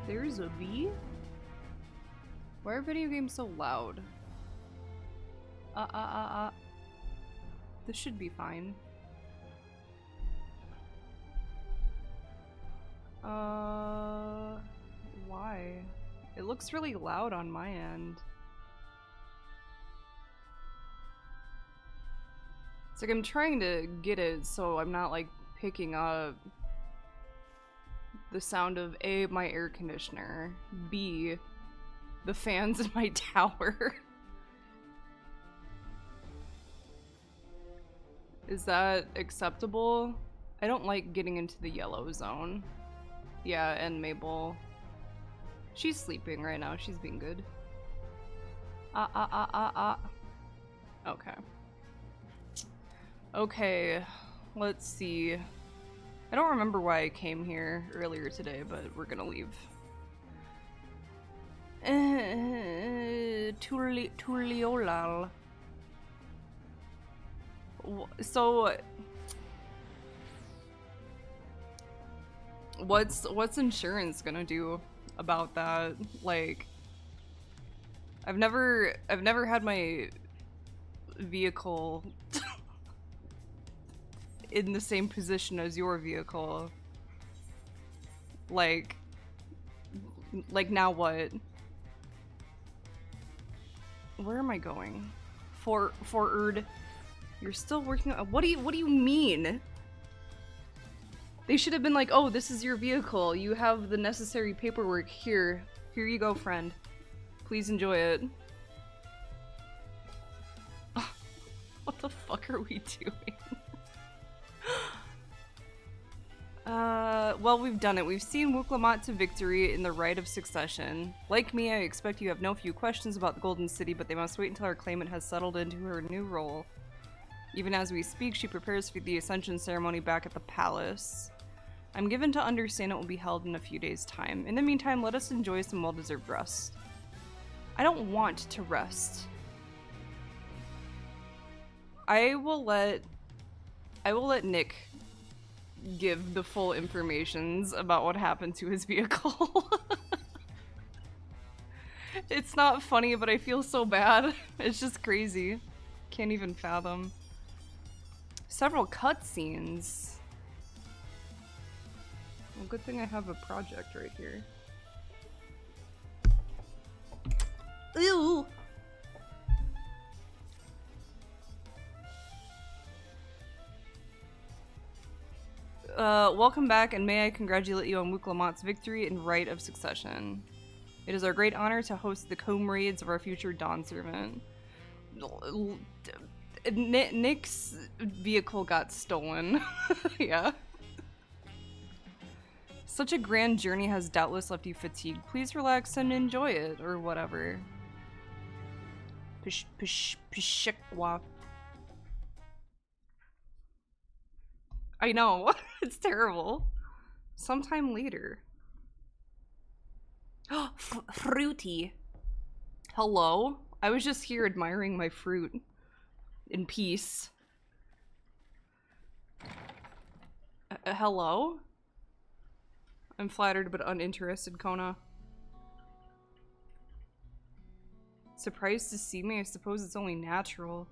There's a bee? Why are video games so loud? This should be fine. Why? It looks really loud on my end. It's like I'm trying to get it so I'm not like picking up the sound of A, my air conditioner, B, the fans in my tower. Is that acceptable? I don't like getting into the yellow zone. Yeah, and Mabel. She's sleeping right now. She's being good. Okay. Okay, let's see. I don't remember why I came here earlier today, but we're gonna leave. Tuliolal. So what's insurance gonna do about that? Like, I've never had my vehicle in the same position as your vehicle. Like now what? Where am I going? Forward. You're still working on— what do you mean? They should have been like, oh, this is your vehicle. You have the necessary paperwork here. Here you go, friend. Please enjoy it. What the fuck are we doing? Well, we've done it. We've seen Wuklamat to victory in the rite of succession. Like me, I expect you have no few questions about the Golden City, but they must wait until our claimant has settled into her new role. Even as we speak, she prepares for the Ascension ceremony back at the palace. I'm given to understand it will be held in a few days' time. In the meantime, let us enjoy some well-deserved rest. I don't want to rest. I will let Nick give the full informations about what happened to his vehicle. It's not funny, but I feel so bad. It's just crazy. Can't even fathom. Several cutscenes. Well, good thing I have a project right here. Ew! Welcome back, and may I congratulate you on Wuklamat's victory in Rite of Succession. It is our great honor to host the comrades of our future Dawn servant. Nick's vehicle got stolen. Yeah. Such a grand journey has doubtless left you fatigued. Please relax and enjoy it, or whatever. Pishikwa. I know. It's terrible. Sometime later. Fruity. Hello? I was just here admiring my fruit. In peace. Hello? I'm flattered but uninterested, Kona. Surprised to see me? I suppose it's only natural.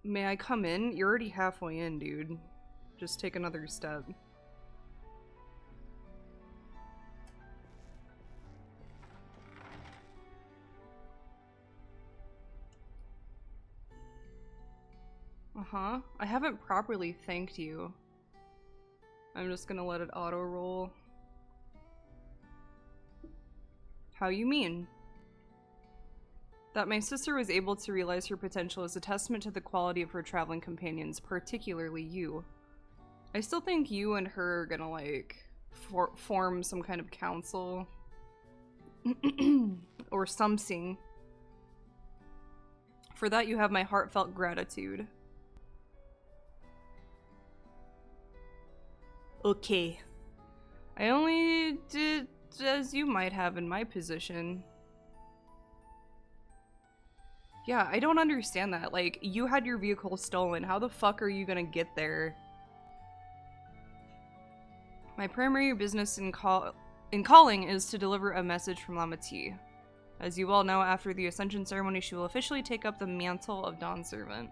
May I come in? You're already halfway in, dude. Just take another step. Uh-huh. I haven't properly thanked you. I'm just gonna let it auto-roll. How you mean? That my sister was able to realize her potential is a testament to the quality of her traveling companions, particularly you. I still think you and her are gonna, like, form some kind of council. Or something. For that you have my heartfelt gratitude. Okay. I only did as you might have in my position. Yeah, I don't understand that. Like, you had your vehicle stolen. How the fuck are you gonna get there? My primary business in calling is to deliver a message from Lama T. As you all know, after the Ascension ceremony, she will officially take up the mantle of Dawn Servant.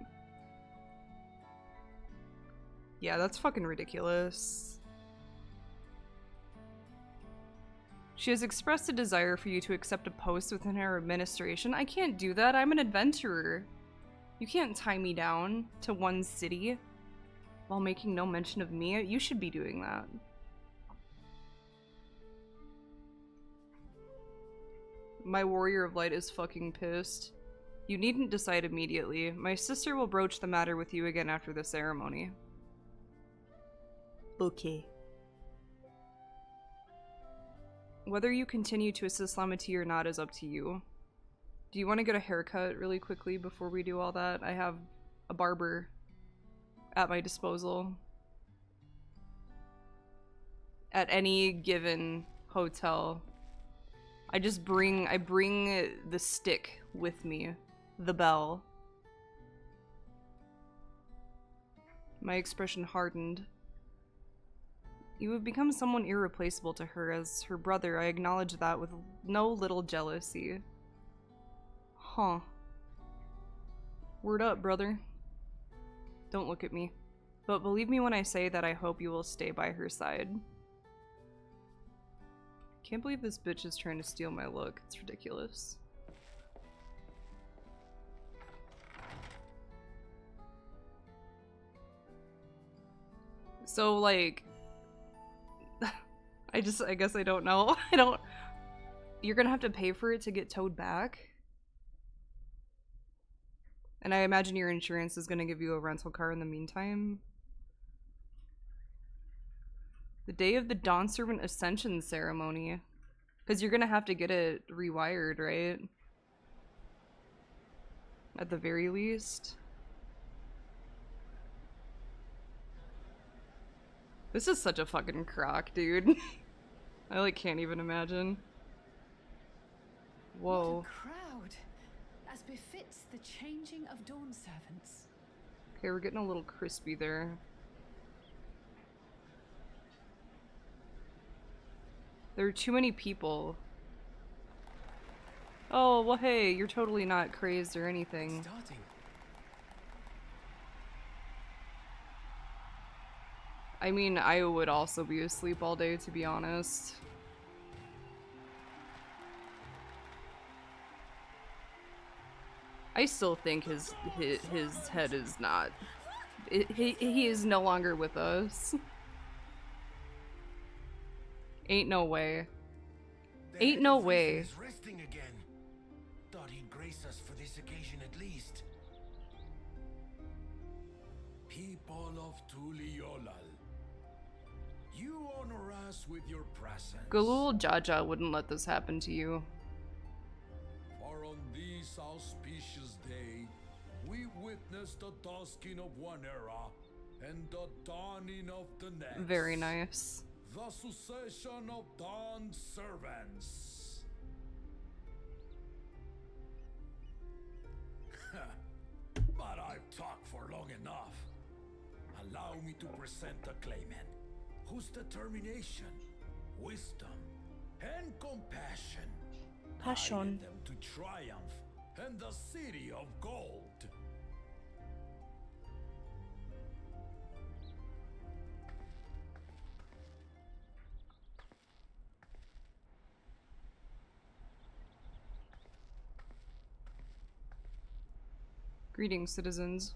Yeah, that's fucking ridiculous. She has expressed a desire for you to accept a post within her administration. I can't do that. I'm an adventurer. You can't tie me down to one city while making no mention of me. You should be doing that. My warrior of light is fucking pissed. You needn't decide immediately. My sister will broach the matter with you again after the ceremony. Okay. Whether you continue to assist Lama T or not is up to you. Do you want to get a haircut really quickly before we do all that? I have a barber at my disposal. At any given hotel. I bring the stick with me. The bell. My expression hardened. You have become someone irreplaceable to her. As her brother, I acknowledge that with no little jealousy. Huh. Word up, brother. Don't look at me. But believe me when I say that I hope you will stay by her side. Can't believe this bitch is trying to steal my look. It's ridiculous. So, like... I guess I don't know. You're gonna have to pay for it to get towed back? And I imagine your insurance is gonna give you a rental car in the meantime? The day of the Dawn Servant Ascension ceremony. Because you're gonna have to get it rewired, right? At the very least. This is such a fucking crock, dude. I like can't even imagine. Whoa. What a crowd, as befits the changing of Dawn Servants. Okay, we're getting a little crispy there. There are too many people. Oh, well hey, you're totally not crazed or anything. Starting. I mean, I would also be asleep all day, to be honest. I still think his head is not... He is no longer with us. Ain't no way. Ain't no way. Is resting again. Thought he'd grace us for this occasion at least. People of Tuliolal, you honor us with your presence. Galul Jaja wouldn't let this happen to you. For on this auspicious day, we witness the dusking of one era and the dawning of the next. Very nice. The succession of Dawn Servants. But I've talked for long enough. Allow me to present the claimant, whose determination, wisdom, and compassion guided them to triumph in the City of Gold. Greetings, citizens.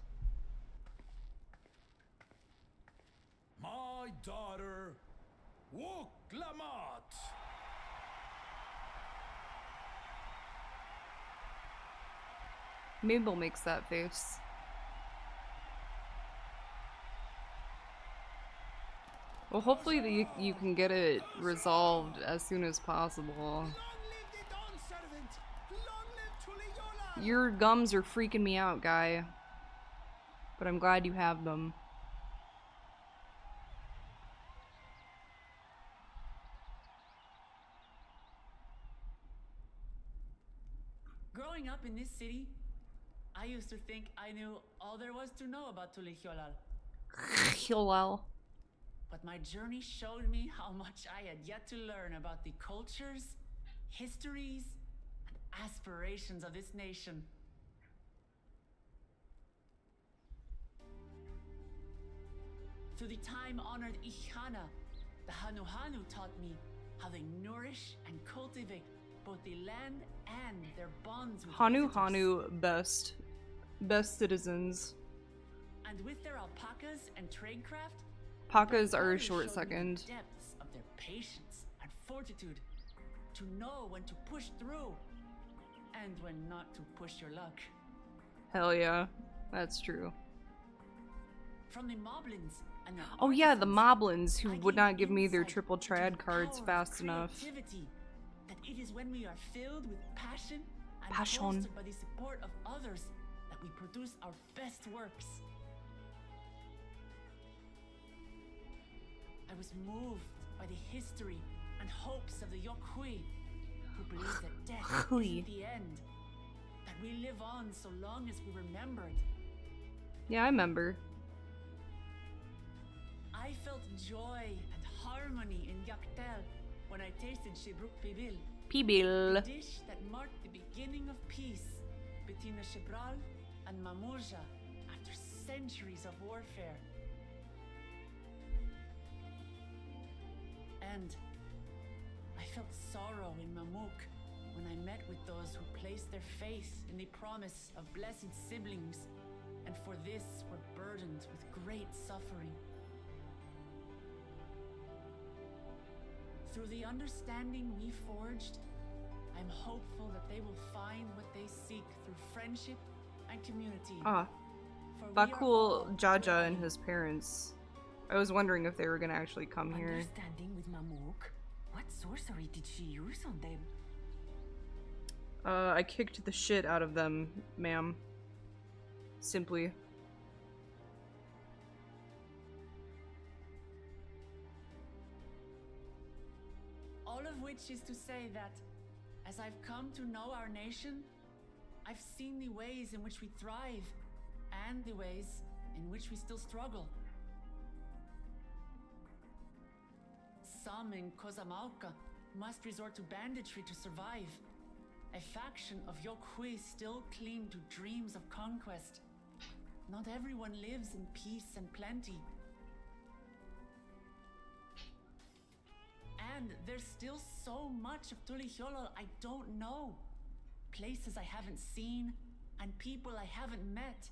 My daughter, Wuklamat. Mabel makes that face. Well, hopefully you can get it resolved as soon as possible. Your gums are freaking me out, guy. But I'm glad you have them. Growing up in this city, I used to think I knew all there was to know about Tulihiolal. Hilal. but my journey showed me how much I had yet to learn about the cultures, histories, and aspirations of this nation. Through the time-honored Ihana, the Hanuhanu taught me how they nourish and cultivate both the land and their bonds with Hanu best citizens. And with their alpacas and tradecraft, Pacas their are a elders short showed me second. the depths of their patience and fortitude, to know when to push through and when not to push your luck. Hell yeah, that's true. From the moblins and their Oh yeah, the artisans, moblins who I would gained not give me their insight triple into trad the cards power of fast enough. creativity, that it is when we are filled with passion and Passion. bolstered by the support of others that we produce our best works. I was moved by the history and hopes of the Yokhui, who believe that death Hui. is the end, that we live on so long as we remember it. Yeah, I remember. I felt joy and harmony in Yaktel when I tasted Shibruk Pibil, Pibil. the dish that marked the beginning of peace between the Shibral and Mamurja after centuries of warfare. And I felt sorrow in Mamuk when I met with those who placed their faith in the promise of blessed siblings, and for this were burdened with great suffering. Through the understanding we forged, I'm hopeful that they will find what they seek through friendship and community. Ah, For we are Bakul all Jaja and dwelling his parents. I was wondering if they were gonna actually come here. Understanding with Mamuk? What sorcery did she use on them? I kicked the shit out of them, ma'am. Simply. All of which is to say that, as I've come to know our nation, I've seen the ways in which we thrive, and the ways in which we still struggle. Some in Kozamauka must resort to banditry to survive. A faction of Yokhui still cling to dreams of conquest. Not everyone lives in peace and plenty. And there's still so much of Tulihyolol I don't know. Places I haven't seen, and people I haven't met.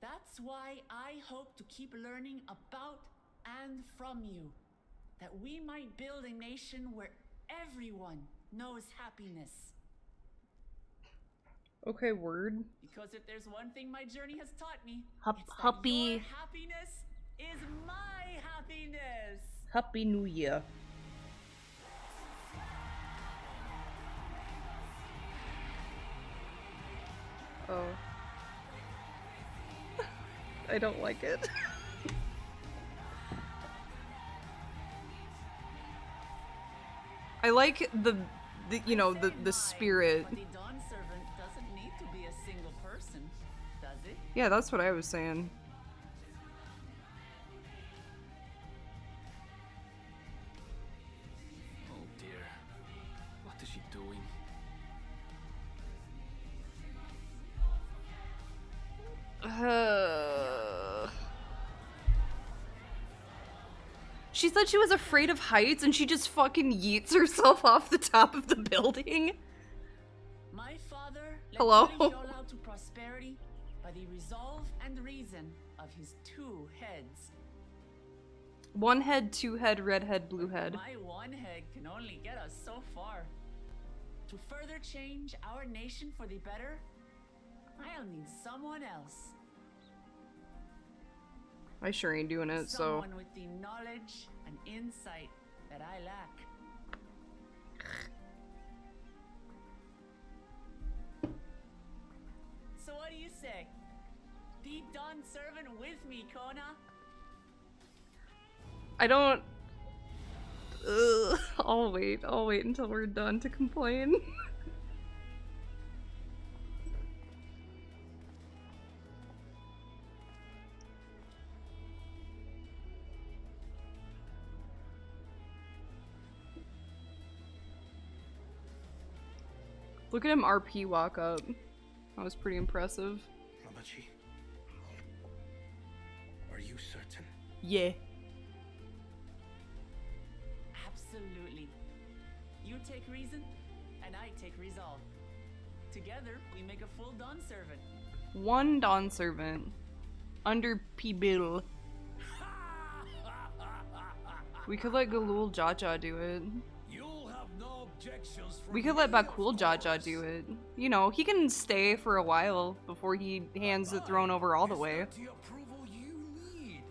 That's why I hope to keep learning about and from you, that we might build a nation where everyone knows happiness. Okay, word. Because if there's one thing my journey has taught me, Hup- it's that huppy. your happiness is my happiness. Happy New Year. Oh. I don't like it. I like the you know, the spirit. But the dawn servant doesn't need to be a single person, does it? Yeah, that's what I was saying. Oh dear. What is she doing? She said she was afraid of heights and she just fucking yeets herself off the top of the building. My father led Hello? Tulihyol out to prosperity by the resolve and reason of his two heads. One head, two head, red head, blue head. My one head can only get us so far. To further change our nation for the better, I'll need someone else. I sure ain't doing it, so. Someone with the knowledge and insight that I lack. So what do you say? Be dawn servant with me, Kona? I don't. Ugh. I'll wait until we're done to complain. Look at him RP walk up. That was pretty impressive. Namachi, are you certain? Yeah. Absolutely. You take reason, and I take resolve. Together, we make a full Dawn servant. One Dawn servant. Under P-Bill. We could let Galul Jaja do it. You'll have no objections from We could let me, Bakul of Jaja course. do it. You know, he can stay for a while before he hands the throne over all the Is way. that the approval you need?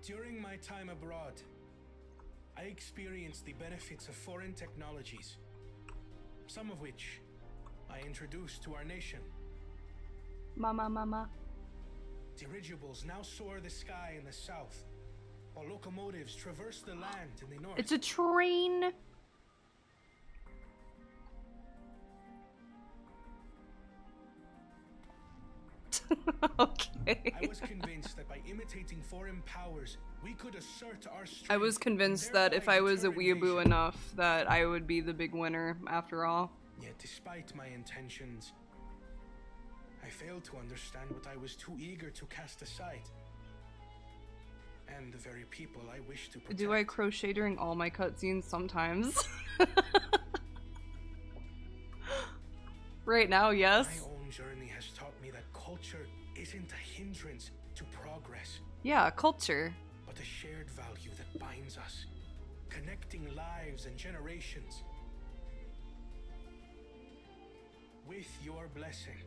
During my time abroad, I experienced the benefits of foreign technologies, some of which I introduced to our nation. Mama. Dirigibles now soar the sky in the south, while locomotives traverse the land in the north. It's a train! Okay. I was convinced that by imitating foreign powers, we could assert our strength. I was and convinced that if thereby I was a deter weeaboo invasion. enough, that I would be the big winner after all. Yet despite my intentions, I failed to understand what I was too eager to cast aside. And the very people I wish to protect. Do I crochet during all my cutscenes? Sometimes. Right now, yes. My own journey has taught me that culture isn't a hindrance to progress, Yeah, culture. but a shared value that binds us, connecting lives and generations. With your blessing,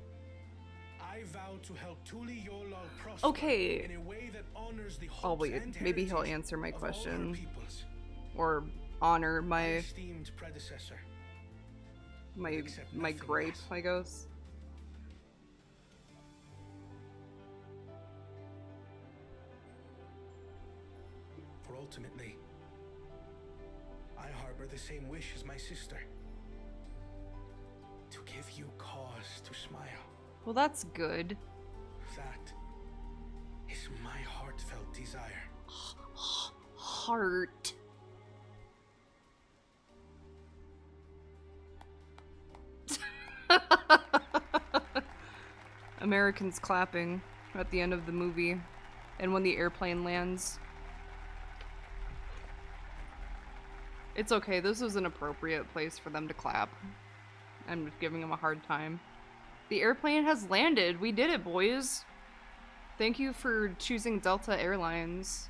I vow to help Tuli Yolal prosper Okay. in a way that honors the I'll hopes wait. and Maybe he'll heritage answer my of all our question. peoples. Or honor My my esteemed predecessor. my accept my nothing grape, less. I guess. For ultimately, I harbor the same wish as my sister. To give you cause to smile. Well, that's good. That is my heartfelt desire. Heart. Americans clapping at the end of the movie, and when the airplane lands. It's okay, this was an appropriate place for them to clap. I'm giving them a hard time. The airplane has landed! We did it, boys! Thank you for choosing Delta Airlines.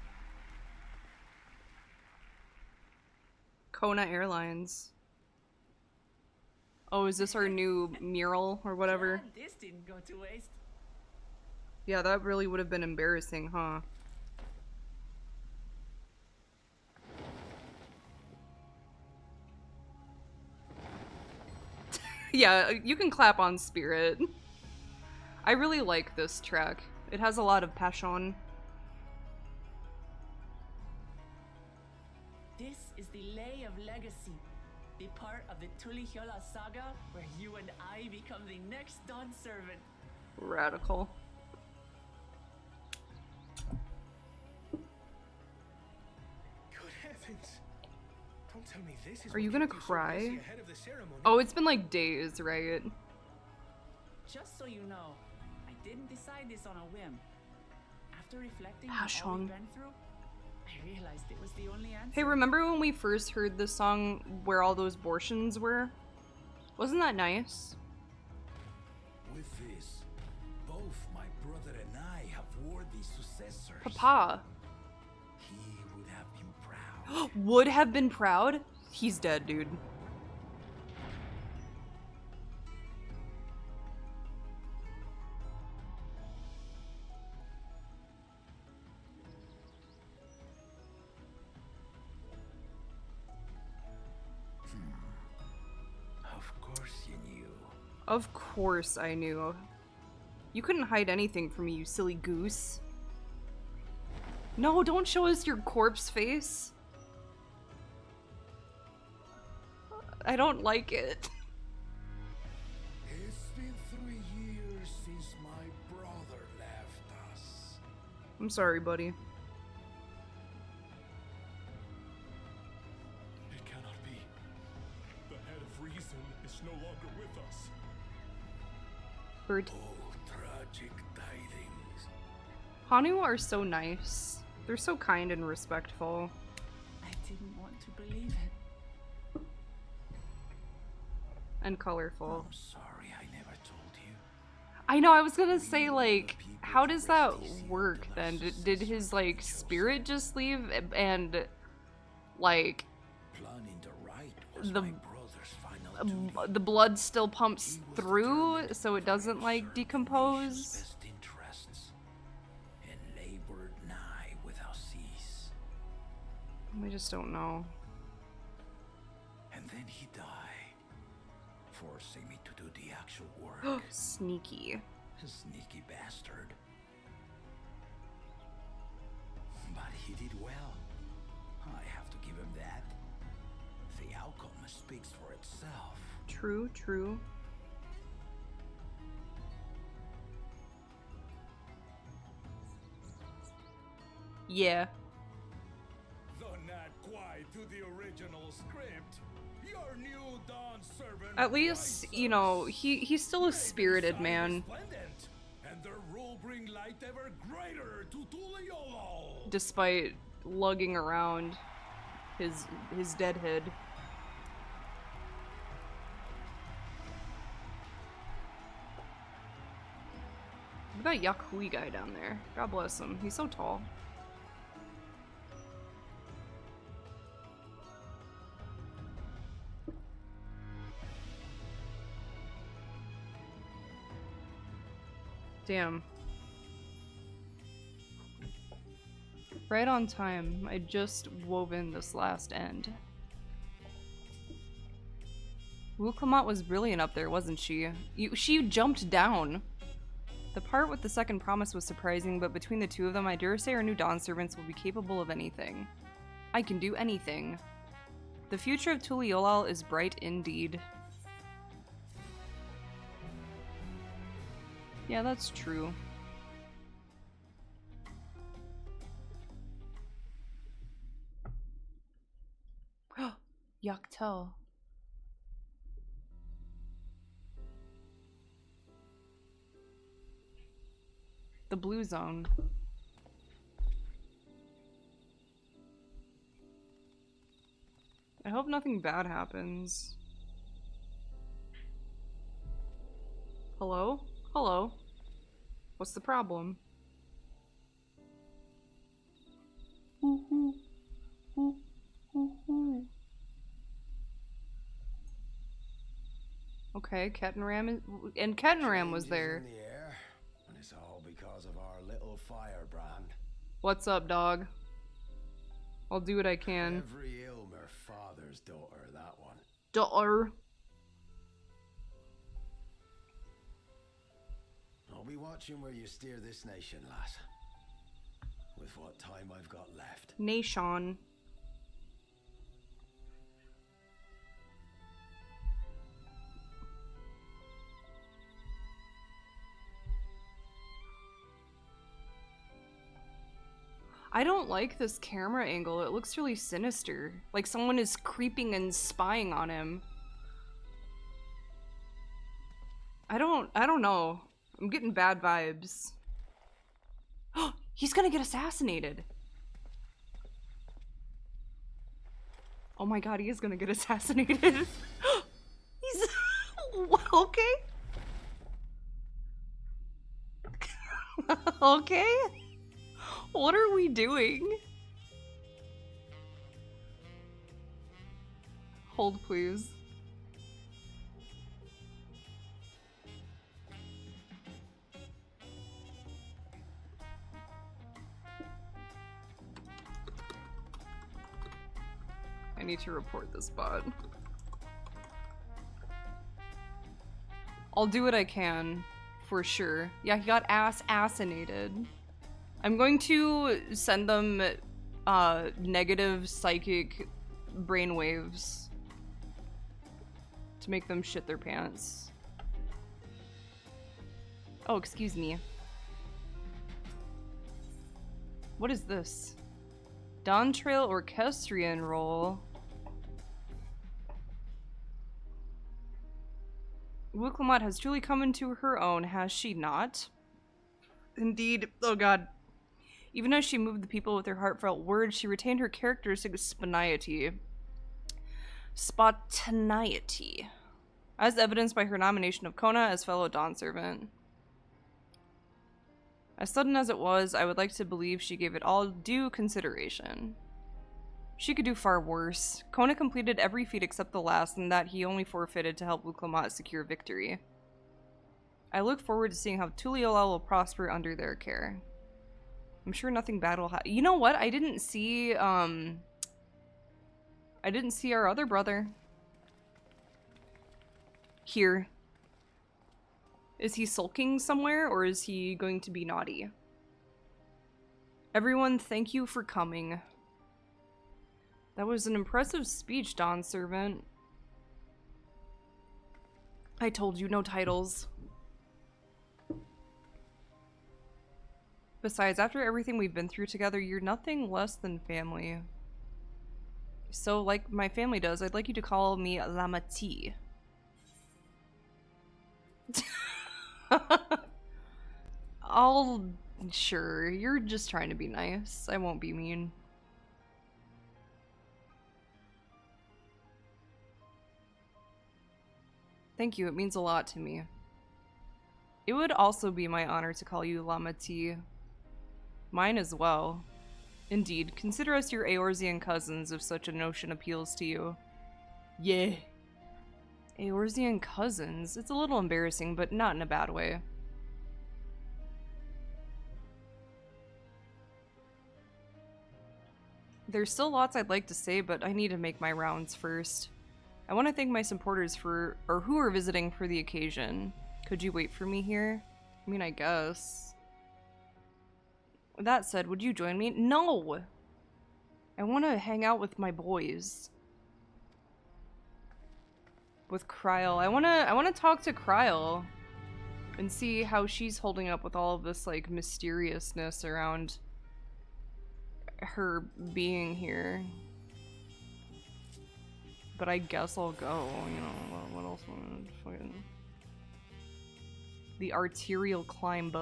Kona Airlines. Oh, is this our new mural or whatever? Glad this didn't go to waste. Yeah, that really would have been embarrassing, huh? Yeah, you can clap on Spirit. I really like this track. It has a lot of passion. This is the Lay of Legacy, the part of the Tulihyola saga where you and I become the next Dawn servant. Radical. Good heavens. Don't tell me this is Are you what gonna kept so busy cry? ahead of the ceremony. Oh, it's been like days, right? Just so you know, I didn't decide this on a whim. After reflecting on all Passion. we've been through, I realized it was the only answer. Hey, remember when we first heard this song where all those abortions were? Wasn't that nice? With this, both my brother and I have worthy successors. Papa. He would have been proud. Would have been proud? He's dead, dude. Of course you knew. Of course I knew. You couldn't hide anything from me, you silly goose. No, don't show us your corpse face. I don't like it. It's been 3 years since my brother left us. I'm sorry, buddy. It cannot be. The head of reason is no longer with us. Bird. Oh, tragic tidings. Hanu are so nice. They're so kind and respectful. I didn't want to believe it. And colorful. I'm sorry I never told you. I know, I was gonna say, like, how does that work then? Did his, like, spirit just leave and, like, Planning the right was the my brother's final duty. the blood still pumps through so it doesn't, like, decompose? Best interests, and labored nigh without cease. We just don't know. And then he died, forcing me to do the actual work. Sneaky. Sneaky bastard. But he did well. I have to give him that. The outcome speaks for itself. True, true. Yeah. Though not quite to the original script, your new Dawn servant. At least, you know, he's still a spirited man. Resplendent, and their rule bring light ever greater to Tuliolo. Despite lugging around his dead head. Look at that Yahui guy down there. God bless him. He's so tall. Damn. Right on time. I just woven this last end. Wuklamat was brilliant up there, wasn't she? She jumped down. The part with the second promise was surprising, but between the two of them, I dare say our new Dawn servants will be capable of anything. I can do anything. The future of Tuliolal is bright indeed. Yeah, that's true. Yaktel. The blue zone. I hope nothing bad happens. Hello? Hello? What's the problem? Okay, Kettenram and Kettenram was there. In the air, and it's all because of our little firebrand. What's up, dog? I'll do what I can. Every Ilmer father's daughter, that one. Daughter. I'll be watching where you steer this nation, lass. With what time I've got left. Nation. I don't like this camera angle. It looks really sinister. Like someone is creeping and spying on him. I don't know. I'm getting bad vibes. He's gonna get assassinated. Oh my god, he is gonna get assassinated. He's okay. Okay. What are we doing? Hold, please. I need to report this bot. I'll do what I can, for sure. Yeah, he got assassinated. I'm going to send them negative psychic brainwaves to make them shit their pants. Oh, excuse me. What is this? Dawntrail Orchestrion role. Wuklamot has truly come into her own, has she not? Indeed. Oh god. Even as she moved the people with her heartfelt words, she retained her characteristic spontaneity. Spontaneity. As evidenced by her nomination of Kona as fellow Dawn Servant. As sudden as it was, I would like to believe she gave it all due consideration. She could do far worse. Kona completed every feat except the last, and that he only forfeited to help Wuklamot secure victory. I look forward to seeing how Tuliolal will prosper under their care. I'm sure nothing bad will happen. You know what? I didn't see our other brother. Here. Is he sulking somewhere, or is he going to be naughty? Everyone, thank you for coming. That was an impressive speech, Dawn Servant. I told you, no titles. Besides, after everything we've been through together, you're nothing less than family. So, like my family does, I'd like you to call me Lamati. Sure, you're just trying to be nice. I won't be mean. Thank you, it means a lot to me. It would also be my honor to call you Lamati. Mine as well. Indeed, consider us your Eorzean cousins if such a notion appeals to you. Yeah. Eorzean cousins? It's a little embarrassing, but not in a bad way. There's still lots I'd like to say, but I need to make my rounds first. I want to thank my supporters who are visiting for the occasion. Could you wait for me here? I mean, I guess. That said, would you join me? No! I want to hang out with my boys. With Kryl. I want to talk to Kryl and see how she's holding up with all of this, like, mysteriousness around her being here. But I guess I'll go, you know, what else? Fucking... The arterial climb.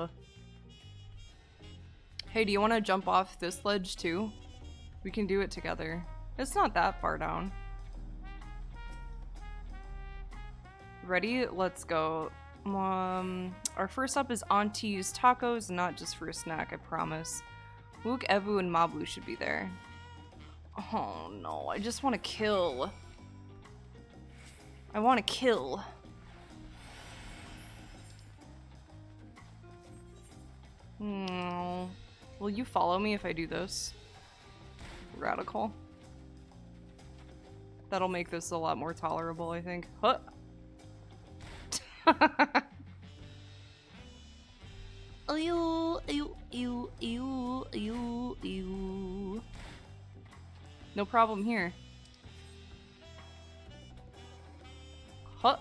Hey, do you want to jump off this ledge too? We can do it together. It's not that far down. Ready? Let's go. Our first up is Auntie's Tacos, not just for a snack, I promise. Wook, Evu, and Mabu should be there. Oh no, I just want to kill. I want to kill. No. Will you follow me if I do this? Radical. That'll make this a lot more tolerable, I think. Huh. Ew, ew, ew, ew, ew, ew. No problem here. Huh.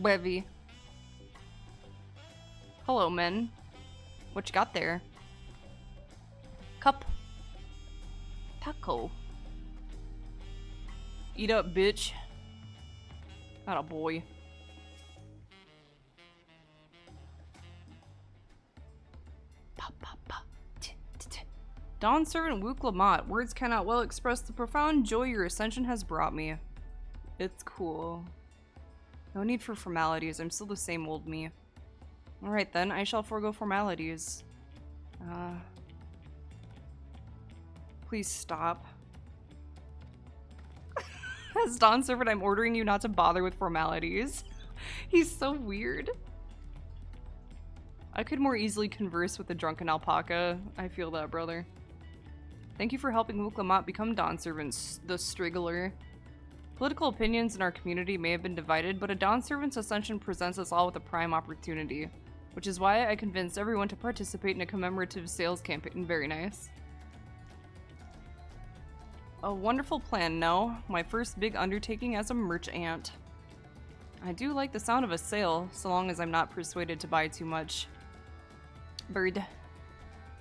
Bevy. Hello, men. What you got there? Cup. Taco. Eat up, bitch. Not a boy. Dawn Servant Wook Lamont. Words cannot well express the profound joy your ascension has brought me. It's cool. No need for formalities. I'm still the same old me. Alright then, I shall forego formalities. Please stop. As Dawn Servant, I'm ordering you not to bother with formalities. He's so weird. I could more easily converse with the drunken alpaca. I feel that, brother. Thank you for helping Wook Lamont become Dawn Servants, the Striggler. Political opinions in our community may have been divided, but a Dawn Servant's ascension presents us all with a prime opportunity, which is why I convinced everyone to participate in a commemorative sales campaign. Very nice. A wonderful plan, no? My first big undertaking as a merchant. I do like the sound of a sale, so long as I'm not persuaded to buy too much. Bird.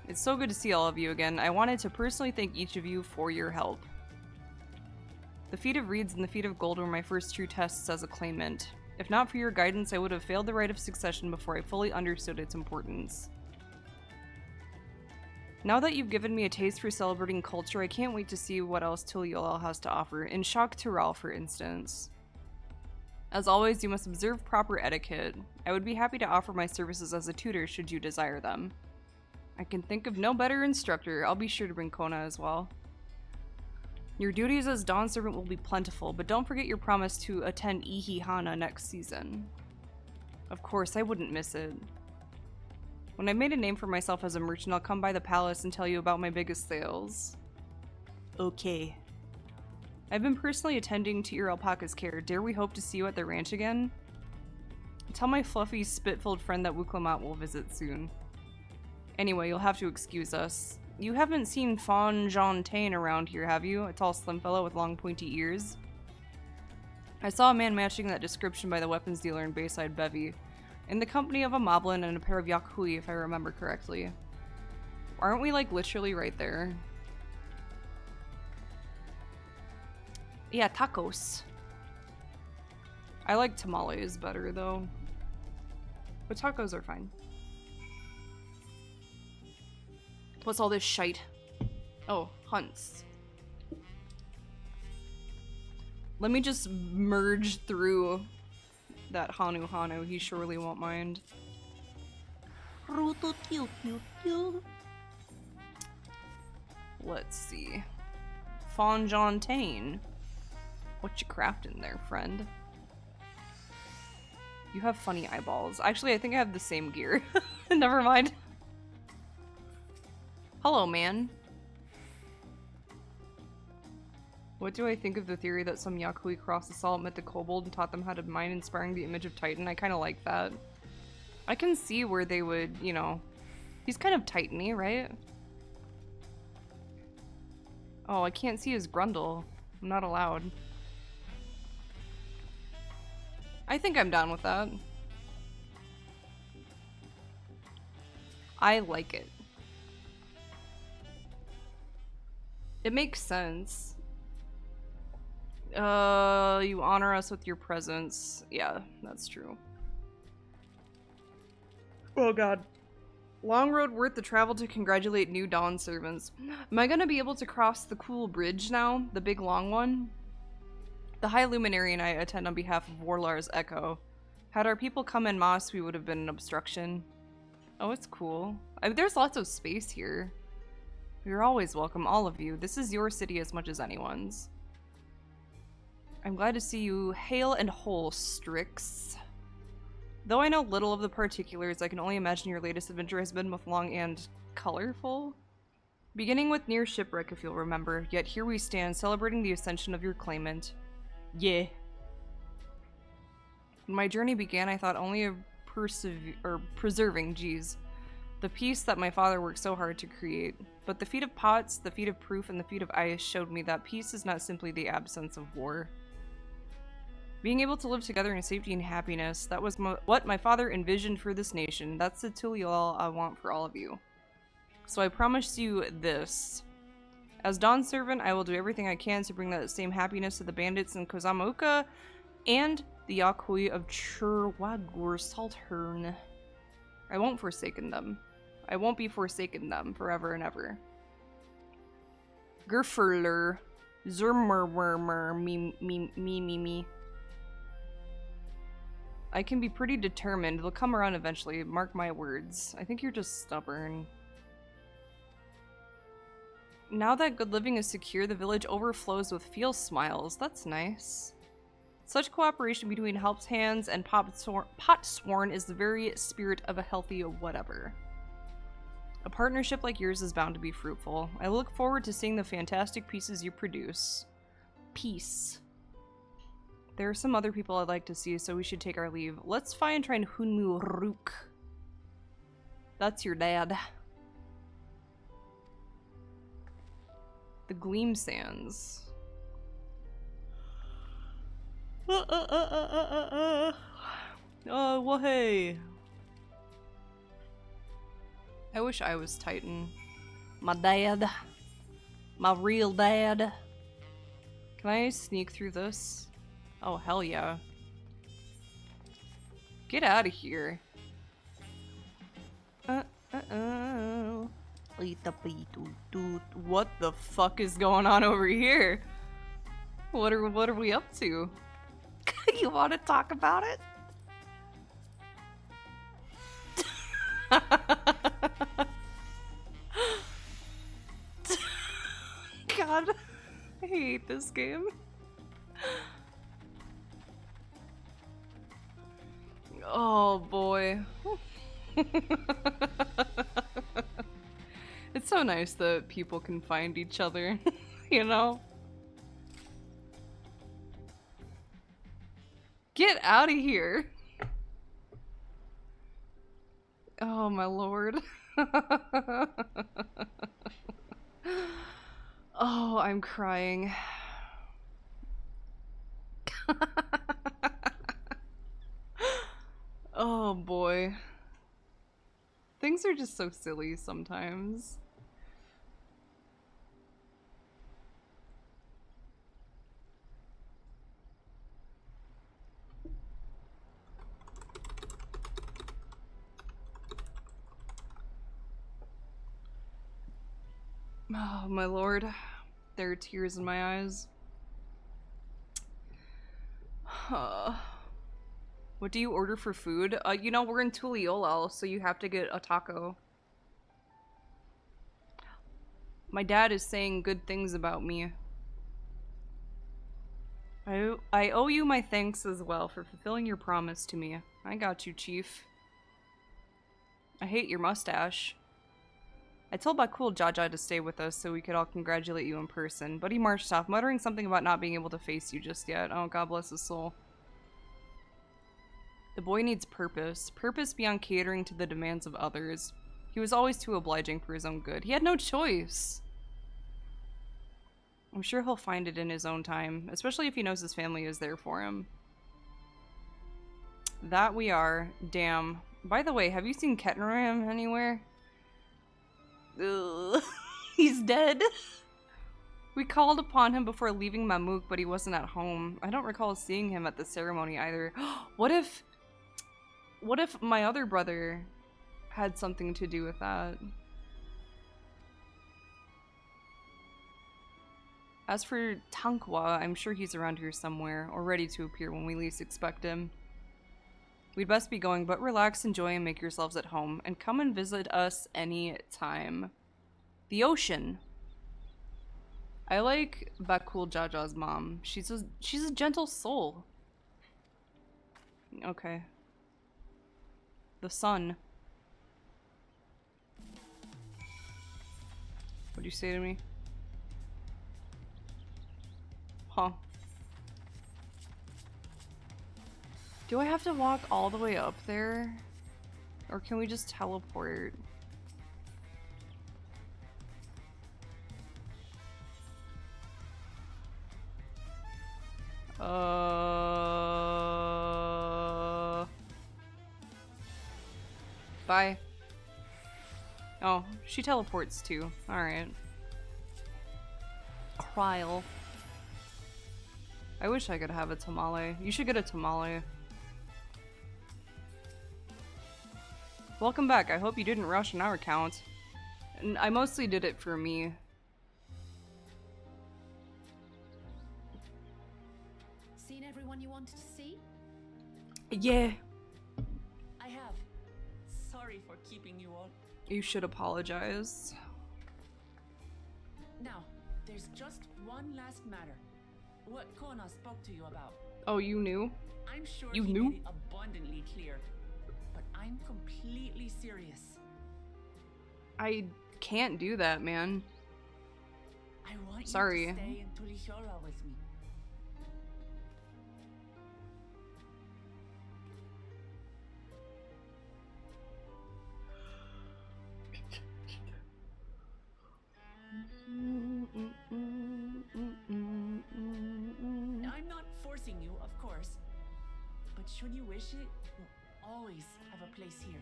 It's so good to see all of you again. I wanted to personally thank each of you for your help. The Feat of Reeds and the Feat of Gold were my first true tests as a claimant. If not for your guidance, I would have failed the rite of succession before I fully understood its importance. Now that you've given me a taste for celebrating culture, I can't wait to see what else Tuliol has to offer, in Shock Tural, for instance. As always, you must observe proper etiquette. I would be happy to offer my services as a tutor should you desire them. I can think of no better instructor. I'll be sure to bring Kona as well. Your duties as Dawn Servant will be plentiful, but don't forget your promise to attend Ihihana next season. Of course, I wouldn't miss it. When I made a name for myself as a merchant, I'll come by the palace and tell you about my biggest sales. Okay. I've been personally attending to your alpaca's care. Dare we hope to see you at the ranch again? Tell my fluffy, spit-filled friend that Wuklamat will visit soon. Anyway, you'll have to excuse us. You haven't seen Fawn Jontain around here, have you? A tall, slim fellow with long, pointy ears. I saw a man matching that description by the weapons dealer in Bayside Bevy, in the company of a moblin and a pair of Yakuhui, if I remember correctly. Aren't we, like, literally right there? Yeah, tacos. I like tamales better, though. But tacos are fine. What's all this shite? Oh, hunts. Let me just merge through that Hanu. He surely won't mind. Let's see. Fawn Jontain. What you crafting there, friend? You have funny eyeballs. Actually, I think I have the same gear. Never mind. Hello, man. What do I think of the theory that some Yakuoi crossed the Salt, met the kobold, and taught them how to mine, inspiring the image of Titan? I kind of like that. I can see where they would, you know... He's kind of Titan-y, right? Oh, I can't see his grundle. I'm not allowed. I think I'm down with that. I like it. It makes sense. You honor us with your presence. Yeah, that's true. Oh god. Long road worth the travel to congratulate new Dawn servants. Am I gonna be able to cross the cool bridge now? The big long one? The High Luminary and I attend on behalf of Warlar's Echo. Had our people come en masse, we would have been an obstruction. Oh, it's cool. There's lots of space here. You're always welcome, all of you. This is your city as much as anyone's. I'm glad to see you hale and whole, Strix. Though I know little of the particulars, I can only imagine your latest adventure has been both long and colorful. Beginning with near shipwreck, if you'll remember, yet here we stand, celebrating the ascension of your claimant. Yeah. When my journey began, I thought only of preserving, the peace that my father worked so hard to create. But the feat of pots, the feat of proof, and the feat of ice showed me that peace is not simply the absence of war. Being able to live together in safety and happiness, that was what my father envisioned for this nation. That's the Tuliol I want for all of you. So I promise you this. As Dawn Servant, I will do everything I can to bring that same happiness to the bandits in Kozamooka and the Yakuoi of Churwagur Salthern. I won't forsaken them. I won't be forsaken them forever and ever. Gerfurler. Zermerwermer. Me. I can be pretty determined. They'll come around eventually. Mark my words. I think you're just stubborn. Now that good living is secure, the village overflows with field smiles. That's nice. Such cooperation between help's hands and Potsworn is the very spirit of a healthy whatever. A partnership like yours is bound to be fruitful. I look forward to seeing the fantastic pieces you produce. Peace. There are some other people I'd like to see, so we should take our leave. Let's try and Hunmu Rook. That's your dad. The Gleam Sands. Oh, well, hey. I wish I was Titan. My dad. My real dad. Can I sneak through this? Oh, hell yeah. Get out of here. What the fuck is going on over here? What are we up to? You want to talk about it? God, I hate this game. Oh boy. It's so nice that people can find each other, you know? Get out of here. Oh my lord. Oh, I'm crying. Oh boy. Things are just so silly sometimes. Oh my lord. There are tears in my eyes. What do you order for food? You know, we're in Tuliolel, so you have to get a taco. My dad is saying good things about me. I owe you my thanks as well for fulfilling your promise to me. I got you, Chief. I hate your mustache. I told Bakul Jaja to stay with us so we could all congratulate you in person, but he marched off, muttering something about not being able to face you just yet. Oh, God bless his soul. The boy needs purpose. Purpose beyond catering to the demands of others. He was always too obliging for his own good. He had no choice. I'm sure he'll find it in his own time, especially if he knows his family is there for him. That we are. Damn. By the way, have you seen Ketnaram anywhere? Ugh. He's dead. We called upon him before leaving Mamuk, but he wasn't at home. I don't recall seeing him at the ceremony either. What if my other brother had something to do with that? As for Tankwa, I'm sure he's around here somewhere, or ready to appear when we least expect him. We'd best be going, but relax, enjoy, and make yourselves at home, and come and visit us any time. The ocean. I like Bakul Jaja's mom. She's a gentle soul. Okay. The sun. What'd you say to me? Huh. Do I have to walk all the way up there? Or can we just teleport? Bye. Oh, she teleports too. Alright. Kryl. I wish I could have a tamale. You should get a tamale. Welcome back. I hope you didn't rush on our count. And I mostly did it for me. Seen everyone you wanted to see? Yeah. I have. Sorry for keeping you all. You should apologize. Now, there's just one last matter. What Kona spoke to you about. Oh, you knew? I'm sure You he knew? made it abundantly clear. But I'm completely serious. I can't do that, man. I want Sorry. you to stay in Tulishola with me. I'm not forcing you, of course. But should you wish it, you'll always have a place here.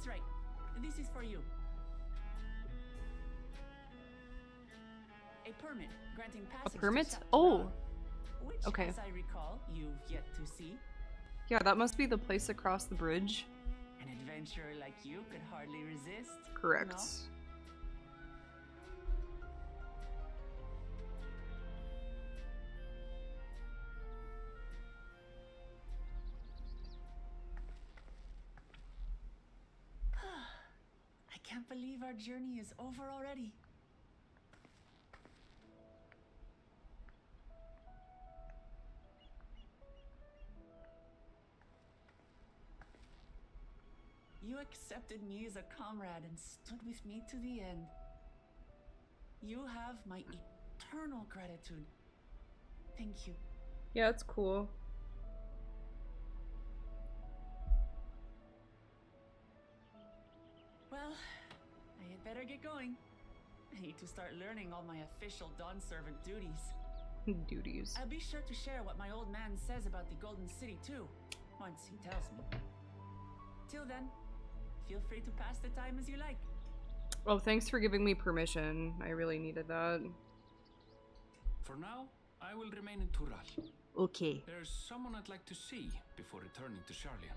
That's right. This is for you. A permit granting passage to permit? Shak Oh. Tural, which, Okay. as I recall, you've yet to see. Yeah, that must be the place across the bridge. An adventurer like you could hardly resist. Correct. No? I can't believe our journey is over already. You accepted me as a comrade and stood with me to the end. You have my eternal gratitude. Thank you. Yeah, it's cool. Well, I had better get going. I need to start learning all my official Dawn servant duties. Duties. I'll be sure to share what my old man says about the Golden City too, once he tells me. Till then, feel free to pass the time as you like. Oh, thanks for giving me permission. I really needed that. For now, I will remain in Tural. Okay. There's someone I'd like to see before returning to Charlian.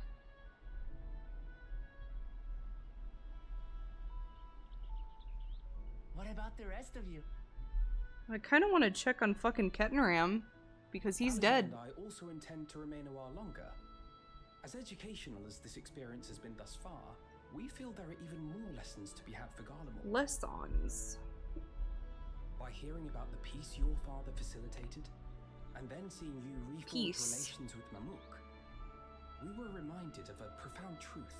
What about the rest of you? I kind of want to check on fucking Kettenram, because he's Alistair dead. and I also intend to remain a while longer. As educational as this experience has been thus far, we feel there are even more lessons to be had for Garlemald. Lessons. By hearing about the peace your father facilitated, and then seeing you reform Peace. relations with Mamook, we were reminded of a profound truth.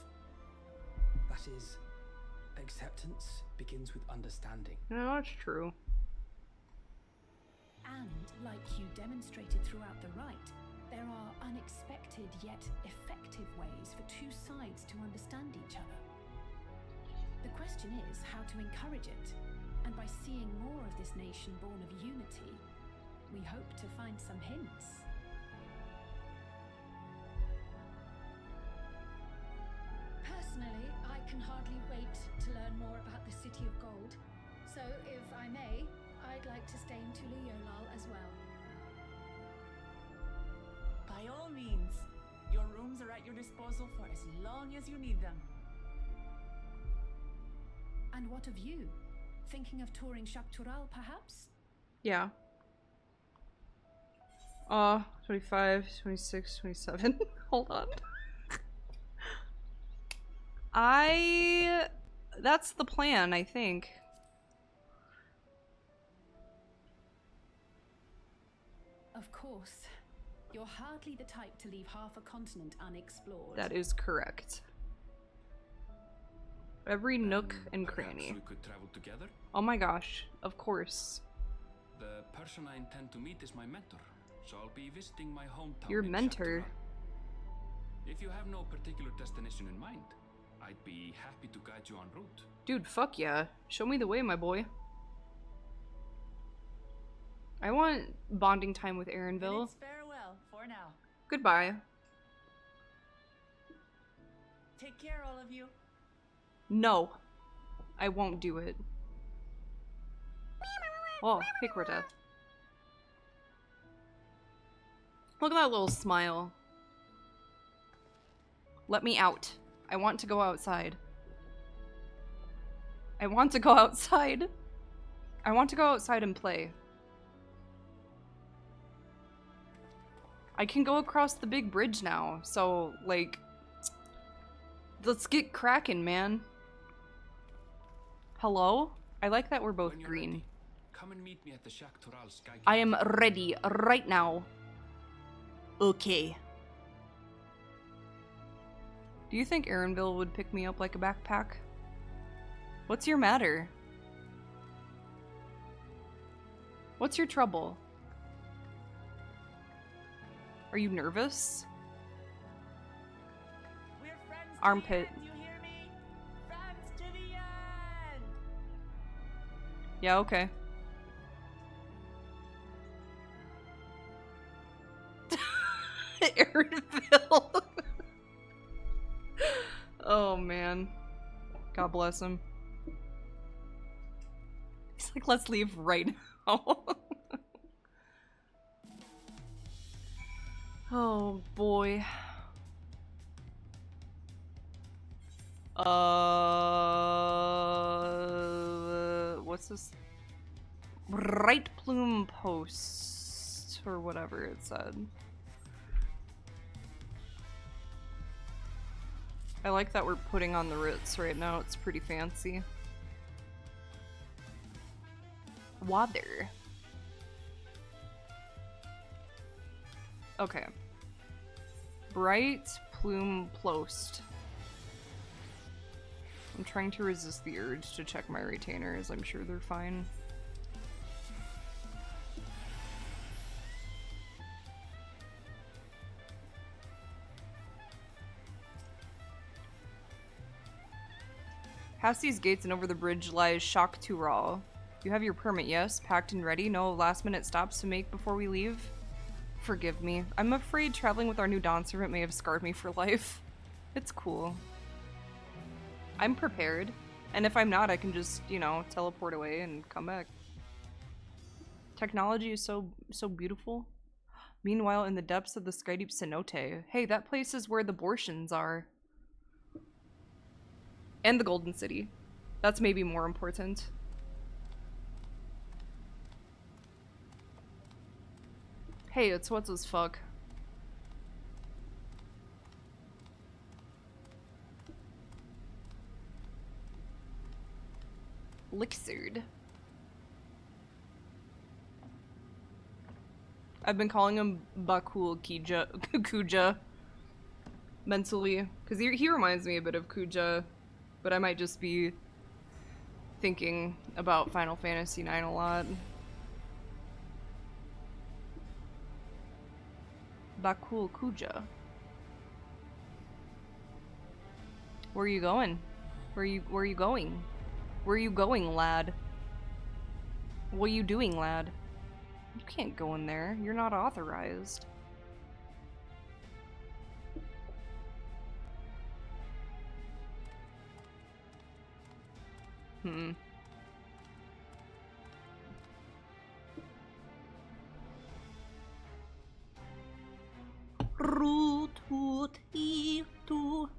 That is, acceptance begins with understanding. No, that's true. And, like you demonstrated throughout the rite, there are unexpected yet effective ways for two sides to understand each other. The question is how to encourage it, and by seeing more of this nation born of unity, we hope to find some hints. Personally, I can hardly wait to learn more about the City of Gold. So, if I may, I'd like to stay in Tuluyolal as well. By all means, your rooms are at your disposal for as long as you need them. And what of you? Thinking of touring Shak Tural, perhaps? Yeah. 25, 26, 27. Hold on. That's the plan, I think. Of course. You're hardly the type to leave half a continent unexplored. That is correct. Every nook and Perhaps cranny. we could travel together. Oh my gosh, of course. The person I intend to meet is my mentor, so I'll be visiting my hometown. Your in mentor? Shak-Tural. If you have no particular destination in mind, I'd be happy to guide you en route. Dude, fuck yeah. Show me the way, my boy. I want bonding time with And Aaronville. it's farewell for now. Goodbye. Take care, all of you. No. I won't do it. Oh, hey, Corta. Look at that little smile. Let me out. I want to go outside. I want to go outside. I want to go outside and play. I can go across the big bridge now, so, like, let's get cracking, man. Hello? I like that we're both When you're green. ready, come and meet me at the Shak Tural Sky I Gate. am ready right now. Okay. Do you think Aaronville would pick me up like a backpack? What's your matter? What's your trouble? Are you nervous? We're friends to Armpit. the end, you hear me? Friends to the end! Yeah, okay. Aaronville. Oh man. God bless him. He's like, let's leave right now. Oh boy. What's this? Right plume post, or whatever it said. I like that we're putting on the Ritz right now. It's pretty fancy. Water. Okay. Bright plume post. I'm trying to resist the urge to check my retainers. I'm sure they're fine. Past these gates and over the bridge lies Shok Tural. You have your permit, yes? Packed and ready? No last-minute stops to make before we leave? Forgive me. I'm afraid traveling with our new Dawn servant may have scarred me for life. It's cool. I'm prepared. And if I'm not, I can just, you know, teleport away and come back. Technology is so beautiful. Meanwhile, in the depths of the Skydeep Cenote. Hey, that place is where the Bortians are. And the Golden City. That's maybe more important. Hey, it's what's his fuck. Lixard. I've been calling him Bakul Kuja mentally, because he reminds me a bit of Kuja, but I might just be thinking about Final Fantasy IX a lot. Bakul Kuja. Where are you going? Where are you going? Where are you going, lad? What are you doing, lad? You can't go in there. You're not authorized.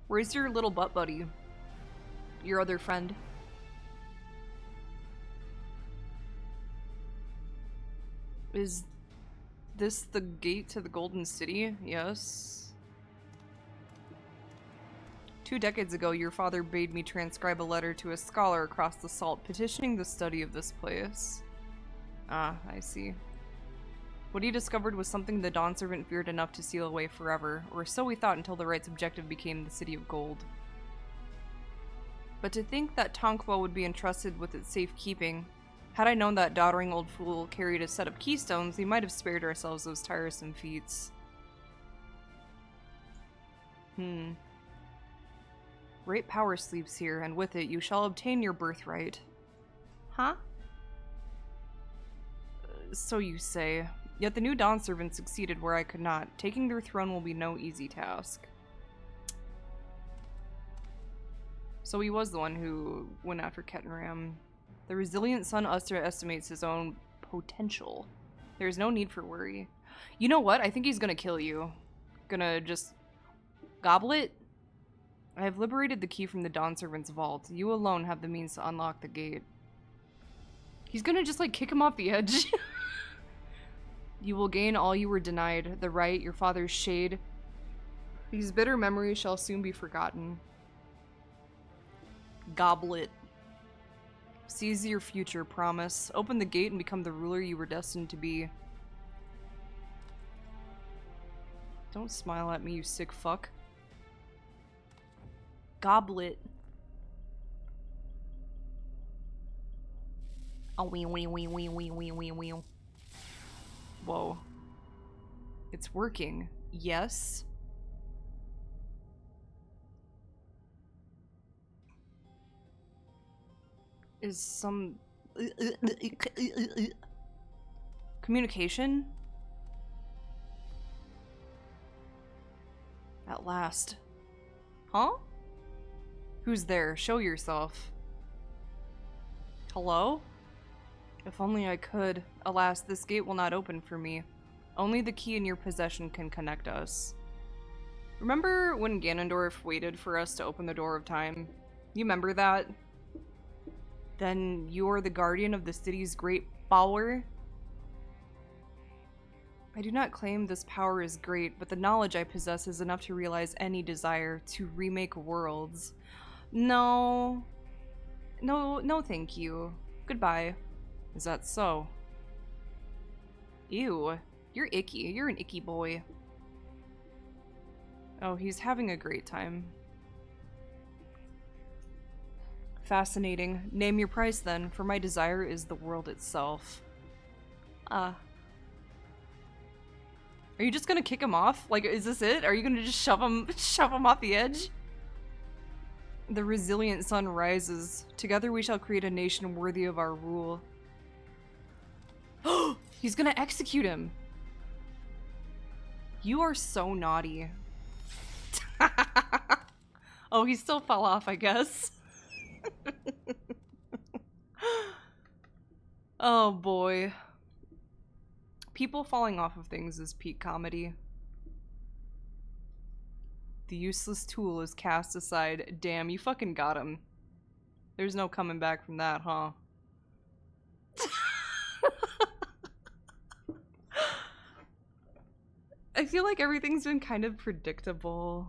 Where's your little butt buddy? Your other friend? Is this the gate to the Golden City? Yes. 2 decades ago, your father bade me transcribe a letter to a scholar across the salt petitioning the study of this place. Ah, I see. What he discovered was something the Dawn Servant feared enough to seal away forever, or so we thought until the right's objective became the City of Gold. But to think that Tonkwell would be entrusted with its safekeeping. Had I known that doddering old fool carried a set of keystones, we might have spared ourselves those tiresome feats. Great power sleeps here, and with it you shall obtain your birthright. Huh? So you say. Yet the new Dawn Servant succeeded where I could not. Taking their throne will be no easy task. So he was the one who went after Kettenram. The resilient Sun underestimates his own potential. There's no need for worry. You know what? I think he's gonna kill you. Gonna just... Goblet? I have liberated the key from the Dawn Servant's vault. You alone have the means to unlock the gate. He's gonna just, like, kick him off the edge. You will gain all you were denied. The right, your father's shade. These bitter memories shall soon be forgotten. Goblet. Seize your future, promise. Open the gate and become the ruler you were destined to be. Don't smile at me, you sick fuck. Goblet. Oh, wee. Whoa. It's working. Yes. Is some... communication? At last. Huh? Who's there? Show yourself. Hello? If only I could. Alas, this gate will not open for me. Only the key in your possession can connect us. Remember when Ganondorf waited for us to open the door of time? You remember that? Then you are the guardian of the city's great power? I do not claim this power is great, but the knowledge I possess is enough to realize any desire to remake worlds. No. No, thank you. Goodbye. Is that so? Ew. You're icky. You're an icky boy. Oh, he's having a great time. Fascinating. Name your price then, for my desire is the world itself. Are you just gonna kick him off? Like, is this it? Are you gonna just shove him off the edge? The resilient sun rises. Together we shall create a nation worthy of our rule. He's gonna execute him. You are so naughty. Oh, he still fell off, I guess. Oh boy. People falling off of things is peak comedy. The useless tool is cast aside. Damn, you fucking got him. There's no coming back from that, huh? I feel like everything's been kind of predictable.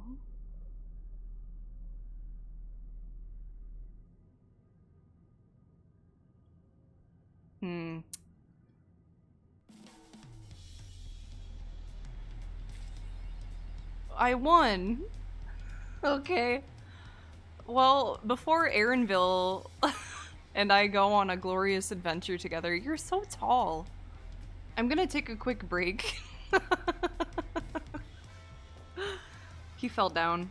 I won. Okay. Well, before Aaronville and I go on a glorious adventure together, you're so tall. I'm gonna take a quick break. He fell down.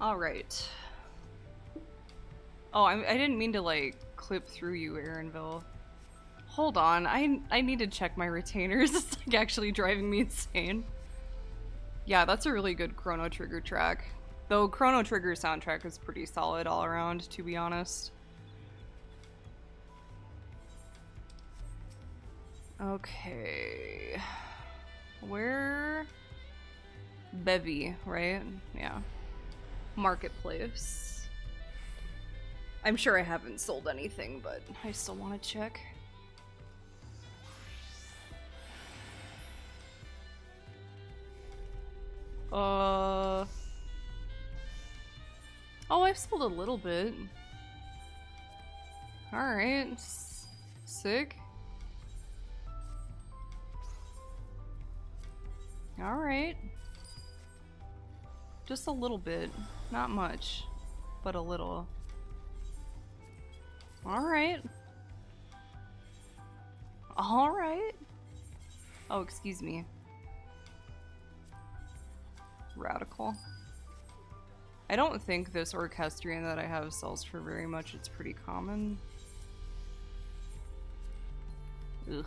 Alright. Oh, I didn't mean to, like, clip through you, Aaronville. Hold on, I need to check my retainers. It's like actually driving me insane. Yeah, that's a really good Chrono Trigger track. Though Chrono Trigger soundtrack is pretty solid all around, to be honest. Okay. Where? Bevy, right? Yeah. Marketplace. I'm sure I haven't sold anything, but I still want to check. Oh, I've sold a little bit. Alright. Sick. Alright. Just a little bit. Not much, but a little. Alright. Alright. Oh, excuse me. Radical. I don't think this orchestrion that I have sells for very much. It's pretty common. Ugh.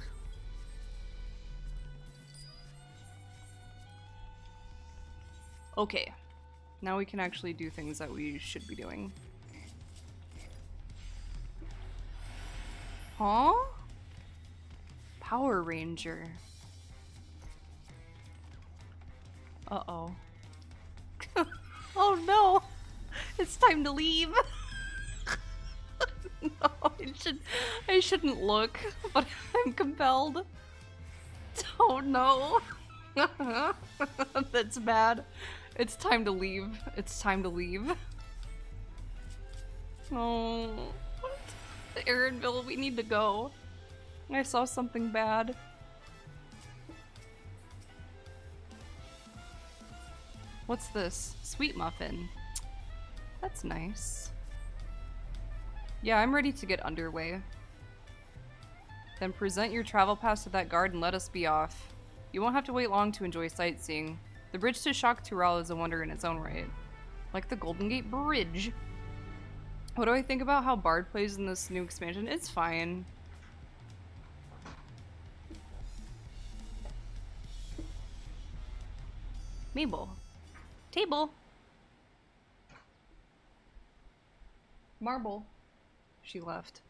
Okay. Now we can actually do things that we should be doing. Huh? Power Ranger. Uh-oh. Oh no! It's time to leave! No, I shouldn't look, but I'm compelled. Oh no! That's bad. It's time to leave. It's time to leave. Oh, Aaronville, we need to go. I saw something bad. What's this? Sweet muffin. That's nice. Yeah, I'm ready to get underway. Then present your travel pass to that guard and let us be off. You won't have to wait long to enjoy sightseeing. The bridge to Shok Tural is a wonder in its own right. Like the Golden Gate Bridge. What do I think about how Bard plays in this new expansion? It's fine. Mabel. Table. Marble. She left.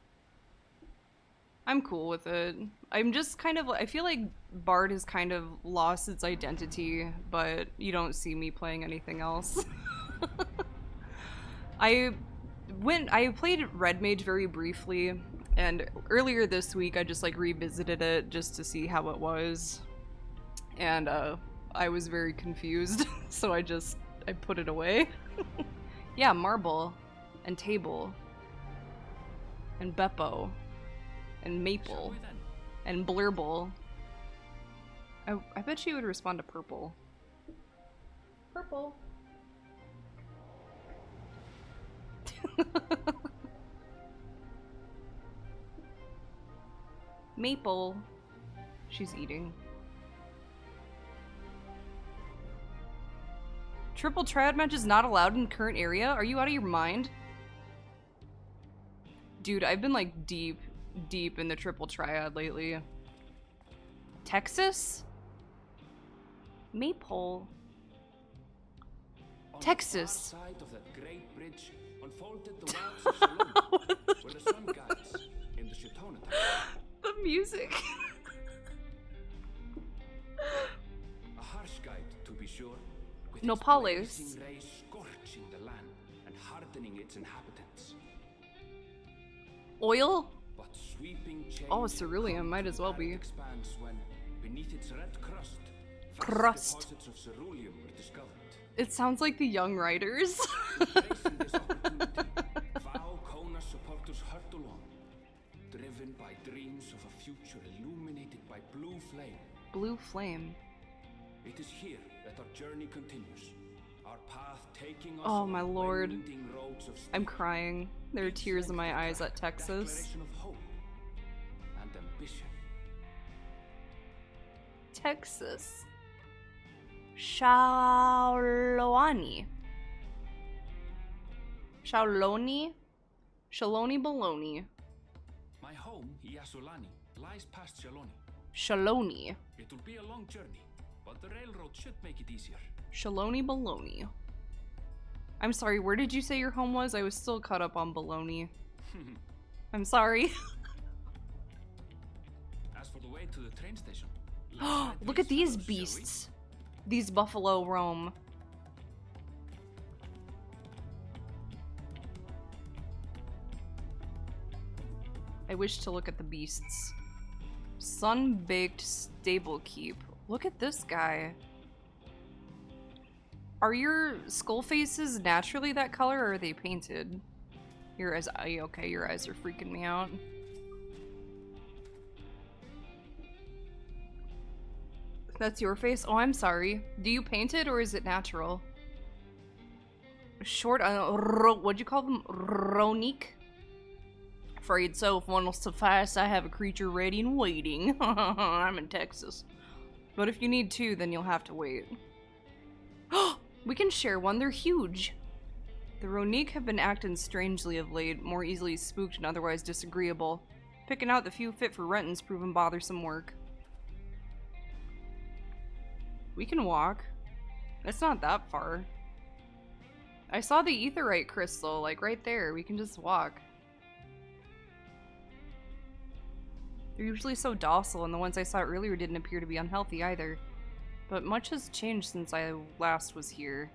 I'm cool with it. I'm just kind of, I feel like Bard has kind of lost its identity, but you don't see me playing anything else. I played Red Mage very briefly, and earlier this week I just like revisited it just to see how it was. And I was very confused, so I put it away. Yeah, Marble, and Table, and Beppo, and Maple, and Blurble. I bet she would respond to Purple. Purple. Maple. She's eating. Triple triad match is not allowed in current area? Are you out of your mind? Dude, I've been like deep in the triple triad lately. Texas? Maypole. Texas. On the far side of that great bridge unfolded the wilds of Shalom, where the sun guides in the Shitona time. The music. A harsh guide, to be sure. With Nopales. its blazing rays scorching the land and hardening its inhabitants. Oil? But sweeping change Oh, ceruleum might as well be. expands when beneath its red crust, Crust. deposits of ceruleum were discovered. It sounds like the Young Riders. Embracing this opportunity, Val Kona supporters hurtle on, driven by dreams of a future illuminated by blue flame. Blue flame. It is here that our journey continues. Our path taking us Oh my on lord. winding roads of I'm steel. crying. There are tears in my eyes at Texas. Declaration of hope and ambition. Texas. Shaloni. Shaloni? Shaloni Baloney. My home, Yasulani, lies past Shaloni. Shaloni. It will be a long journey, but the railroad should make it easier. Shaloni baloney. I'm sorry, where did you say your home was? I was still caught up on baloney. I'm sorry. As for the way to the train station, look at these beasts. These buffalo roam. I wish to look at the beasts. Sun-baked stable keep. Look at this guy. Are your skull faces naturally that color, or are they painted? Your eyes, okay, your eyes are freaking me out. That's your face? Oh, I'm sorry. Do you paint it, or is it natural? Short, what'd you call them? Ronique? Afraid so, if one will suffice, I have a creature ready and waiting. I'm in Texas. But if you need two, then you'll have to wait. We can share one, they're huge! The Ronique have been acting strangely of late, more easily spooked and otherwise disagreeable. Picking out the few fit for rentings proven bothersome work. We can walk. It's not that far. I saw the aetheryte crystal, like right there. We can just walk. They're usually so docile, and the ones I saw earlier didn't appear to be unhealthy either. But much has changed since I last was here.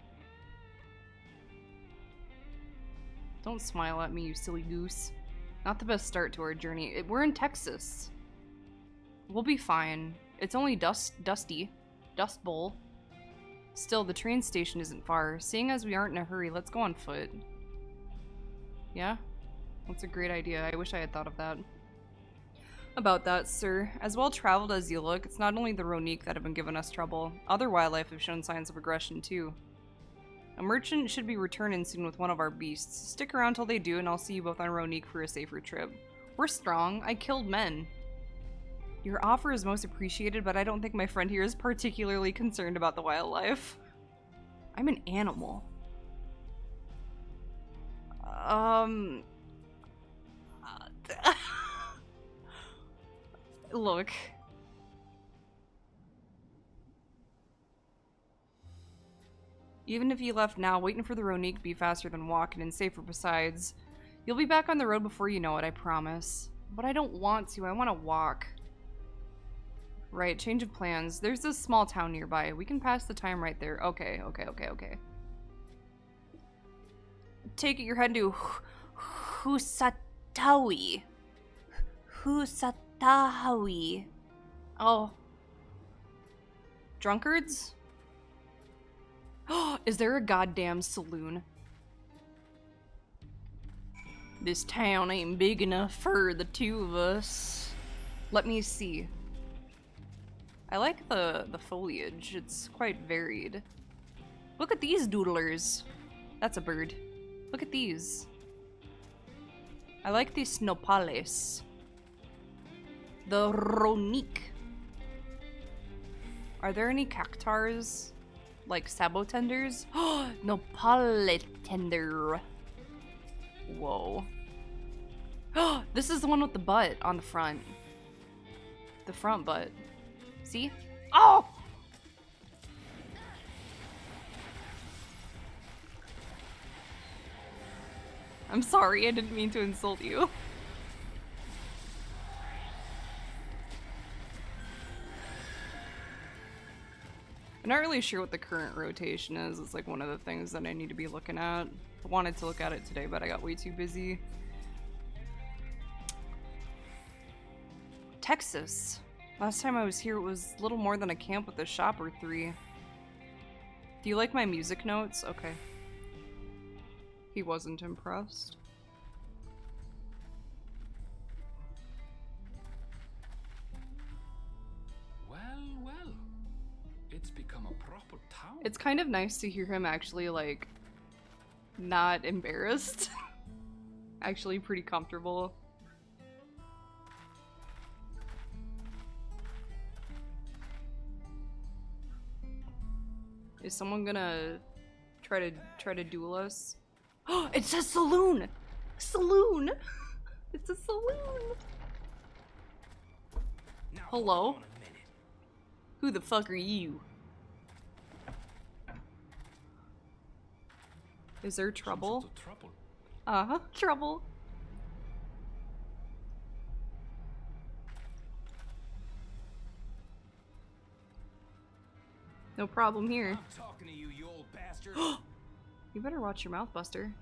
Don't smile at me, you silly goose. Not the best start to our journey. We're in Texas. We'll be fine. It's only dusty. Dust Bowl. Still, the train station isn't far. Seeing as we aren't in a hurry, let's go on foot. Yeah? That's a great idea. I wish I had thought of that. About that, sir. As well traveled as you look, it's not only the Ronique that have been giving us trouble. Other wildlife have shown signs of aggression, too. A merchant should be returning soon with one of our beasts. Stick around till they do, and I'll see you both on Ronique for a safer trip. We're strong. I killed men. Your offer is most appreciated, but I don't think my friend here is particularly concerned about the wildlife. I'm an animal. Look. Even if you left now, waiting for the Ronique to be faster than walking and safer besides. You'll be back on the road before you know it, I promise. But I don't want to, I want to walk. Right, change of plans. There's this small town nearby. We can pass the time right there. Okay. Take it you're heading to Husatawi. Husatawi. Oh. Drunkards? Is there a goddamn saloon? This town ain't big enough for the two of us. Let me see. I like the foliage. It's quite varied. Look at these doodlers. That's a bird. Look at these. I like these nopales. The Ronique. Are there any cactars? Like sabotenders? Nopale tender. Whoa. This is the one with the butt on the front. The front butt. See? Oh! I'm sorry, I didn't mean to insult you. I'm not really sure what the current rotation is. It's like one of the things that I need to be looking at. I wanted to look at it today, but I got way too busy. Texas. Last time I was here, it was little more than a camp with a shop or three. Do you like my music notes? Okay. He wasn't impressed. Well. It's become a proper town. It's kind of nice to hear him actually, like, not embarrassed. Actually pretty comfortable. Is someone gonna try to duel us? Oh, it says saloon! Saloon! It's a saloon! Now, Hello? hold on a minute. Who the fuck are you? Is there trouble? Some sort of trouble. Uh-huh, trouble. No problem here. I'm talking to you, you old bastard. You better watch your mouth, Buster.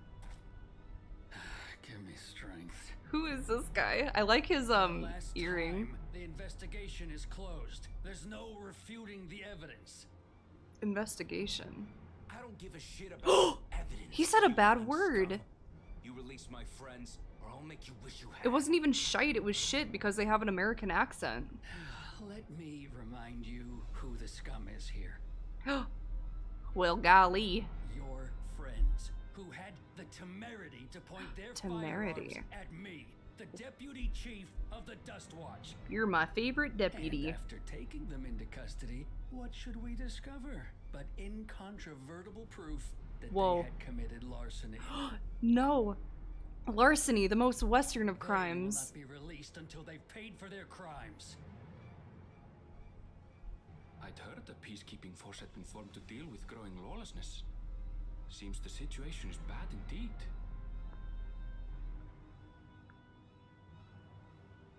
Give me strength. Who is this guy? I like his Last earring. time, the investigation is closed. There's no refuting the evidence. Investigation. I don't give a shit about evidence. He said a you bad and word. stuff. You release my friends, or I'll make you wish you had. It wasn't even shite, it was shit because they have an American accent. Let me remind you who the scum is here. Well, golly. Your friends, who had the temerity to point their Temerity. firearms at me, the deputy chief of the Dust Watch. You're my favorite deputy. And after taking them into custody, what should we discover but incontrovertible proof that Whoa. they had committed larceny? No. Larceny, the most western of They crimes. will not be released until they've paid for their crimes. I'd heard the peacekeeping force had been formed to deal with growing lawlessness. Seems the situation is bad indeed.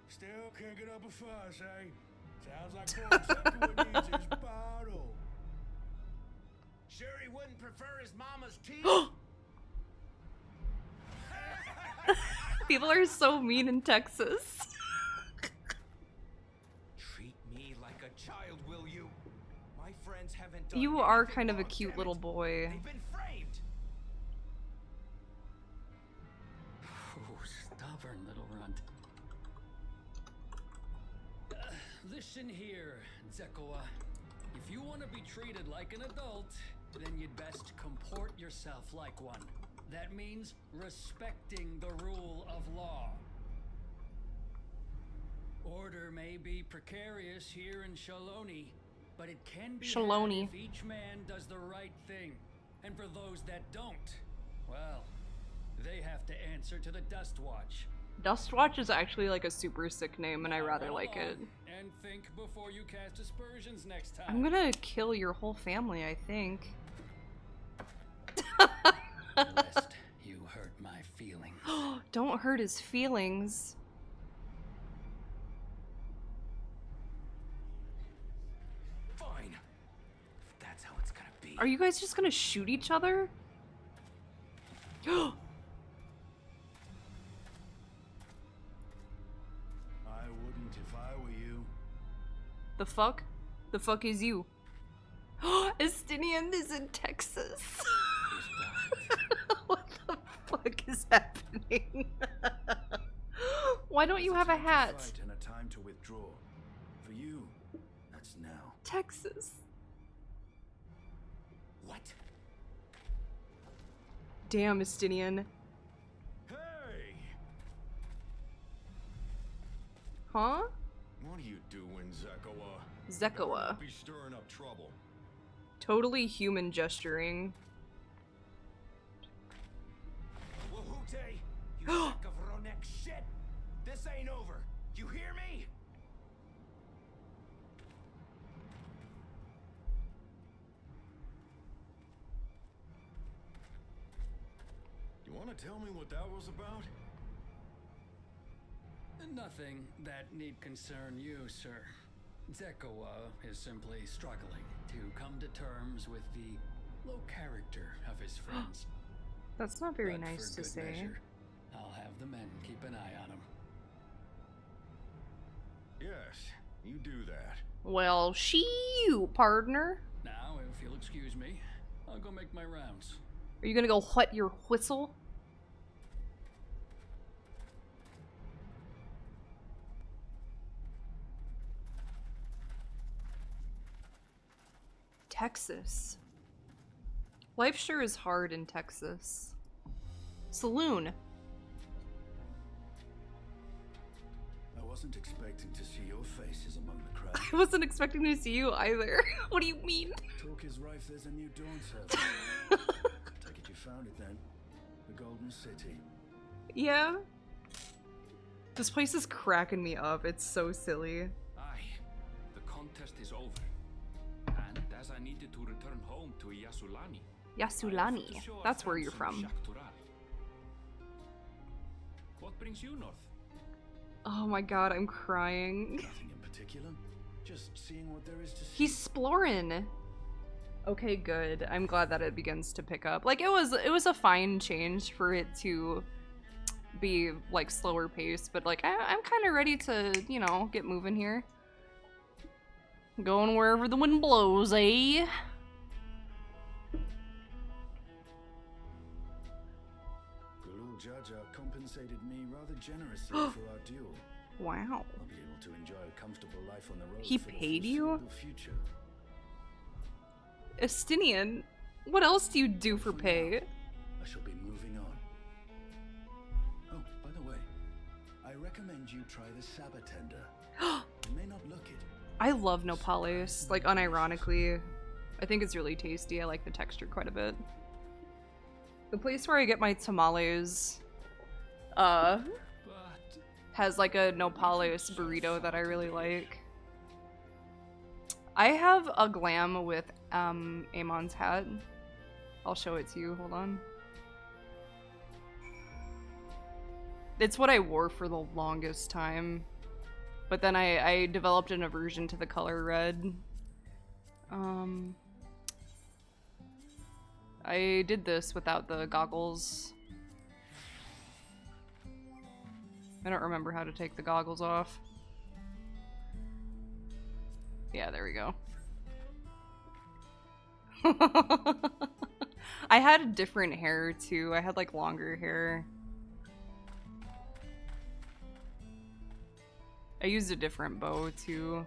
Still can't get up a fuss, eh? Sounds like all Zechua needs is bottle. Sure he wouldn't prefer his mama's tea? People are so mean in Texas. Treat me like a child, will you? My friends haven't done You are anything kind of a wrong, cute damn little it. boy. They've been framed. Oh, stubborn little runt. Listen here, Zechua. If you want to be treated like an adult, then you'd best comport yourself like one. That means respecting the rule of law. Order may be precarious here in Shaloni, but it can be had Shaloni. if each man does the right thing. And for those that don't, well, they have to answer to the Dust Watch. Dustwatch is actually like a super sick name and I rather Run like it. along And think before you cast aspersions next time. I'm gonna kill your whole family, I think. Lest you hurt my feelings. Don't hurt his feelings. Fine. If that's how it's gonna be. Are you guys just gonna shoot each other? I wouldn't if I were you. The fuck? The fuck is you? Estinian is in Texas. What the fuck is happening? Why don't you have a hat? Fight and a time to withdraw. For you, that's now. Texas. What? Damn, Estinian. Hey! Huh? What are you doing, Zechua? Zechua. Be stirring up trouble. Totally human gesturing. Wahute! You sack of Ronek shit! This ain't over! You hear me? You want to tell me what that was about? Nothing that need concern you, sir. Zechua is simply struggling to come to terms with the low character of his friends. That's not very But nice for to good say. measure, I'll have the men keep an eye on him. Yes, you do that. Well, you, partner. Now, if you'll excuse me, I'll go make my rounds. Are you gonna go whet your whistle? Texas. Life sure is hard in Texas. Saloon. I wasn't expecting to see your faces among the crowd. I wasn't expecting to see you either. What do you mean? Talk is rife, there's a new Dawntrail. Take it you found it then. The Golden City. Yeah. This place is cracking me up. It's so silly. I contest is over. And as I needed to return home to Yasulani. Yasulani, that's where you're from. What brings you north? Oh my god, I'm crying. Nothing in particular. Just seeing what there is to see. He's exploring. Okay, good. I'm glad that it begins to pick up. Like, it was a fine change for it to be, like, slower paced, but, like, I'm kind of ready to, you know, get moving here. Going wherever the wind blows, eh? Gulul Jaja compensated me rather generously for our duel. Wow. I'll be able to enjoy a comfortable life on the road. He for the paid you? foreseeable future. Estinian, what else do you do for pay? I shall be moving on. Oh, by the way, I recommend you try the Sabatender. You may not look it. I love nopales, like unironically. I think it's really tasty. I like the texture quite a bit. The place where I get my tamales has like a nopales burrito that I really like. I have a glam with Amon's hat. I'll show it to you, hold on. It's what I wore for the longest time. But then I developed an aversion to the color red. I did this without the goggles. I don't remember how to take the goggles off. Yeah, there we go. I had different hair too. I had like longer hair. I used a different bow too.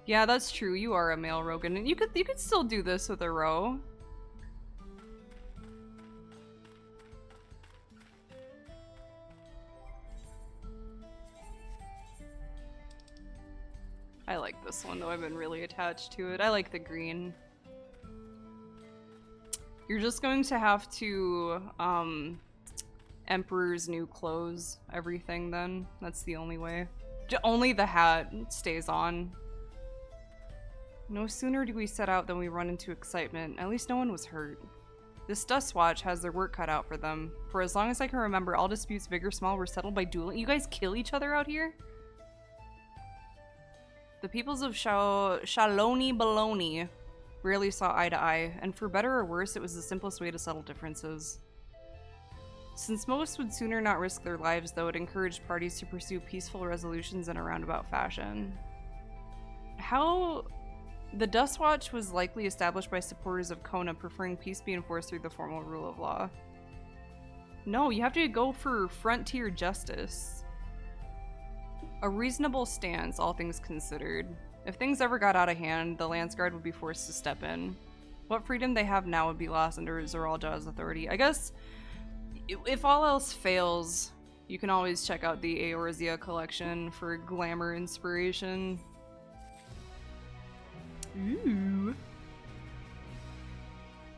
Yeah, that's true. You are a male Rogan, and you could still do this with a row. I like this one though. I've been really attached to it. I like the green. You're just going to have to Emperor's new clothes everything then. That's the only way. Only the hat stays on. No sooner do we set out than we run into excitement. At least no one was hurt. This Dust Watch has their work cut out for them. For as long as I can remember, all disputes, big or small, were settled by dueling. You guys kill each other out here? The peoples of Shaloni Baloney rarely saw eye to eye, and for better or worse, it was the simplest way to settle differences. Since most would sooner not risk their lives, though, it encouraged parties to pursue peaceful resolutions in a roundabout fashion. How... The Dust Watch was likely established by supporters of Kona, preferring peace be enforced through the formal rule of law. No, you have to go for frontier justice. A reasonable stance, all things considered. If things ever got out of hand, the Lance Guard would be forced to step in. What freedom they have now would be lost under Zoralja's authority. I guess, if all else fails, you can always check out the Eorzea collection for glamour inspiration. Ooh.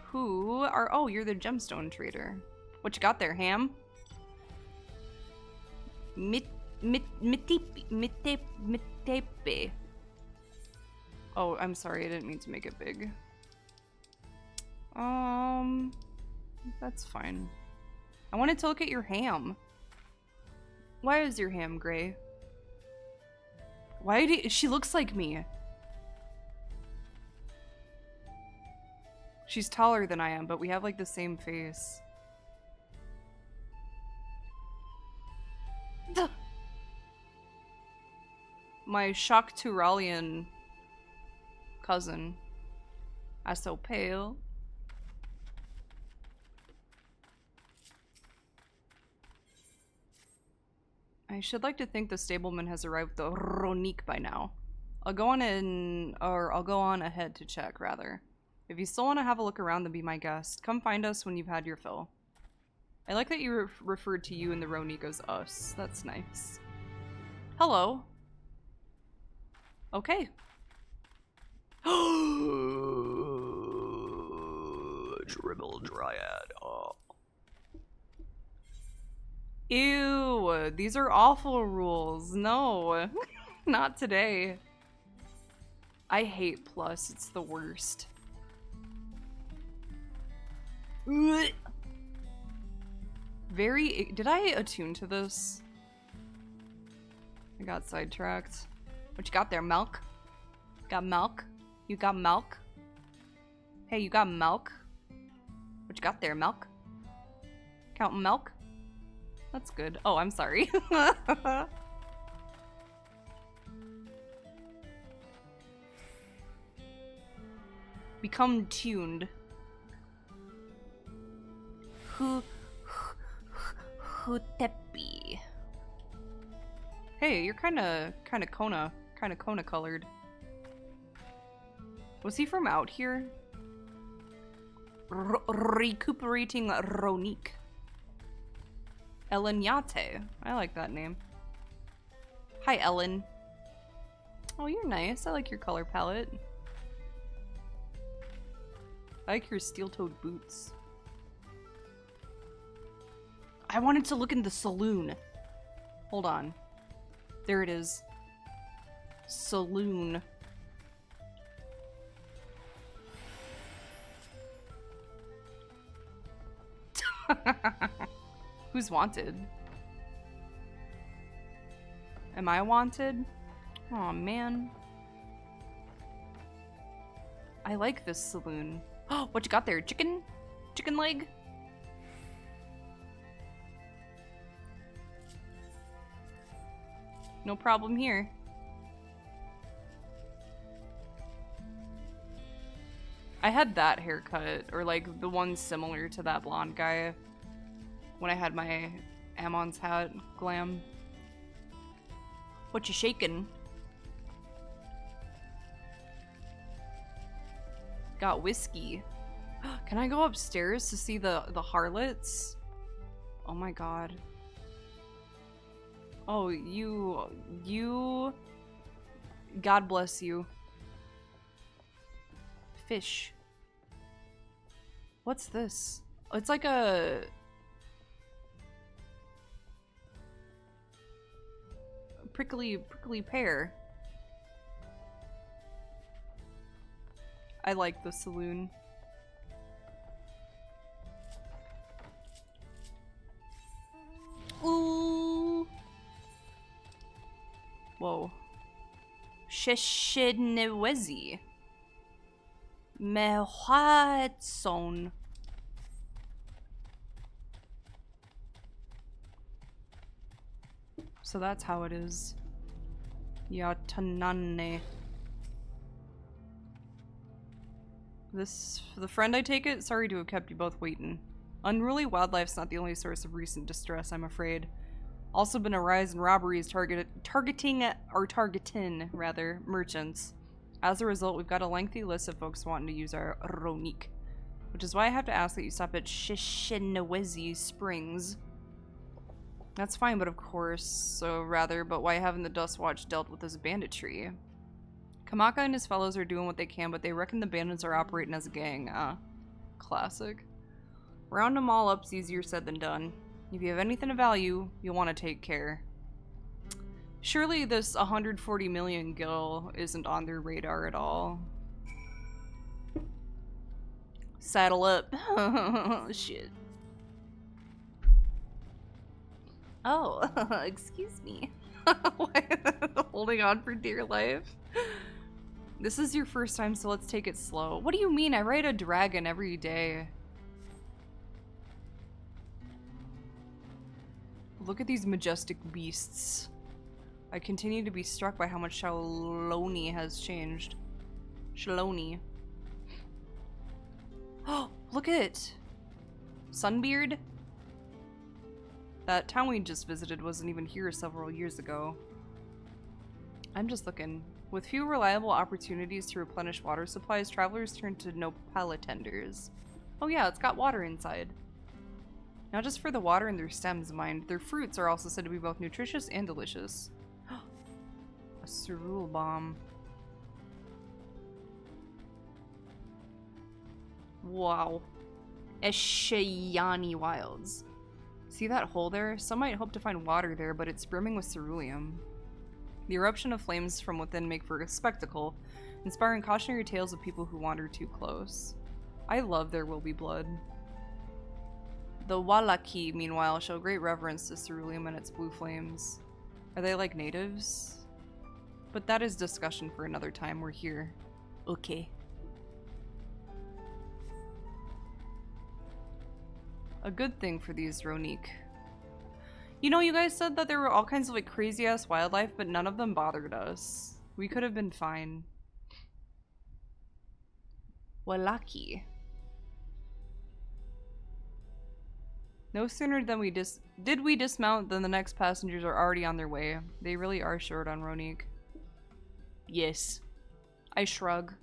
Who are... Oh, you're the gemstone trader. What you got there, Ham? Mitepe. Oh, I'm sorry, I didn't mean to make it big. That's fine. I wanted to look at your ham. Why is your ham gray? Why do she looks like me? She's taller than I am, but we have like the same face. My Shakturalian cousin. I'm so pale. I should like to think the stableman has arrived the Ronique by now. I'll go on ahead to check, rather. If you still want to have a look around, then be my guest. Come find us when you've had your fill. I like that you referred to you and the Ronique as us. That's nice. Hello. Okay. Dribble Dryad. Oh. Ew, these are awful rules. No, not today. I hate plus, it's the worst. Ugh. Did I attune to this? I got sidetracked. What you got there, milk? Got milk? You got milk? Hey, you got milk? What you got there, milk? Counting milk? That's good. Oh, I'm sorry. Become tuned. Hutepi. Hey, you're kind of Kona colored. Was he from out here? Recuperating Ronique. Ellen Yate. I like that name. Hi, Ellen. Oh, you're nice. I like your color palette. I like your steel-toed boots. I wanted to look in the saloon. Hold on. There it is. Saloon. Who's wanted? Am I wanted? Aw, man. I like this saloon. Oh, what you got there? Chicken? Chicken leg? No problem here. I had that haircut, or like the one similar to that blonde guy when I had my Ammon's hat glam. What you shaking? Got whiskey. Can I go upstairs to see the harlots? Oh my god. Oh, you... God bless you. Fish. What's this? It's like a prickly pear. I like the saloon. Ooh. Whoa. Sheshenewezi. Mehwatson. So that's how it is. Yatanane. This, the friend I take it? Sorry to have kept you both waiting. Unruly wildlife's not the only source of recent distress, I'm afraid. Also been a rise in robberies targeting merchants. As a result, we've got a lengthy list of folks wanting to use our Ronique. Which is why I have to ask that you stop at Shishinawezi Springs. That's fine, but of course, but why haven't the Dust Watch dealt with this banditry? Kamaka and his fellows are doing what they can, but they reckon the bandits are operating as a gang. Classic. Round them all up's easier said than done. If you have anything of value, you'll want to take care. Surely this 140 million gil isn't on their radar at all. Saddle up. Shit. Oh, excuse me. Holding on for dear life. This is your first time, so let's take it slow. What do you mean? I ride a dragon every day. Look at these majestic beasts. I continue to be struck by how much Shaloni has changed. Shaloni. Oh, look at it! Sunbeard? That town we just visited wasn't even here several years ago. I'm just looking. With few reliable opportunities to replenish water supplies, travelers turn to Nopala tenders. Oh yeah, it's got water inside. Not just for the water in their stems, mind. Their fruits are also said to be both nutritious and delicious. A cerule bomb. Wow. Eshayani Wilds. See that hole there? Some might hope to find water there, but it's brimming with ceruleum. The eruption of flames from within make for a spectacle, inspiring cautionary tales of people who wander too close. I love There Will Be Blood. The Walaki, meanwhile, show great reverence to ceruleum and its blue flames. Are they like natives? But that is discussion for another time. We're here. Okay. A good thing for these Ronique. You know, you guys said that there were all kinds of like crazy ass wildlife, but none of them bothered us. We could have been fine. Walaki. No sooner than did we dismount than the next passengers are already on their way. They really are short on Ronique. Yes. I shrug.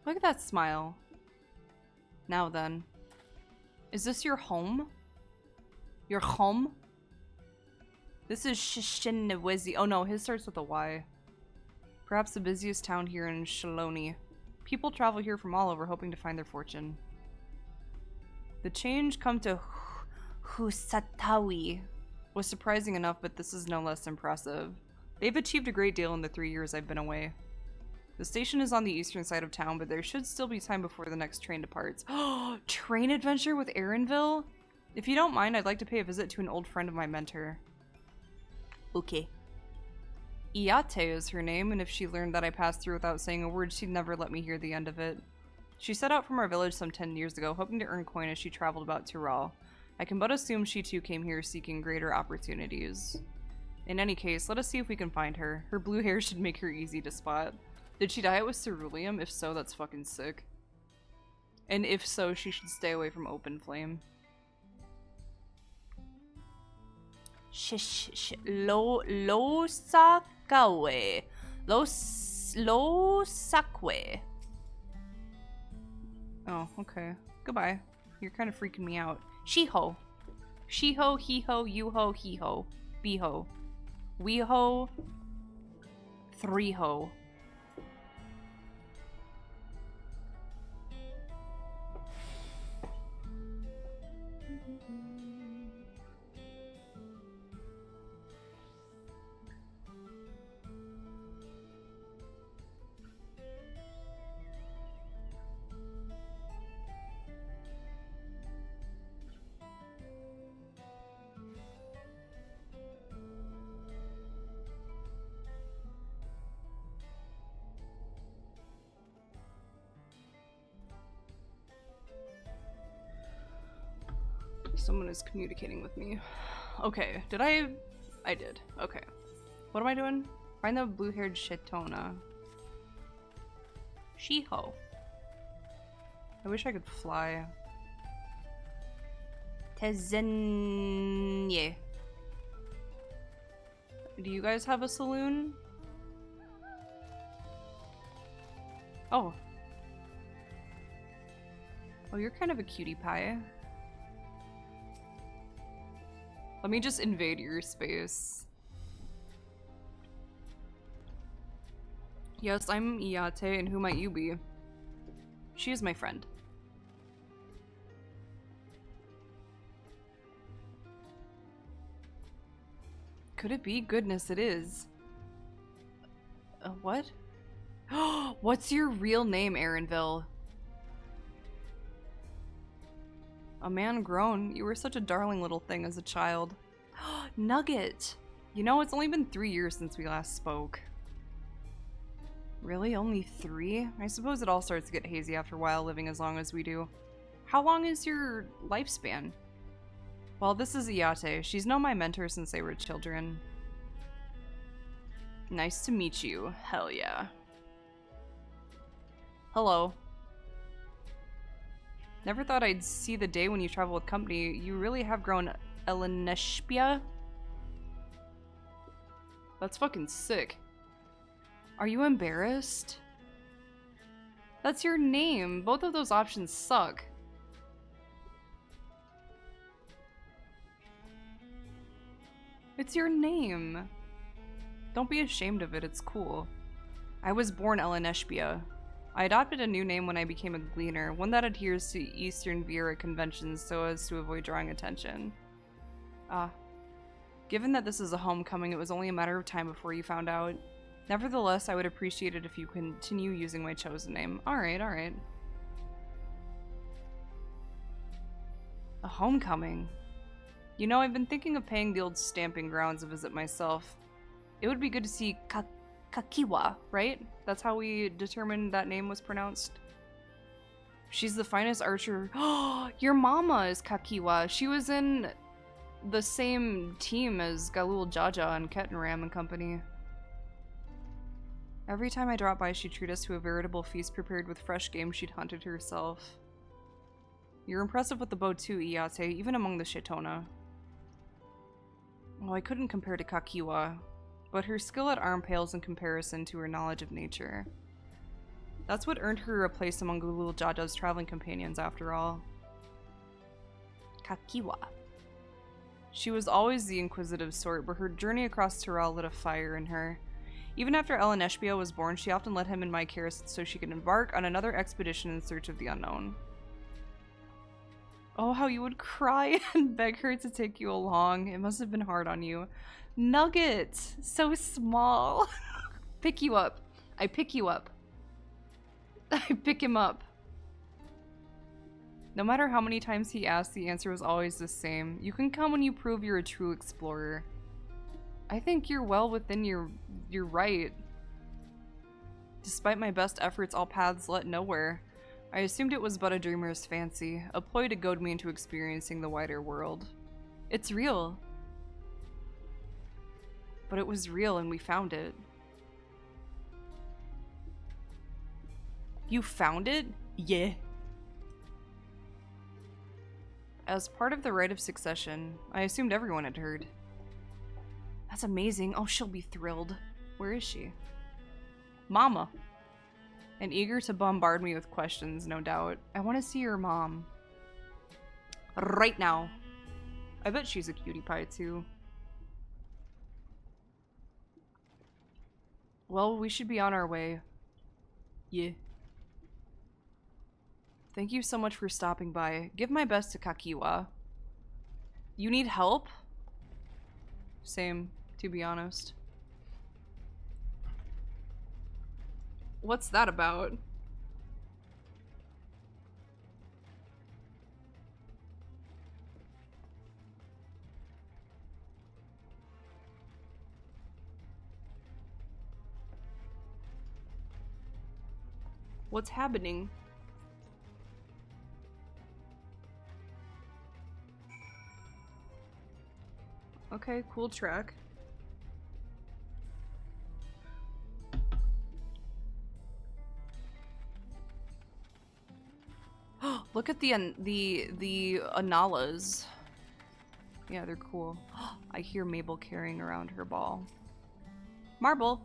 Look at that smile. Now then. Is this your home? Your home? This is Shishinawezi. Oh no, his starts with a Y. Perhaps the busiest town here in Shaloni. People travel here from all over hoping to find their fortune. The change come to Husatawi was surprising enough, but this is no less impressive. They've achieved a great deal in the 3 years I've been away. The station is on the eastern side of town, but there should still be time before the next train departs. Oh, train adventure with Erinville? If you don't mind, I'd like to pay a visit to an old friend of my mentor. Okay. Iate is her name, and if she learned that I passed through without saying a word, she'd never let me hear the end of it. She set out from our village some 10 years ago, hoping to earn coin as she traveled about Tyrol. I can but assume she too came here seeking greater opportunities. In any case, let us see if we can find her. Her blue hair should make her easy to spot. Did she dye it with ceruleum? If so, that's fucking sick. And if so, she should stay away from open flame. Lo Sakawe. Lo Sakwe. Oh, okay. Goodbye. You're kind of freaking me out. She-ho. She-ho, he-ho, you-ho, he-ho. Be-ho. We-ho. Three-ho. Someone is communicating with me. Okay, did I did. Okay. What am I doing? Find the blue-haired Shetona. She-ho. I wish I could fly. Tezenye. Do you guys have a saloon? Oh. Oh, you're kind of a cutie pie. Let me just invade your space. Yes, I'm Iate, and who might you be? She is my friend. Could it be? Goodness, it is. What? What's your real name, Erinville? A man grown. You were such a darling little thing as a child. Nugget! You know, it's only been 3 years since we last spoke. Really? Only 3? I suppose it all starts to get hazy after a while living as long as we do. How long is your lifespan? Well, this is Iate. She's known my mentor since they were children. Nice to meet you. Hell yeah. Hello. Never thought I'd see the day when you travel with company. You really have grown Eleneshpia? That's fucking sick. Are you embarrassed? That's your name. Both of those options suck. It's your name. Don't be ashamed of it. It's cool. I was born Eleneshpia. I adopted a new name when I became a gleaner, one that adheres to Eastern Viera conventions so as to avoid drawing attention. Ah. Given that this is a homecoming, it was only a matter of time before you found out. Nevertheless, I would appreciate it if you continue using my chosen name. Alright, alright. A homecoming. You know, I've been thinking of paying the old stamping grounds a visit myself. It would be good to see Kakiwa, right? That's how we determined that name was pronounced. She's the finest archer. Oh, your mama is Kakiwa. She was in the same team as Galul Jaja and Kettenram and company. Every time I drop by, she'd treat us to a veritable feast prepared with fresh game she'd hunted herself. You're impressive with the bow too, Iyate, even among the Shitona. Well, I couldn't compare to Kakiwa, but her skill at arm pales in comparison to her knowledge of nature. That's what earned her a place among Galul Jaja's traveling companions, after all. Kakiwa. She was always the inquisitive sort, but her journey across Tyrell lit a fire in her. Even after Ellen Eshbia was born, she often led him in my care so she could embark on another expedition in search of the unknown. Oh, how you would cry and beg her to take you along. It must have been hard on you. Nugget! So small. Pick you up. I pick you up. I pick him up. No matter how many times he asked, the answer was always the same. You can come when you prove you're a true explorer. I think you're well within your right. Despite my best efforts, all paths led nowhere. I assumed it was but a dreamer's fancy, a ploy to goad me into experiencing the wider world. It's real. But it was real and we found it. You found it? Yeah. As part of the rite of succession, I assumed everyone had heard. That's amazing. Oh, she'll be thrilled. Where is she? Mama. And eager to bombard me with questions, no doubt. I want to see your mom. Right now. I bet she's a cutie pie, too. Well, we should be on our way. Yeah. Thank you so much for stopping by. Give my best to Kakiwa. You need help? Same, to be honest. What's that about? What's happening? Okay, cool track. Look at the Analas. Yeah, they're cool. I hear Mabel carrying around her ball. Marble!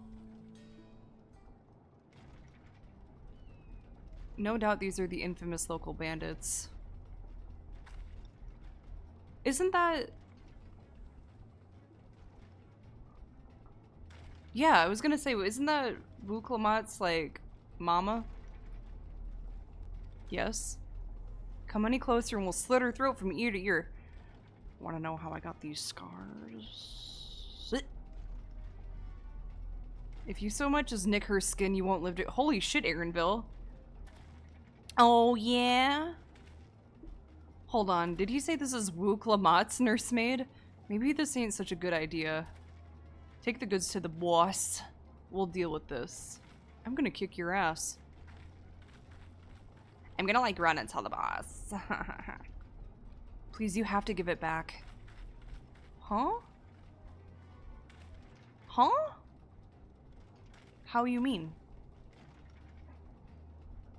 No doubt these are the infamous local bandits. Isn't that... Yeah, I was gonna say, isn't that Vuklamat's, like, mama? Yes? Come any closer and we'll slit her throat from ear to ear. Wanna know how I got these scars? If you so much as nick her skin, you won't live to- Holy shit, Aaronville. Oh, yeah? Hold on, did he say this is Vuklamat's nursemaid? Maybe this ain't such a good idea. Take the goods to the boss. We'll deal with this. I'm gonna kick your ass. I'm gonna, like, run and tell the boss. Please, you have to give it back. Huh? Huh? How you mean?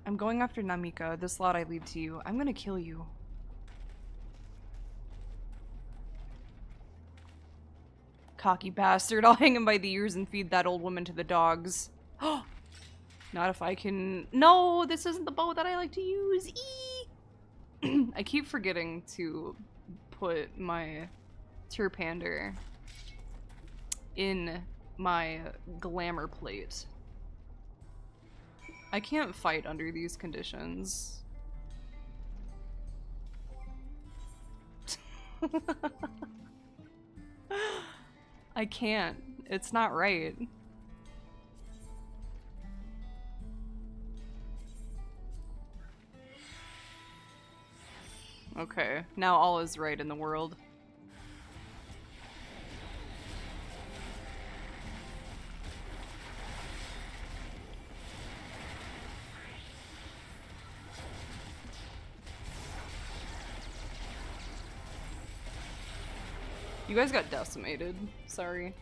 I'm going after Namika. This lot I leave to you. I'm gonna kill you. Cocky bastard. I'll hang him by the ears and feed that old woman to the dogs. Not if I can... No, this isn't the bow that I like to use. Eee! I keep forgetting to put my Terpander in my glamour plate. I can't fight under these conditions. I can't. It's not right. Okay, now all is right in the world. You guys got decimated. Sorry.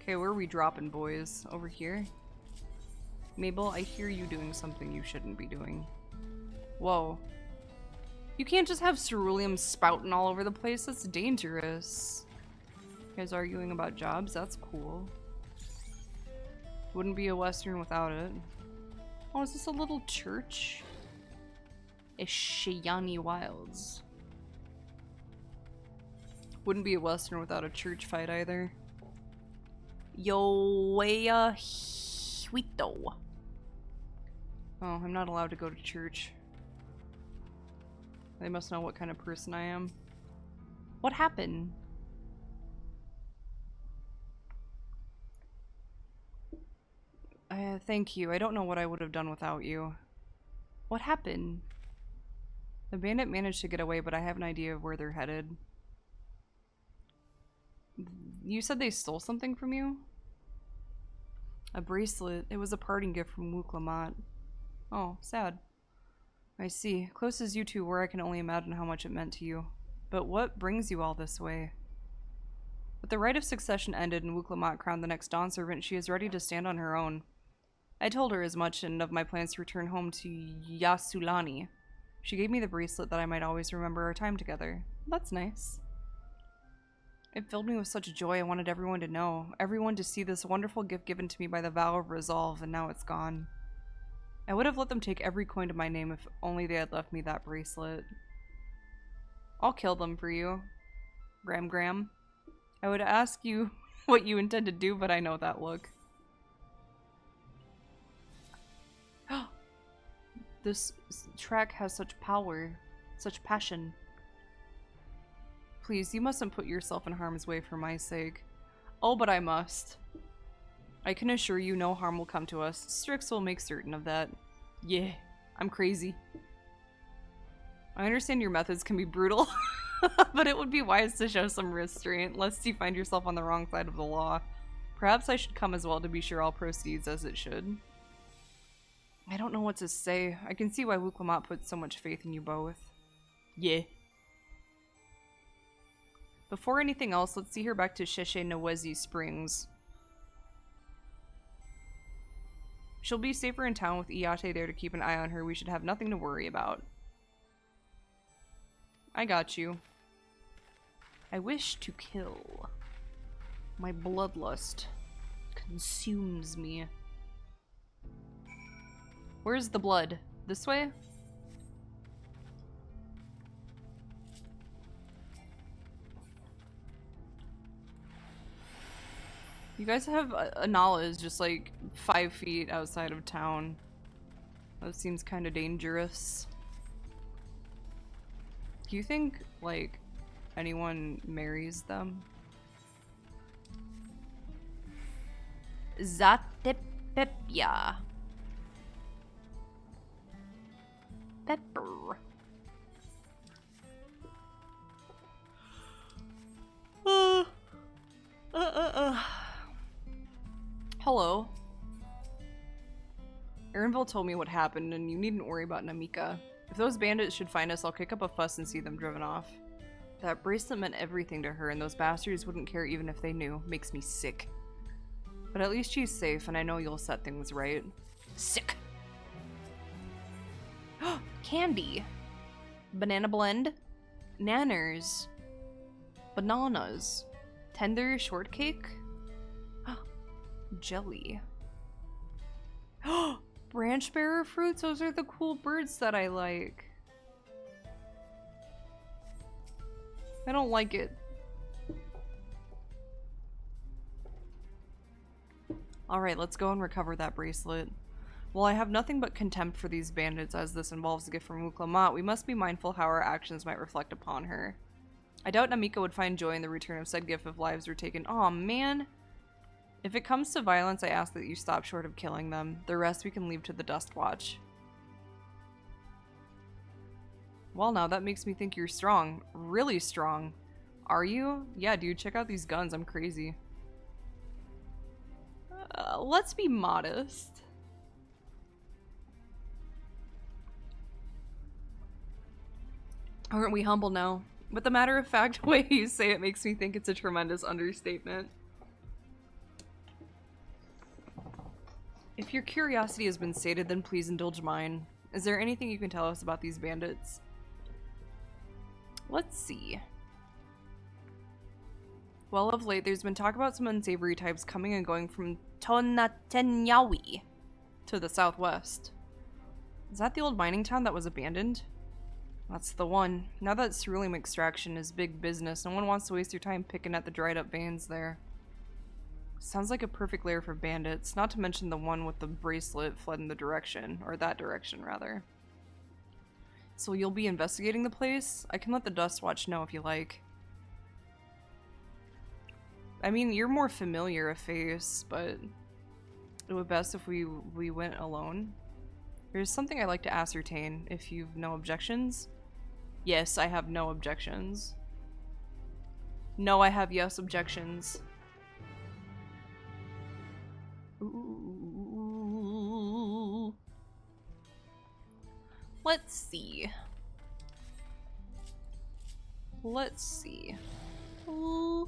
Okay, where are we dropping, boys? Over here? Mabel, I hear you doing something you shouldn't be doing. Whoa. You can't just have ceruleum spouting all over the place. That's dangerous. You guys arguing about jobs? That's cool. Wouldn't be a Western without it. Oh, is this a little church? Shayani Wilds. Wouldn't be a Western without a church fight either. Yoea Huito. Oh, I'm not allowed to go to church. They must know what kind of person I am. What happened? Thank you. I don't know what I would have done without you. What happened? The bandit managed to get away, but I have an idea of where they're headed. You said they stole something from you? A bracelet. It was a parting gift from Wuklamat. Oh, sad. I see. Close as you two were, I can only imagine how much it meant to you. But what brings you all this way? With the rite of succession ended and Wuklamat crowned the next Dawn Servant, she is ready to stand on her own. I told her as much and of my plans to return home to Yasulani. She gave me the bracelet that I might always remember our time together. That's nice. It filled me with such joy. I wanted everyone to know. Everyone to see this wonderful gift given to me by the vow of resolve, and now it's gone. I would have let them take every coin to my name if only they had left me that bracelet. I'll kill them for you. Gram. I would ask you what you intend to do, but I know that look. This track has such power, such passion. Please, you mustn't put yourself in harm's way for my sake. Oh, but I must. I can assure you no harm will come to us. Strix will make certain of that. Yeah, I'm crazy. I understand your methods can be brutal, but it would be wise to show some restraint, lest you find yourself on the wrong side of the law. Perhaps I should come as well to be sure all proceeds as it should. I don't know what to say. I can see why Wuklamat put so much faith in you both. Yeah. Before anything else, let's see her back to Sheshe Nawezi Springs. She'll be safer in town with Iyate there to keep an eye on her. We should have nothing to worry about. I got you. I wish to kill. My bloodlust consumes me. Where's the blood? This way? You guys have Anala is just like 5 feet outside of town. That seems kind of dangerous. Do you think like anyone marries them? Zatepepya. Pepper. Hello. Erinville told me what happened, and you needn't worry about Namika. If those bandits should find us, I'll kick up a fuss and see them driven off. That bracelet meant everything to her, and those bastards wouldn't care even if they knew. Makes me sick. But at least she's safe, and I know you'll set things right. Sick. Candy. Banana blend. Nanners. Bananas. Tender shortcake. Jelly. Branch bearer fruits? Those are the cool birds that I like. I don't like it. Alright, let's go and recover that bracelet. While I have nothing but contempt for these bandits as this involves a gift from Wuklamat, we must be mindful how our actions might reflect upon her. I doubt Namika would find joy in the return of said gift if lives were taken. Aw, man! If it comes to violence, I ask that you stop short of killing them. The rest we can leave to the Dust Watch. Well, now that makes me think you're strong. Really strong. Are you? Yeah, dude, check out these guns. I'm crazy. Let's be modest. Aren't we humble now? But the matter-of-fact way you say it makes me think it's a tremendous understatement. If your curiosity has been sated, then please indulge mine. Is there anything you can tell us about these bandits? Let's see. Well, of late, there's been talk about some unsavory types coming and going from Tonatenyawi to the southwest. Is that the old mining town that was abandoned? That's the one. Now that ceruleum extraction is big business, no one wants to waste their time picking at the dried up veins there. Sounds like a perfect lair for bandits, not to mention the one with the bracelet fled in the direction, or that direction rather. So you'll be investigating the place? I can let the Dust Watch know if you like. I mean, you're more familiar a face, but it would be best if we went alone. There's something I'd like to ascertain, if you've no objections. Yes, I have no objections. No, I have yes objections. Ooh. Let's see. Let's see. Ooh.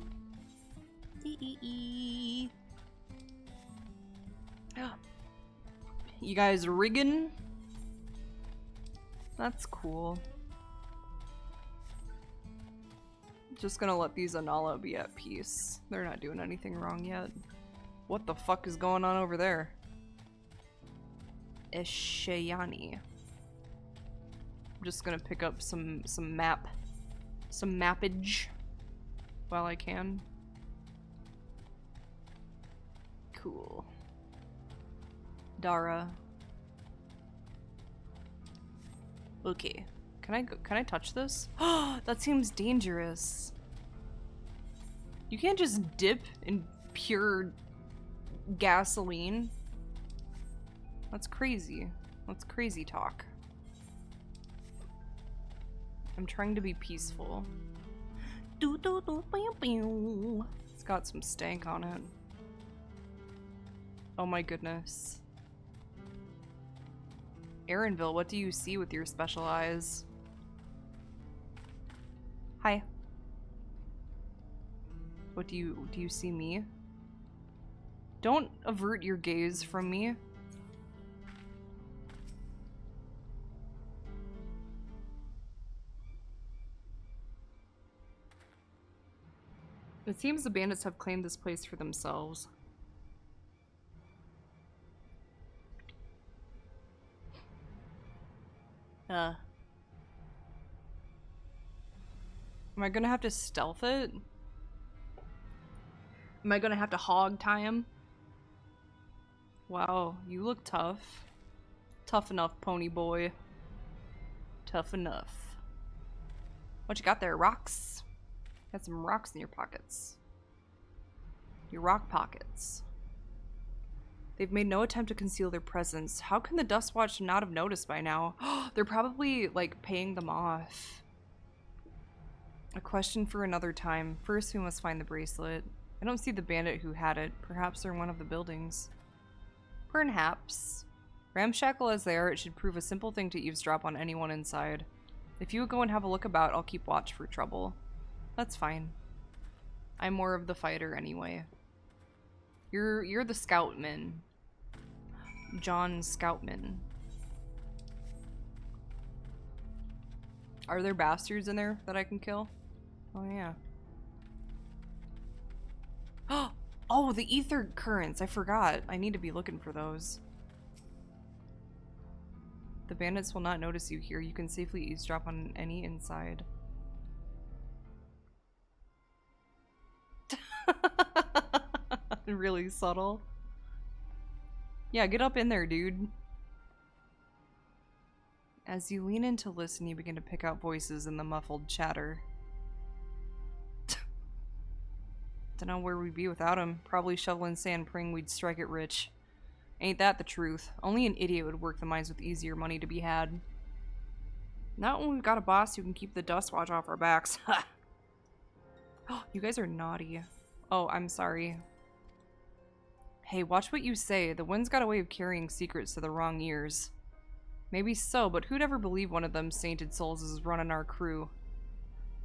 You guys rigging? That's cool. Just gonna let these Anala be at peace. They're not doing anything wrong yet. What the fuck is going on over there? Eshayani. I'm just gonna pick up some mappage while I can. Cool. Dara. Okay. Can I touch this? That seems dangerous. You can't just dip in pure gasoline. That's crazy. That's crazy talk. I'm trying to be peaceful. It's got some stank on it. Oh my goodness. Aaronville, what do you see with your special eyes? Hi. What do you see me? Don't avert your gaze from me. It seems the bandits have claimed this place for themselves. Am I gonna have to stealth it? Am I gonna have to hog tie him? Wow, you look tough. Tough enough, pony boy. Tough enough. What you got there? Rocks? Got some rocks in your pockets. Your rock pockets. They've made no attempt to conceal their presence. How can the Dust Watch not have noticed by now? They're probably, like, paying them off. A question for another time. First, we must find the bracelet. I don't see the bandit who had it. Perhaps they're in one of the buildings. Perhaps. Ramshackle as they are, it should prove a simple thing to eavesdrop on anyone inside. If you would go and have a look about, I'll keep watch for trouble. That's fine. I'm more of the fighter anyway. You're the scoutman. John Scoutman. Are there bastards in there that I can kill? Oh yeah. Oh, the ether currents. I forgot. I need to be looking for those. The bandits will not notice you here. You can safely eavesdrop on any inside. Really subtle. Yeah, get up in there, dude. As you lean in to listen, you begin to pick out voices in the muffled chatter. Dunno where we'd be without him. Probably shoveling sand, praying we'd strike it rich. Ain't that the truth? Only an idiot would work the mines with easier money to be had. Not when we've got a boss who can keep the dust watch off our backs. Ha! Oh, you guys are naughty. Oh, I'm sorry. Hey, watch what you say. The wind's got a way of carrying secrets to the wrong ears. Maybe so, but who'd ever believe one of them sainted souls is running our crew?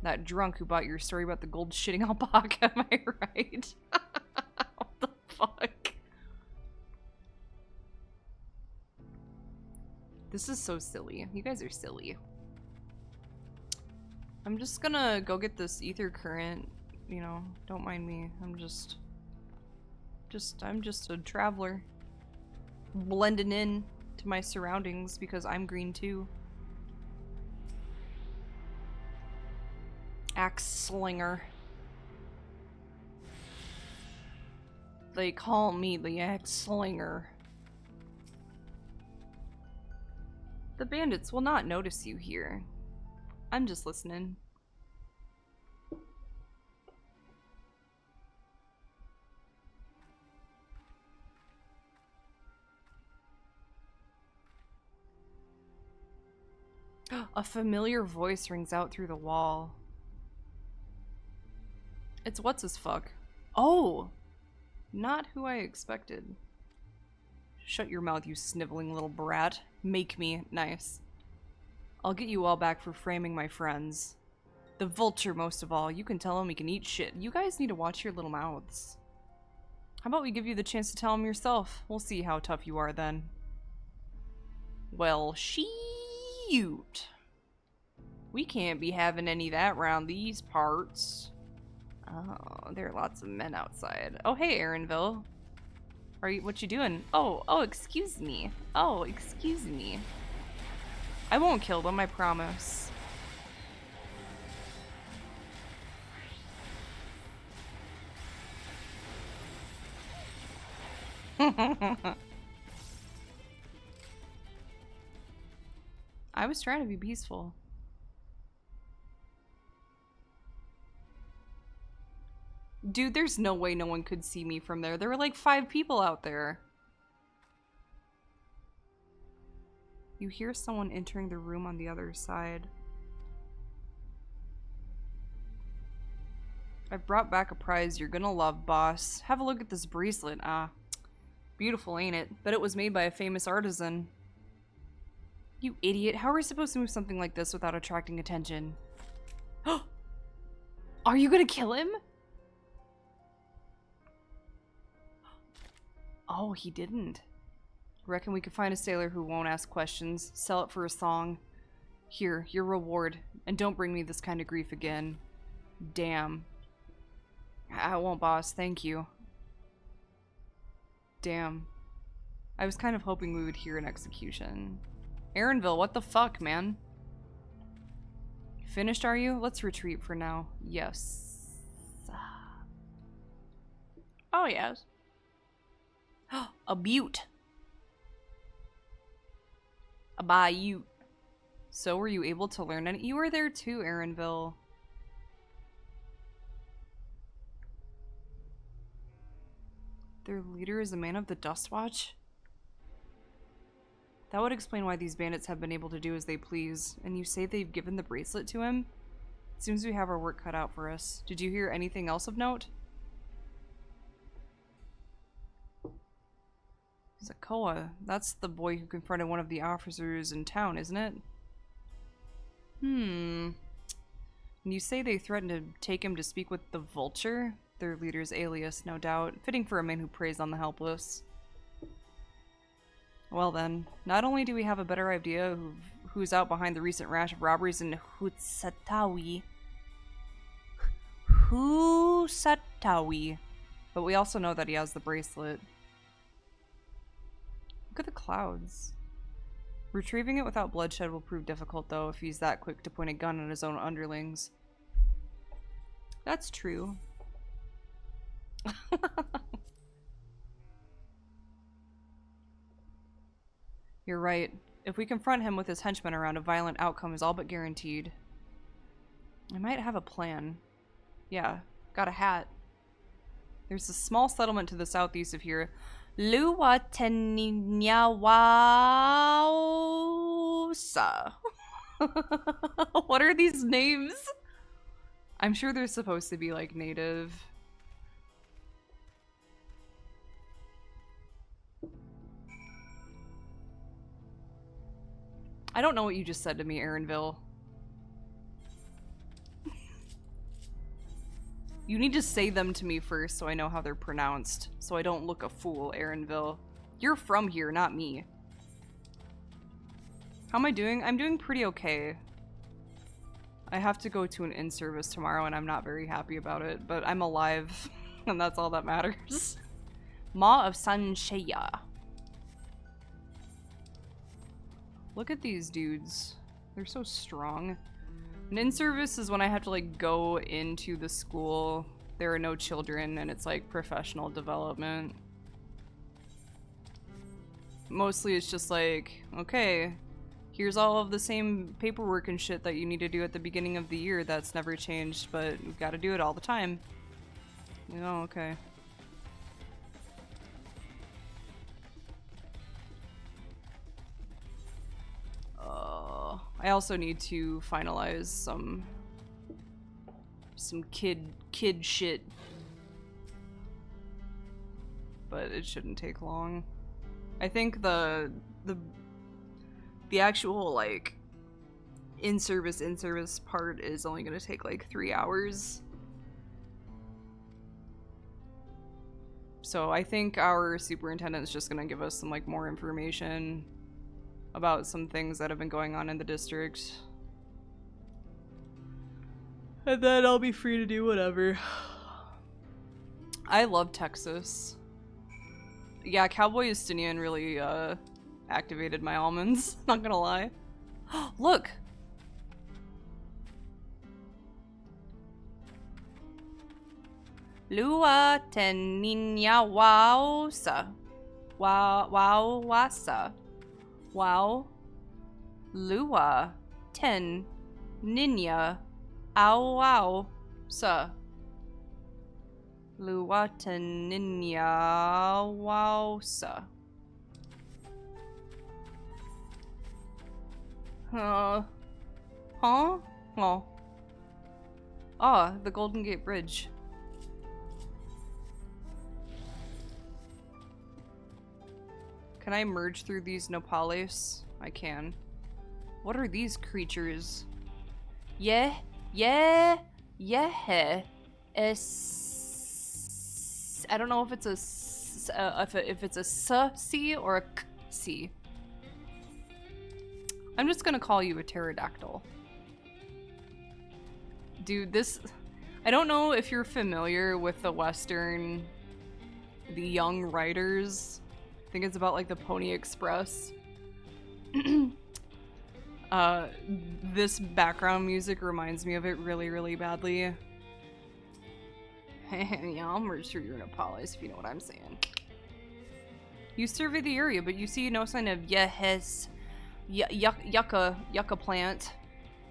That drunk who bought your story about the gold shitting alpaca, am I right? What the fuck? This is so silly. You guys are silly. I'm just gonna go get this ether current. You know, don't mind me. I'm just a traveler. Blending in to my surroundings because I'm green too. Axe slinger. They call me the axe slinger. The bandits will not notice you here. I'm just listening. A familiar voice rings out through the wall. It's what's-his-fuck. Oh! Not who I expected. Shut your mouth, you sniveling little brat. Make me. Nice. I'll get you all back for framing my friends. The vulture, most of all. You can tell him he can eat shit. You guys need to watch your little mouths. How about we give you the chance to tell him yourself? We'll see how tough you are then. Well, shoot. We can't be having any of that round these parts. Oh, there are lots of men outside. Oh, hey, Aaronville. What you doing? Oh, excuse me. Oh, excuse me. I won't kill them, I promise. I was trying to be peaceful. Dude, there's no way no one could see me from there. There were like 5 people out there. You hear someone entering the room on the other side. I've brought back a prize you're gonna love, boss. Have a look at this bracelet. Ah, beautiful, ain't it? Bet it was made by a famous artisan. You idiot. How are we supposed to move something like this without attracting attention? Are you gonna kill him? Oh, he didn't. Reckon we could find a sailor who won't ask questions, sell it for a song. Here, your reward, and don't bring me this kind of grief again. Damn. I won't, boss, thank you. Damn. I was kind of hoping we would hear an execution. Aaronville, what the fuck, man? Finished, are you? Let's retreat for now. Yes. Oh, yes. A butte. A bayou. So were you able to learn any? You were there too, Aaronville. Their leader is a man of the Dust Watch? That would explain why these bandits have been able to do as they please. And you say they've given the bracelet to him? It seems we have our work cut out for us. Did you hear anything else of note? Zakoa, that's the boy who confronted one of the officers in town, isn't it? And you say they threatened to take him to speak with the Vulture? Their leader's alias, no doubt. Fitting for a man who preys on the helpless. Well then, not only do we have a better idea of who's out behind the recent rash of robberies in Hutsatawi, but we also know that he has the bracelet. Look at the clouds. Retrieving it without bloodshed will prove difficult, though, if he's that quick to point a gun at his own underlings. That's true. You're right. If we confront him with his henchmen around, a violent outcome is all but guaranteed. I might have a plan. Yeah, got a hat. There's a small settlement to the southeast of here. Luwateniawausa. What are these names? I'm sure they're supposed to be like native. I don't know what you just said to me, Aaronville. You need to say them to me first so I know how they're pronounced, so I don't look a fool, Aaronville. You're from here, not me. How am I doing? I'm doing pretty okay. I have to go to an in-service tomorrow and I'm not very happy about it, but I'm alive, and that's all that matters. Maw of Sanshaya. Look at these dudes. They're so strong. An in-service is when I have to like go into the school. There are no children and it's like professional development. Mostly it's just like, okay, here's all of the same paperwork and shit that you need to do at the beginning of the year that's never changed, but we've got to do it all the time. Oh, okay. I also need to finalize some kid shit, but it shouldn't take long. I think the actual like in-service part is only gonna take like 3 hours. So I think our superintendent is just gonna give us some like more information about some things that have been going on in the district. And then I'll be free to do whatever. I love Texas. Yeah, Cowboy Justinian really activated my almonds, not gonna lie. Look! Lua Teninya Wausa. Wasa. Wow. Lua. Ten. Ninya. Ow wow. Sa. Lua Teninya Wausa. Huh? Oh. Ah, the Golden Gate Bridge. Can I merge through these nopales? I can. What are these creatures? Yeah. I don't know if it's a if it's a C or a C. I'm just gonna call you a pterodactyl. Dude, this... I don't know if you're familiar with the Western... The Young Riders. I think it's about like the Pony Express. This background music reminds me of it really, really badly. Yeah, I'll merge through your Nepalese if you know what I'm saying. You survey the area, but you see no sign of yucca plant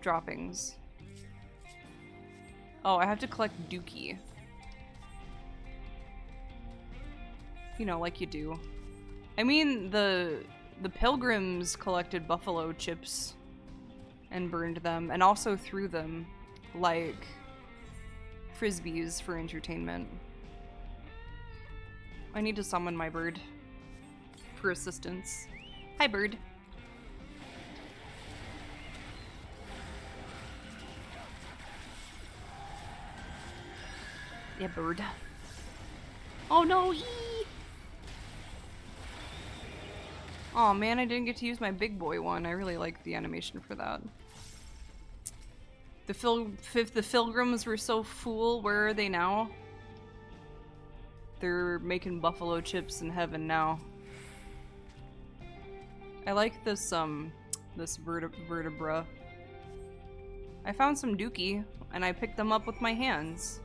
droppings. Oh, I have to collect dookie. You know, like you do. I mean, the pilgrims collected buffalo chips and burned them, and also threw them like frisbees for entertainment. I need to summon my bird for assistance. Hi, bird. Yeah, bird. Oh no! Oh man, I didn't get to use my big boy one. I really liked the animation for that. If the Pilgrims were so fool, where are they now? They're making buffalo chips in heaven now. I like this vertebra. I found some dookie, and I picked them up with my hands.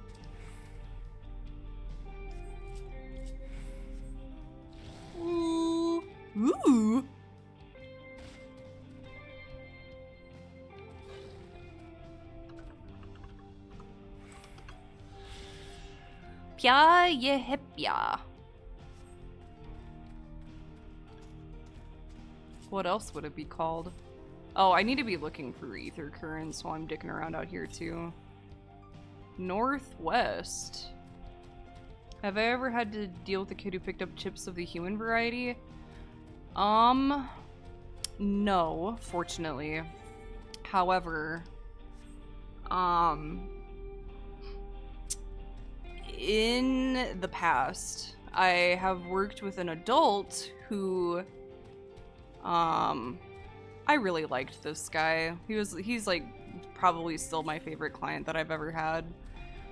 Ooh. Pia Yehepia. What else would it be called? Oh, I need to be looking for ether currents while I'm dicking around out here too. Northwest. Have I ever had to deal with a kid who picked up chips of the human variety? No, fortunately. However, in the past, I have worked with an adult who, I really liked this guy. He's like probably still my favorite client that I've ever had.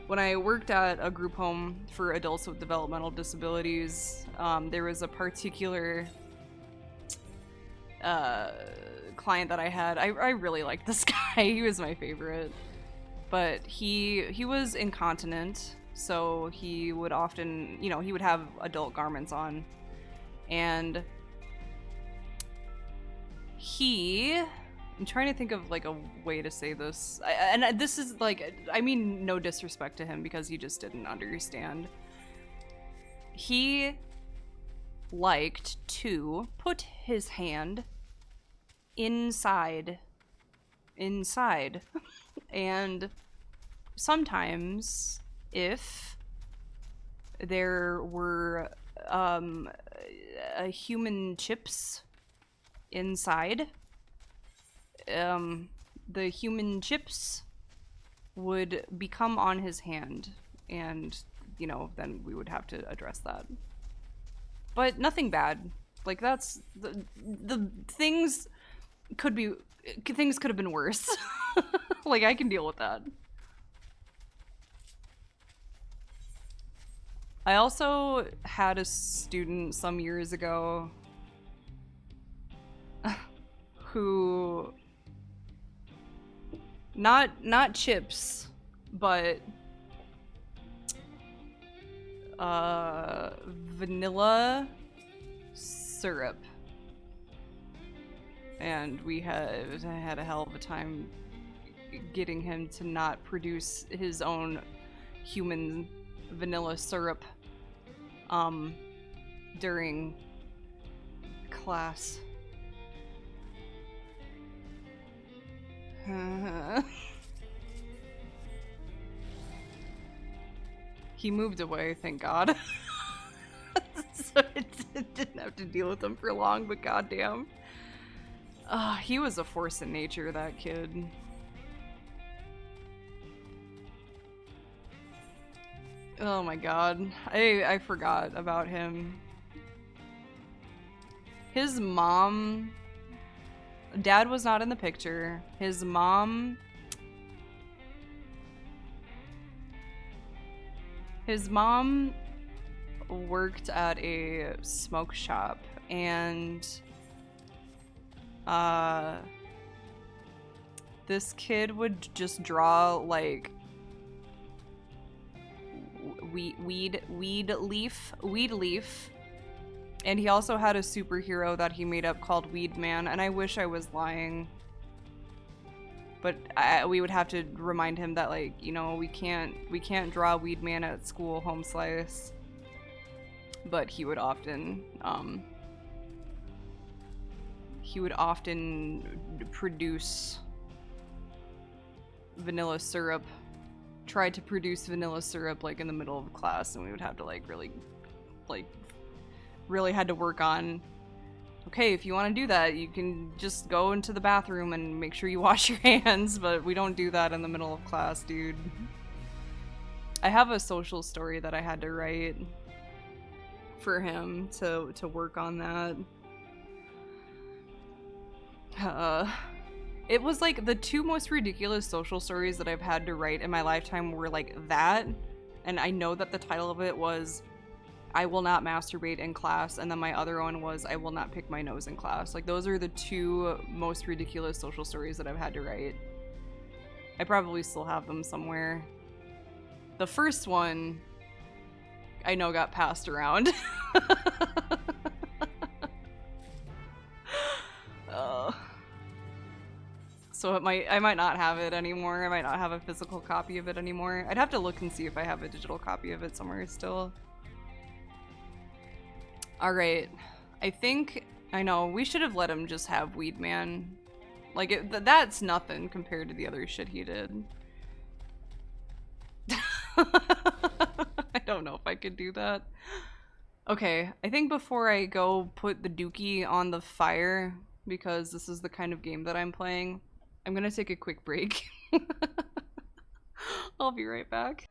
When I worked at a group home for adults with developmental disabilities, there was a particular client that I had. I really liked this guy. He was my favorite. But he was incontinent, so he would often, you know, he would have adult garments on. And I'm trying to think of like a way to say this, and this is like, I mean no disrespect to him because he just didn't understand. He liked to put his hand inside and sometimes if there were human chips inside, the human chips would become on his hand, and, you know, then we would have to address that. But nothing bad. Like, that's the things could have been worse. Like, I can deal with that. I also had a student some years ago who, not chips, but vanilla syrup, and I had a hell of a time getting him to not produce his own human vanilla syrup during class. He moved away, thank God. So it didn't have to deal with him for long, but goddamn. He was a force in nature, that kid. Oh my god. I forgot about him. His mom... Dad was not in the picture. His mom worked at a smoke shop, and this kid would just draw like weed leaf, and he also had a superhero that he made up called Weed Man, and I wish I was lying, but we would have to remind him that, like, you know, we can't draw Weed Man at school, home slice. But he would often produce vanilla syrup, try to produce vanilla syrup like in the middle of class, and we would have to really had to work on, okay, if you want to do that, you can just go into the bathroom and make sure you wash your hands, but we don't do that in the middle of class, dude. I have a social story that I had to write for him to work on that. It was like the two most ridiculous social stories that I've had to write in my lifetime were like that, and I know that the title of it was I will not masturbate in class, and then my other one was I will not pick my nose in class. Like, those are the two most ridiculous social stories that I've had to write. I probably still have them somewhere. The first one I know got passed around. So so I might not have it anymore. I might not have a physical copy of it anymore. I'd have to look and see if I have a digital copy of it somewhere still. Alright. I think... I know, we should have let him just have Weed Man. Like, that's nothing compared to the other shit he did. I don't know if I could do that. Okay, I think before I go put the dookie on the fire, because this is the kind of game that I'm playing, I'm gonna take a quick break. I'll be right back.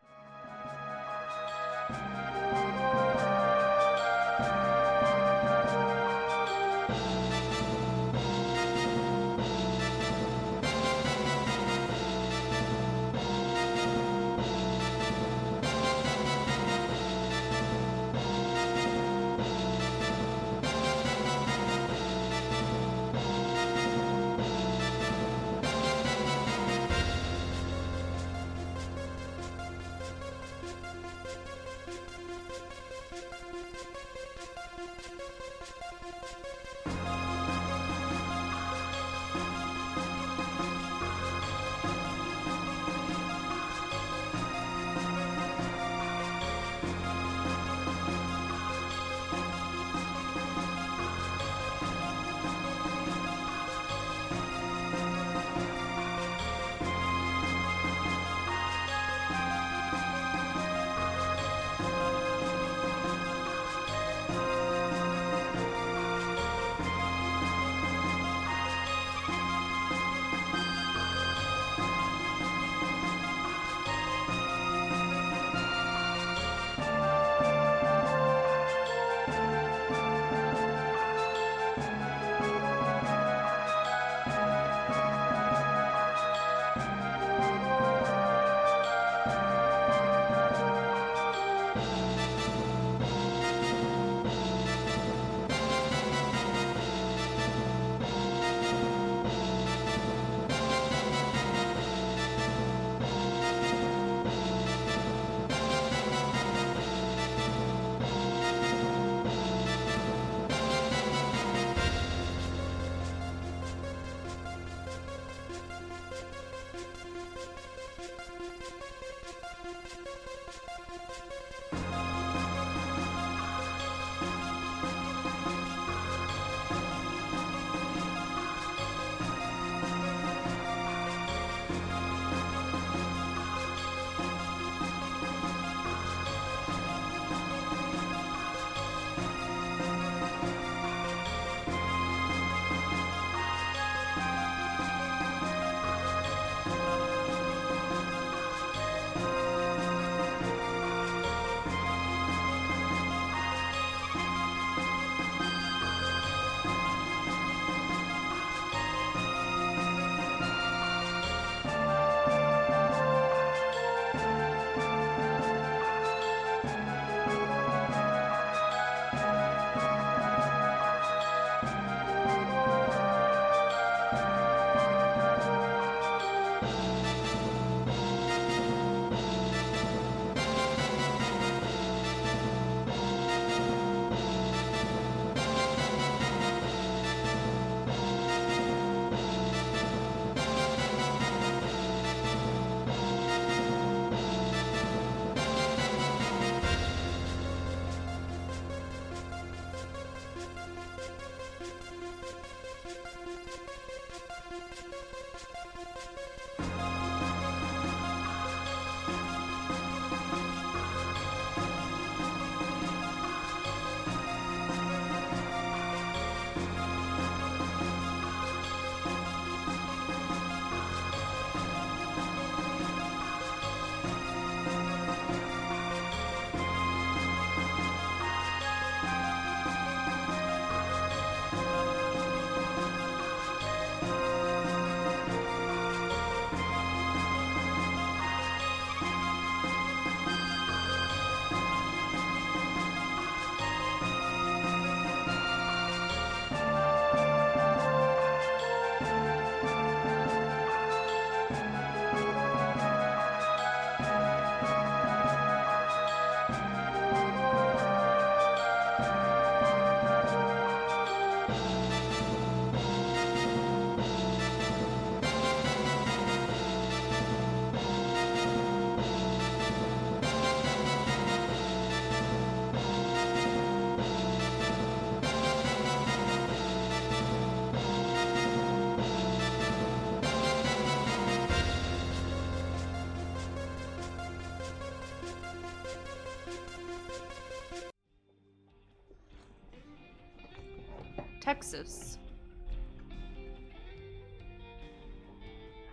Texas.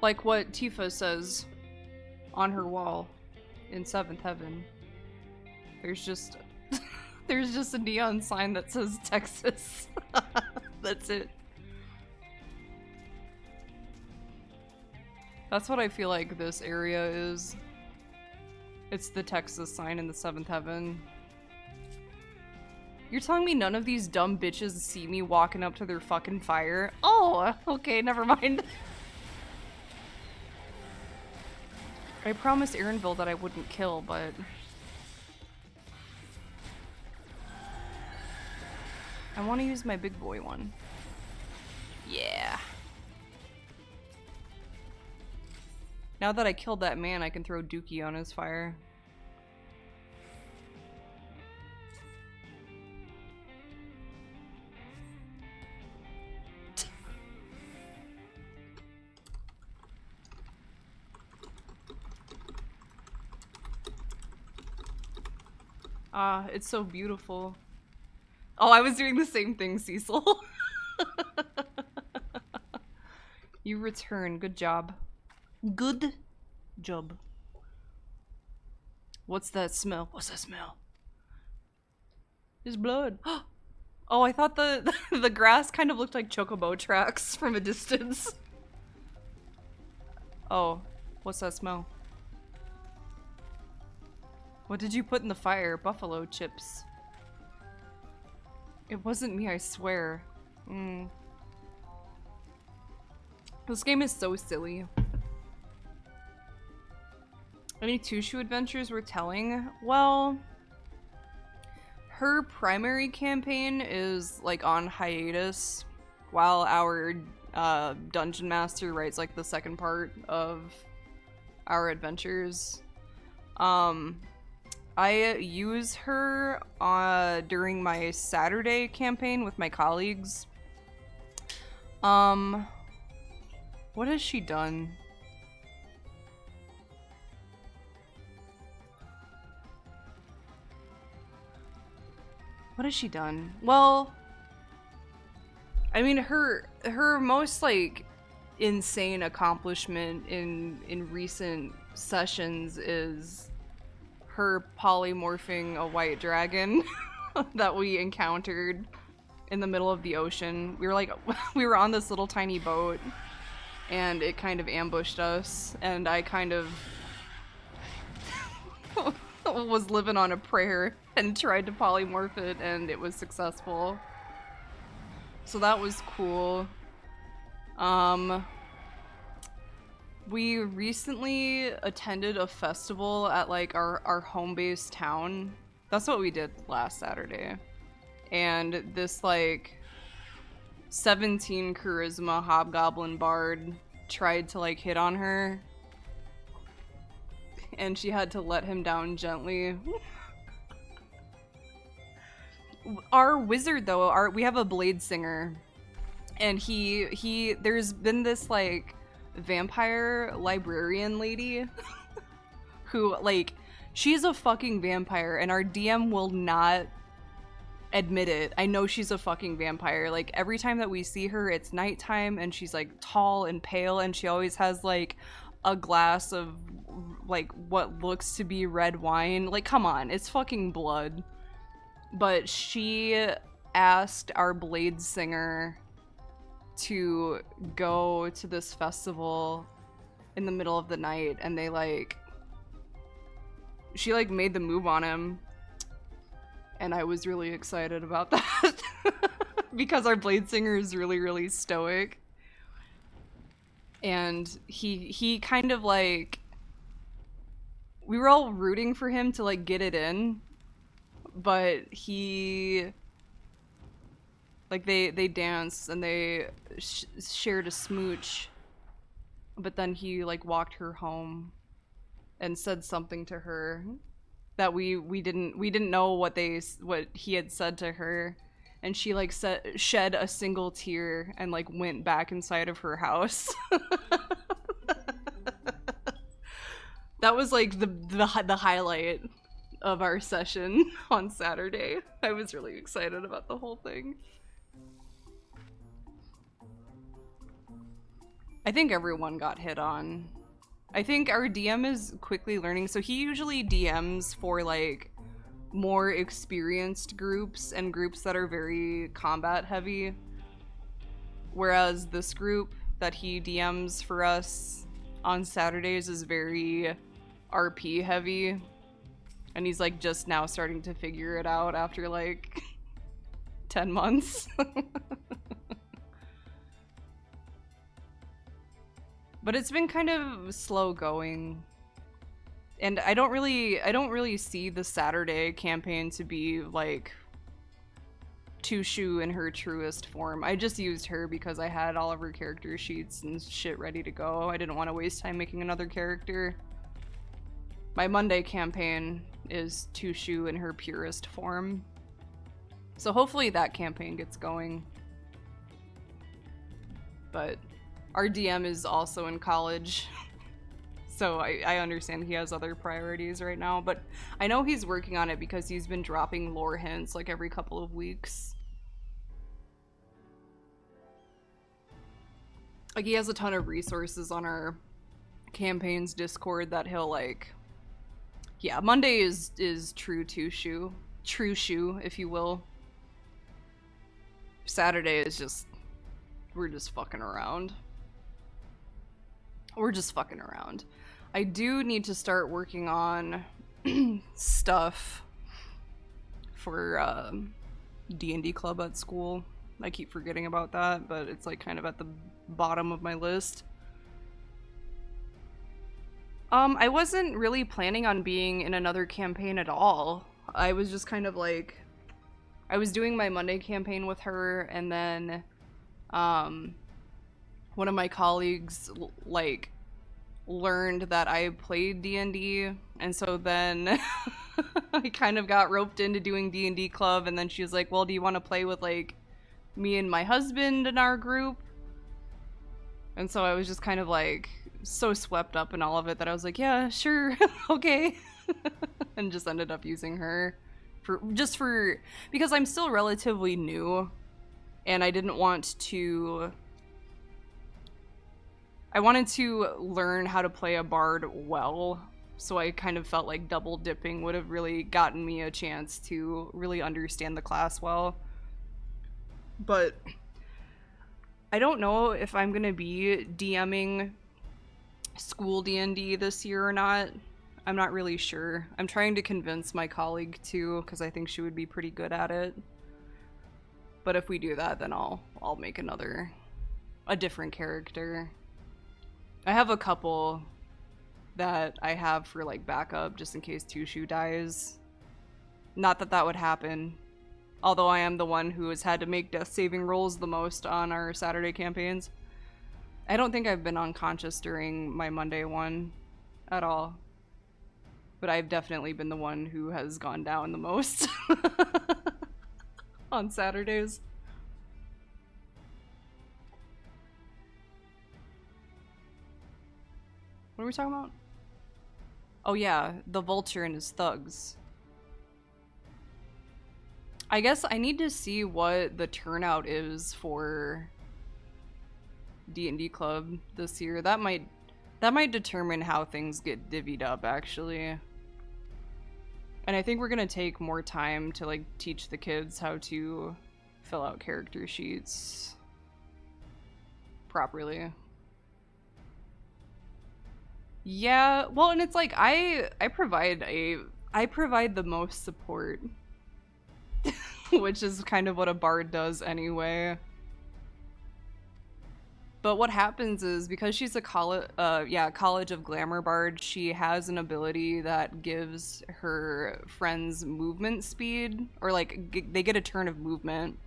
Like what Tifa says on her wall in 7th Heaven. There's just there's just a neon sign that says Texas. That's it. That's what I feel like this area is. It's the Texas sign in the 7th Heaven. You're telling me none of these dumb bitches see me walking up to their fucking fire? Oh, okay, never mind. I promised Aaronville that I wouldn't kill, but... I want to use my big boy one. Yeah. Now that I killed that man, I can throw Dookie on his fire. Ah, it's so beautiful. Oh, I was doing the same thing, Cecil. You return. Good job. Good job. What's that smell? What's that smell? It's blood. Oh, I thought the grass kind of looked like chocobo tracks from a distance. Oh, what's that smell? What did you put in the fire? Buffalo chips. It wasn't me, I swear. This game is so silly. Any Tushu adventures we're telling? Well, her primary campaign is like on hiatus while our dungeon master writes like the second part of our adventures. I use her during my Saturday campaign with my colleagues. What has she done? What has she done? Well, I mean, her most like insane accomplishment in recent sessions is her polymorphing a white dragon that we encountered in the middle of the ocean. We were on this little tiny boat and it kind of ambushed us, and I kind of was living on a prayer and tried to polymorph it, and it was successful. So that was cool. We recently attended a festival at like our home base town. That's what we did last Saturday. And this like 17 charisma hobgoblin bard tried to like hit on her. And she had to let him down gently. Our wizard though, we have a blade singer. And there's been this like vampire librarian lady who like she's a fucking vampire and our DM will not admit it. I know she's a fucking vampire. Like every time that we see her it's nighttime and she's like tall and pale and she always has like a glass of like what looks to be red wine. Like come on, it's fucking blood. But she asked our blade singer to go to this festival in the middle of the night, and she like made the move on him, and I was really excited about that because our blade singer is really, really stoic, and he kind of like, we were all rooting for him to like get it in, but he like they danced and they shared a smooch, but then he like walked her home and said something to her that we didn't know what he had said to her, and she like shed a single tear and like went back inside of her house. That was like the highlight of our session on Saturday. I was really excited about the whole thing. I think everyone got hit on. I think our DM is quickly learning, so he usually DMs for like more experienced groups and groups that are very combat heavy. Whereas this group that he DMs for us on Saturdays is very RP heavy. And he's like just now starting to figure it out after like 10 months. But it's been kind of slow going. And I don't really see the Saturday campaign to be like Tushu in her truest form. I just used her because I had all of her character sheets and shit ready to go. I didn't want to waste time making another character. My Monday campaign is Tushu in her purest form. So hopefully that campaign gets going. But our DM is also in college. So I understand he has other priorities right now, but I know he's working on it because he's been dropping lore hints like every couple of weeks. Like he has a ton of resources on our campaign's Discord that he'll like... Yeah, Monday is true Tushu. True shoe, if you will. Saturday is just... We're just fucking around. We're just fucking around. I do need to start working on stuff for D&D club at school. I keep forgetting about that, but it's like kind of at the bottom of my list. I wasn't really planning on being in another campaign at all. I was just kind of like... I was doing my Monday campaign with her, and then one of my colleagues like learned that I played D&D, and so then I kind of got roped into doing D&D club, and then she was like, well, do you want to play with like me and my husband in our group? And so I was just kind of like so swept up in all of it that I was like, yeah, sure, okay. And just ended up using her because I'm still relatively new, and I didn't want to... I wanted to learn how to play a bard well, so I kind of felt like double dipping would have really gotten me a chance to really understand the class well. But I don't know if I'm gonna be DMing school D&D this year or not. I'm not really sure. I'm trying to convince my colleague to, because I think she would be pretty good at it. But if we do that, then I'll make a different character. I have a couple that I have for like backup just in case Tushu dies. Not that that would happen. Although I am the one who has had to make death saving rolls the most on our Saturday campaigns. I don't think I've been unconscious during my Monday one at all. But I've definitely been the one who has gone down the most on Saturdays. What are we talking about? Oh yeah, the vulture and his thugs. I guess I need to see what the turnout is for D&D Club this year. That might determine how things get divvied up, actually. And I think we're gonna take more time to like teach the kids how to fill out character sheets properly. Yeah, well, and it's like I provide the most support, which is kind of what a bard does anyway. But what happens is, because she's a College of Glamour bard, she has an ability that gives her friends movement speed, or like they get a turn of movement.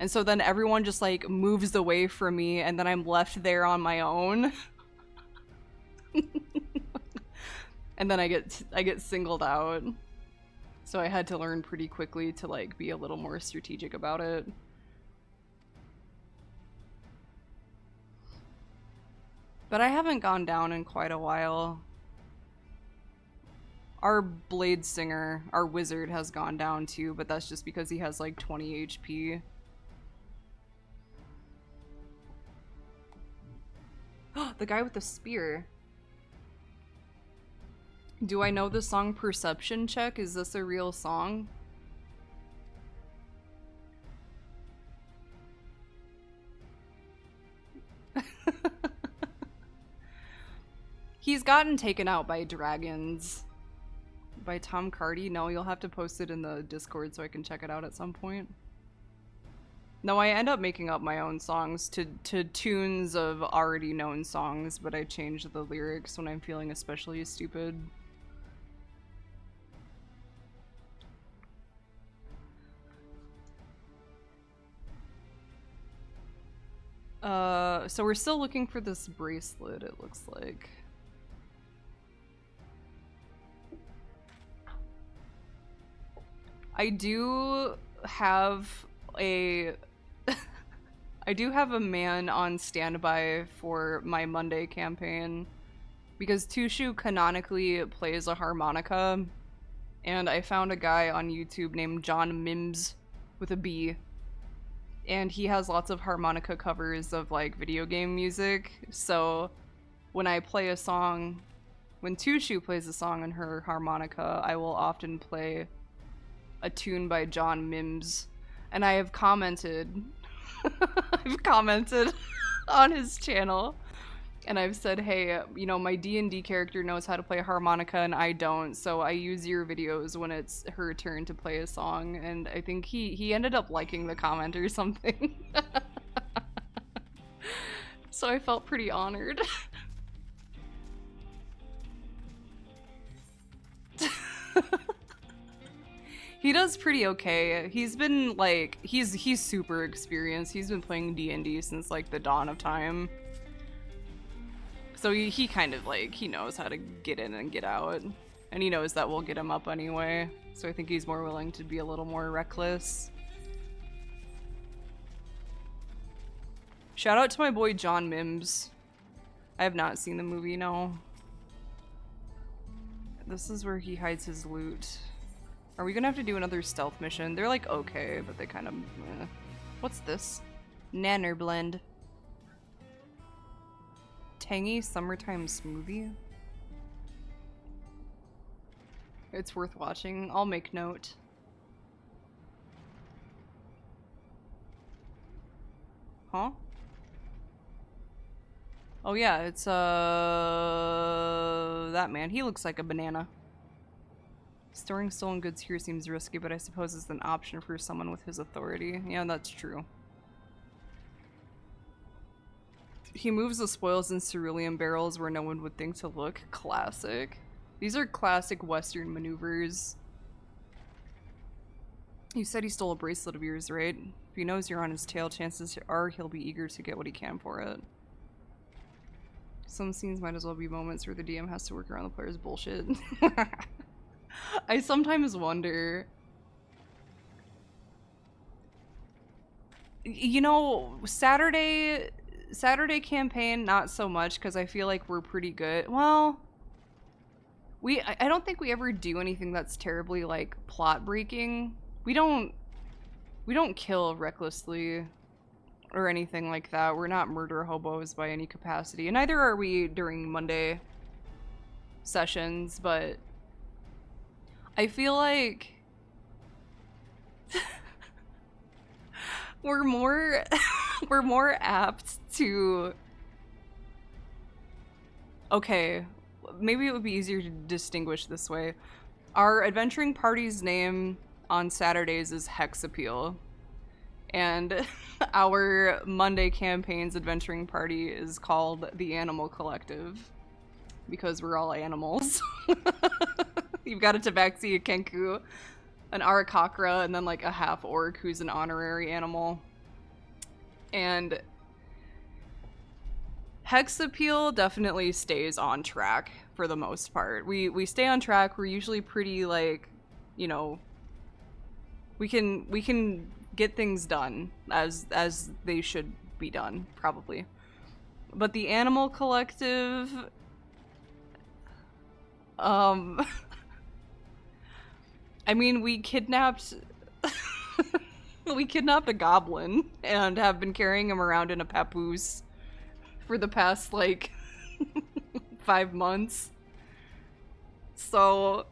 And so then everyone just like moves away from me, and then I'm left there on my own. And then I get singled out. So I had to learn pretty quickly to like be a little more strategic about it. But I haven't gone down in quite a while. Our Blade Singer, our wizard, has gone down too, but that's just because he has like 20 HP. The guy with the spear. Do I know the song Perception Check? Is this a real song? He's gotten taken out by dragons. By Tom Cardy? No, you'll have to post it in the Discord so I can check it out at some point. No, I end up making up my own songs to tunes of already known songs, but I change the lyrics when I'm feeling especially stupid. So we're still looking for this bracelet, it looks like. I do have a man on standby for my Monday campaign because Tushu canonically plays a harmonica, and I found a guy on YouTube named John Mims with a B, and he has lots of harmonica covers of like video game music. So when I play a song, when Tushu plays a song on her harmonica, I will often play a tune by John Mims, and I have commented I've commented on his channel, and I've said, hey, you know, my D&D character knows how to play a harmonica and I don't, so I use your videos when it's her turn to play a song, and I think he ended up liking the comment or something. So I felt pretty honored. He does pretty okay. He's been like, he's super experienced. He's been playing D&D since like the dawn of time. So he kind of like, he knows how to get in and get out. And he knows that we'll get him up anyway. So I think he's more willing to be a little more reckless. Shout out to my boy John Mims. I have not seen the movie, no. This is where he hides his loot. Are we gonna have to do another stealth mission? They're like okay, but they kind of What's this? Nanner blend. Tangy summertime smoothie? It's worth watching. I'll make note. Huh? Oh yeah, it's that man. He looks like a banana. Storing stolen goods here seems risky, but I suppose it's an option for someone with his authority. Yeah, that's true. He moves the spoils in cerulean barrels where no one would think to look. Classic. These are classic Western maneuvers. You said he stole a bracelet of yours, right? If he knows you're on his tail, chances are he'll be eager to get what he can for it. Some scenes might as well be moments where the DM has to work around the player's bullshit. I sometimes wonder, you know, Saturday campaign, not so much, because I feel like we're pretty good. Well, I don't think we ever do anything that's terribly like plot breaking. We don't kill recklessly or anything like that. We're not murder hobos by any capacity, and neither are we during Monday sessions, but I feel like we're more apt to, okay, maybe it would be easier to distinguish this way. Our adventuring party's name on Saturdays is Hex Appeal, and our Monday campaign's adventuring party is called the Animal Collective, because we're all animals. You've got a Tabaxi, a Kenku, an Arakakra, and then like a half-orc who's an honorary animal. And Hex Appeal definitely stays on track for the most part. We stay on track. We're usually pretty like, you know, we can get things done as they should be done, probably. But the Animal Collective, I mean, we kidnapped a goblin and have been carrying him around in a papoose for the past, like, 5 months. So...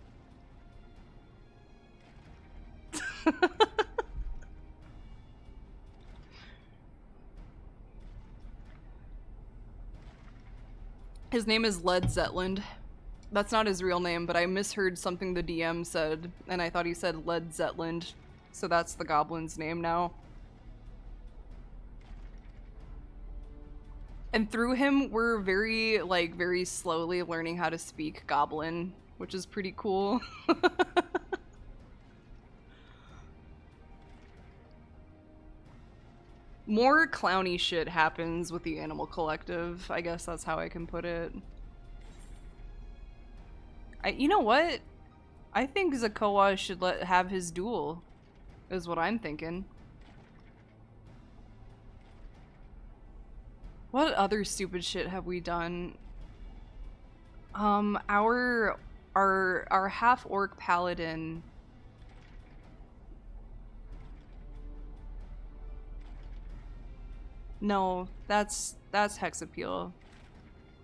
His name is Led Zetland. That's not his real name, but I misheard something the DM said, and I thought he said Led Zetland. So that's the goblin's name now. And through him, we're very slowly learning how to speak Goblin, which is pretty cool. More clowny shit happens with the Animal Collective. I guess that's how I can put it. You know what? I think Zakoa should have his duel, is what I'm thinking. What other stupid shit have we done? Our half-orc paladin... No, that's Hexapeel.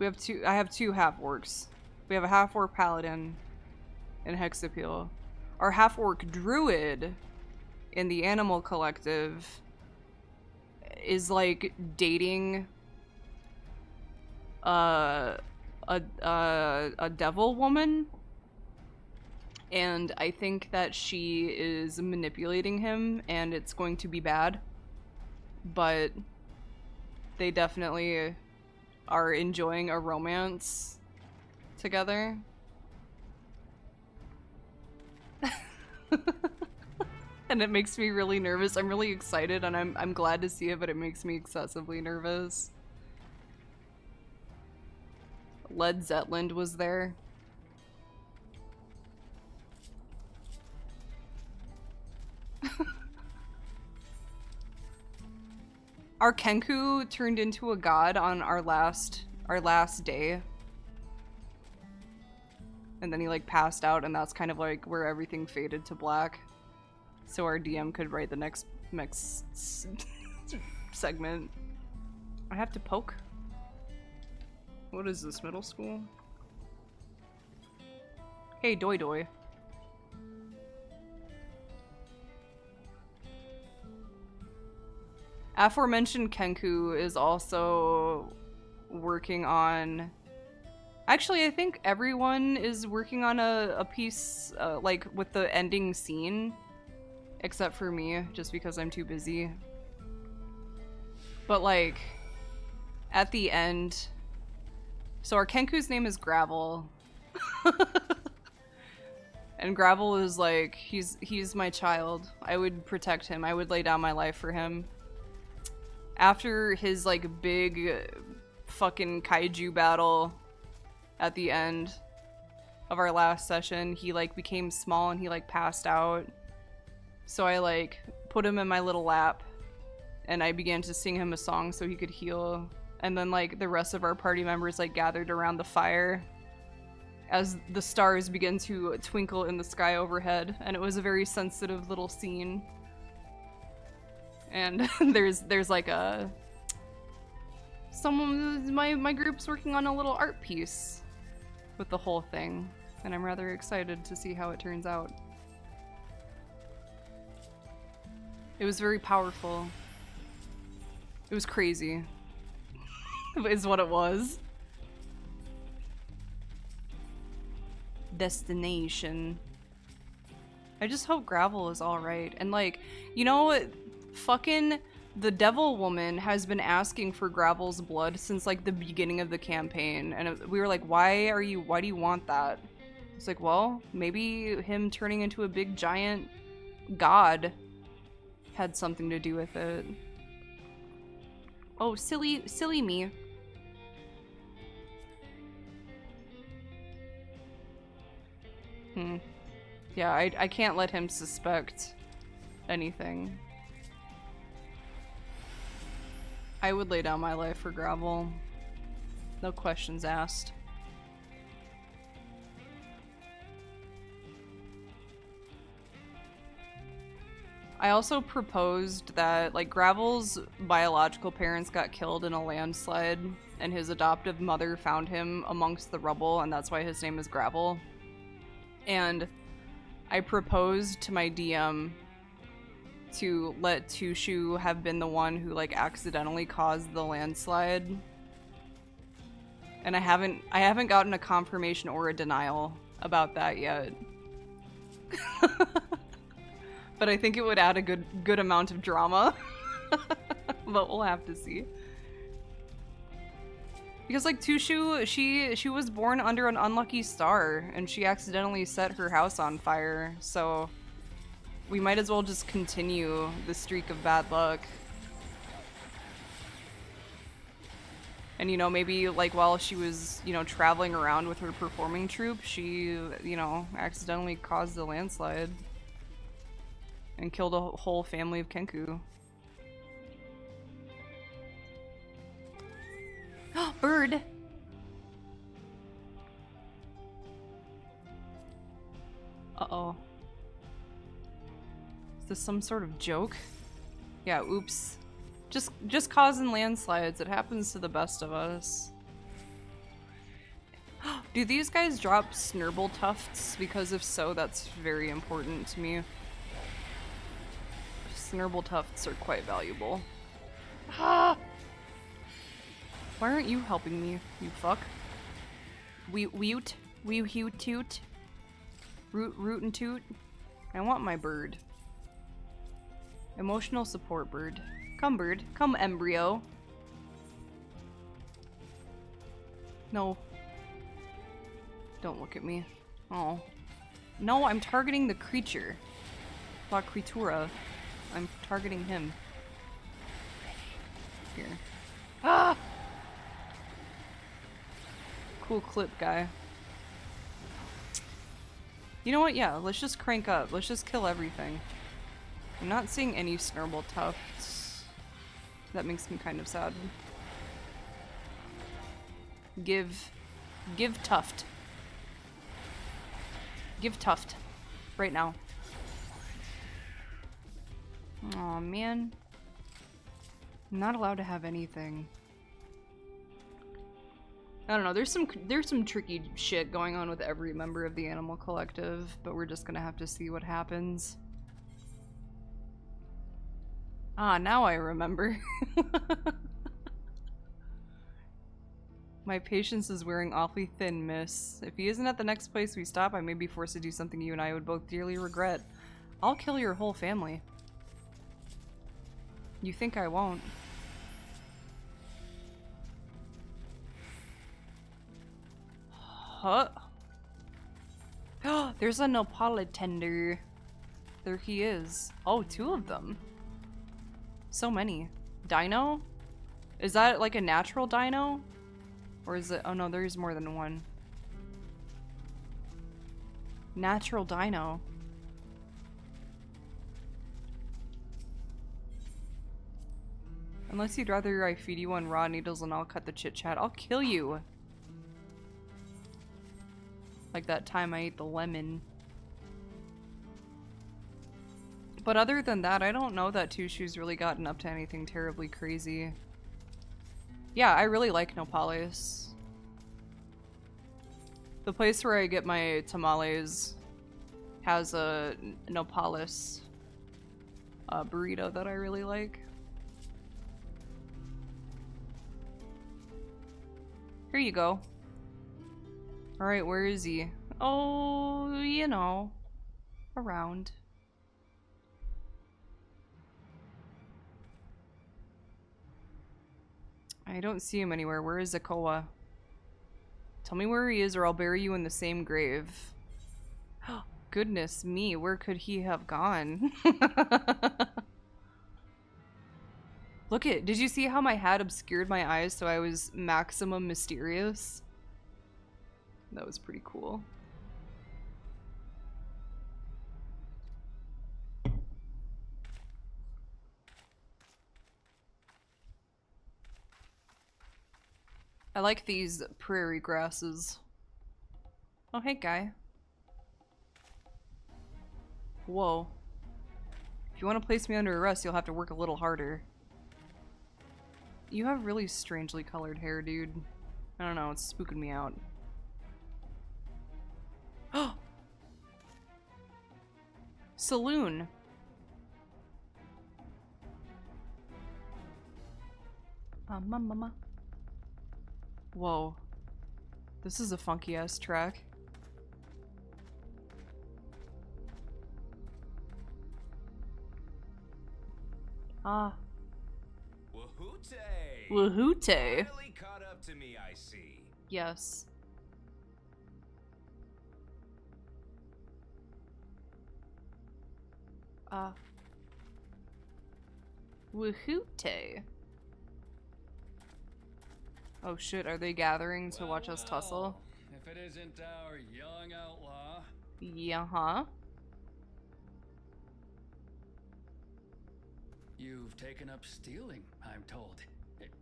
I have two half-orcs. We have a half-orc paladin and Hexapeel. Our half-orc druid in the Animal Collective is like dating a devil woman, and I think that she is manipulating him, and it's going to be bad. But they definitely are enjoying a romance together. And it makes me really nervous. I'm really excited and I'm glad to see it, but it makes me excessively nervous. Led Zetland was there. Our Kenku turned into a god on our last day. And then he like passed out, and that's kind of like where everything faded to black. So our DM could write the next segment. I have to poke. What is this, middle school? Hey, Doi Doi. Aforementioned Kenku is also working on... Actually, I think everyone is working on a piece, like, with the ending scene. Except for me, just because I'm too busy. But, like, at the end... So our Kenku's name is Gravel. And Gravel is like, he's my child. I would protect him. I would lay down my life for him. After his, like, big fucking kaiju battle at the end of our last session, he, like, became small and he, like, passed out. So I, like, put him in my little lap and I began to sing him a song so he could heal. And then, like, the rest of our party members, like, gathered around the fire as the stars began to twinkle in the sky overhead. And it was a very sensitive little scene. And there's like a... my group's working on a little art piece with the whole thing. And I'm rather excited to see how it turns out. It was very powerful. It was crazy. Is what it was. Destination. I just hope Gravel is alright. And like, you know, fucking the devil woman has been asking for Gravel's blood since like the beginning of the campaign. And we were like, why do you want that? It's like, well, maybe him turning into a big giant god had something to do with it. Oh, silly me. Yeah, I can't let him suspect anything. I would lay down my life for Gravel. No questions asked. I also proposed that, like, Gravel's biological parents got killed in a landslide, and his adoptive mother found him amongst the rubble, and that's why his name is Gravel. And I proposed to my DM to let Tushu have been the one who, like, accidentally caused the landslide. And I haven't gotten a confirmation or a denial about that yet. But I think it would add a good amount of drama. But we'll have to see. Because, like, Tushu, she was born under an unlucky star, and she accidentally set her house on fire, so we might as well just continue the streak of bad luck. And, you know, maybe, like, while she was, you know, traveling around with her performing troupe, she, you know, accidentally caused the landslide and killed a whole family of Kenku. Bird! Uh-oh. Is this some sort of joke? Yeah, oops. Just causing landslides. It happens to the best of us. Do these guys drop snurble tufts? Because if so, that's very important to me. Snurble tufts are quite valuable. Ah! Why aren't you helping me, you fuck? Weut? Toot? Root and toot? I want my bird. Emotional support bird. Come, bird. Come, embryo. No. Don't look at me. Oh. No, I'm targeting the creature. La Creatura. I'm targeting him. Here. Ah! Cool clip, guy. You know what? Yeah, let's just crank up. Let's just kill everything. I'm not seeing any snurble tufts. That makes me kind of sad. Give tuft. Give tuft. Right now. Aw, man. I'm not allowed to have anything. I don't know, there's some tricky shit going on with every member of the Animal Collective, but we're just gonna have to see what happens. Ah, now I remember. My patience is wearing awfully thin, miss. If he isn't at the next place we stop, I may be forced to do something you and I would both dearly regret. I'll kill your whole family. You think I won't? Huh? There's a Nopala tender. There he is. Oh, 2 of them. So many. Dino? Is that like a natural dino? Or is it? Oh no, there's more than one. Natural dino. Unless you'd rather I feed you on raw needles and I'll cut the chit chat. I'll kill you. Like that time I ate the lemon. But other than that, I don't know that Tushu's really gotten up to anything terribly crazy. Yeah, I really like Nopales. The place where I get my tamales has a Nopales burrito that I really like. Here you go. Alright, where is he? Oh, you know, around. I don't see him anywhere. Where is Zakoa? Tell me where he is or I'll bury you in the same grave. Goodness me, where could he have gone? Look it, did you see how my hat obscured my eyes so I was maximum mysterious? That was pretty cool. I like these prairie grasses. Oh, hey, guy. Whoa. If you want to place me under arrest, you'll have to work a little harder. You have really strangely colored hair, dude. I don't know, it's spooking me out. Oh! Saloon. Mama. Whoa. This is a funky ass track. Ah. Wahoote! Wahoote! Finally caught up to me, I see. Yes. Wahoote. Oh shit, are they gathering to watch us tussle? If it isn't our young outlaw. Yeah-huh. You've taken up stealing, I'm told.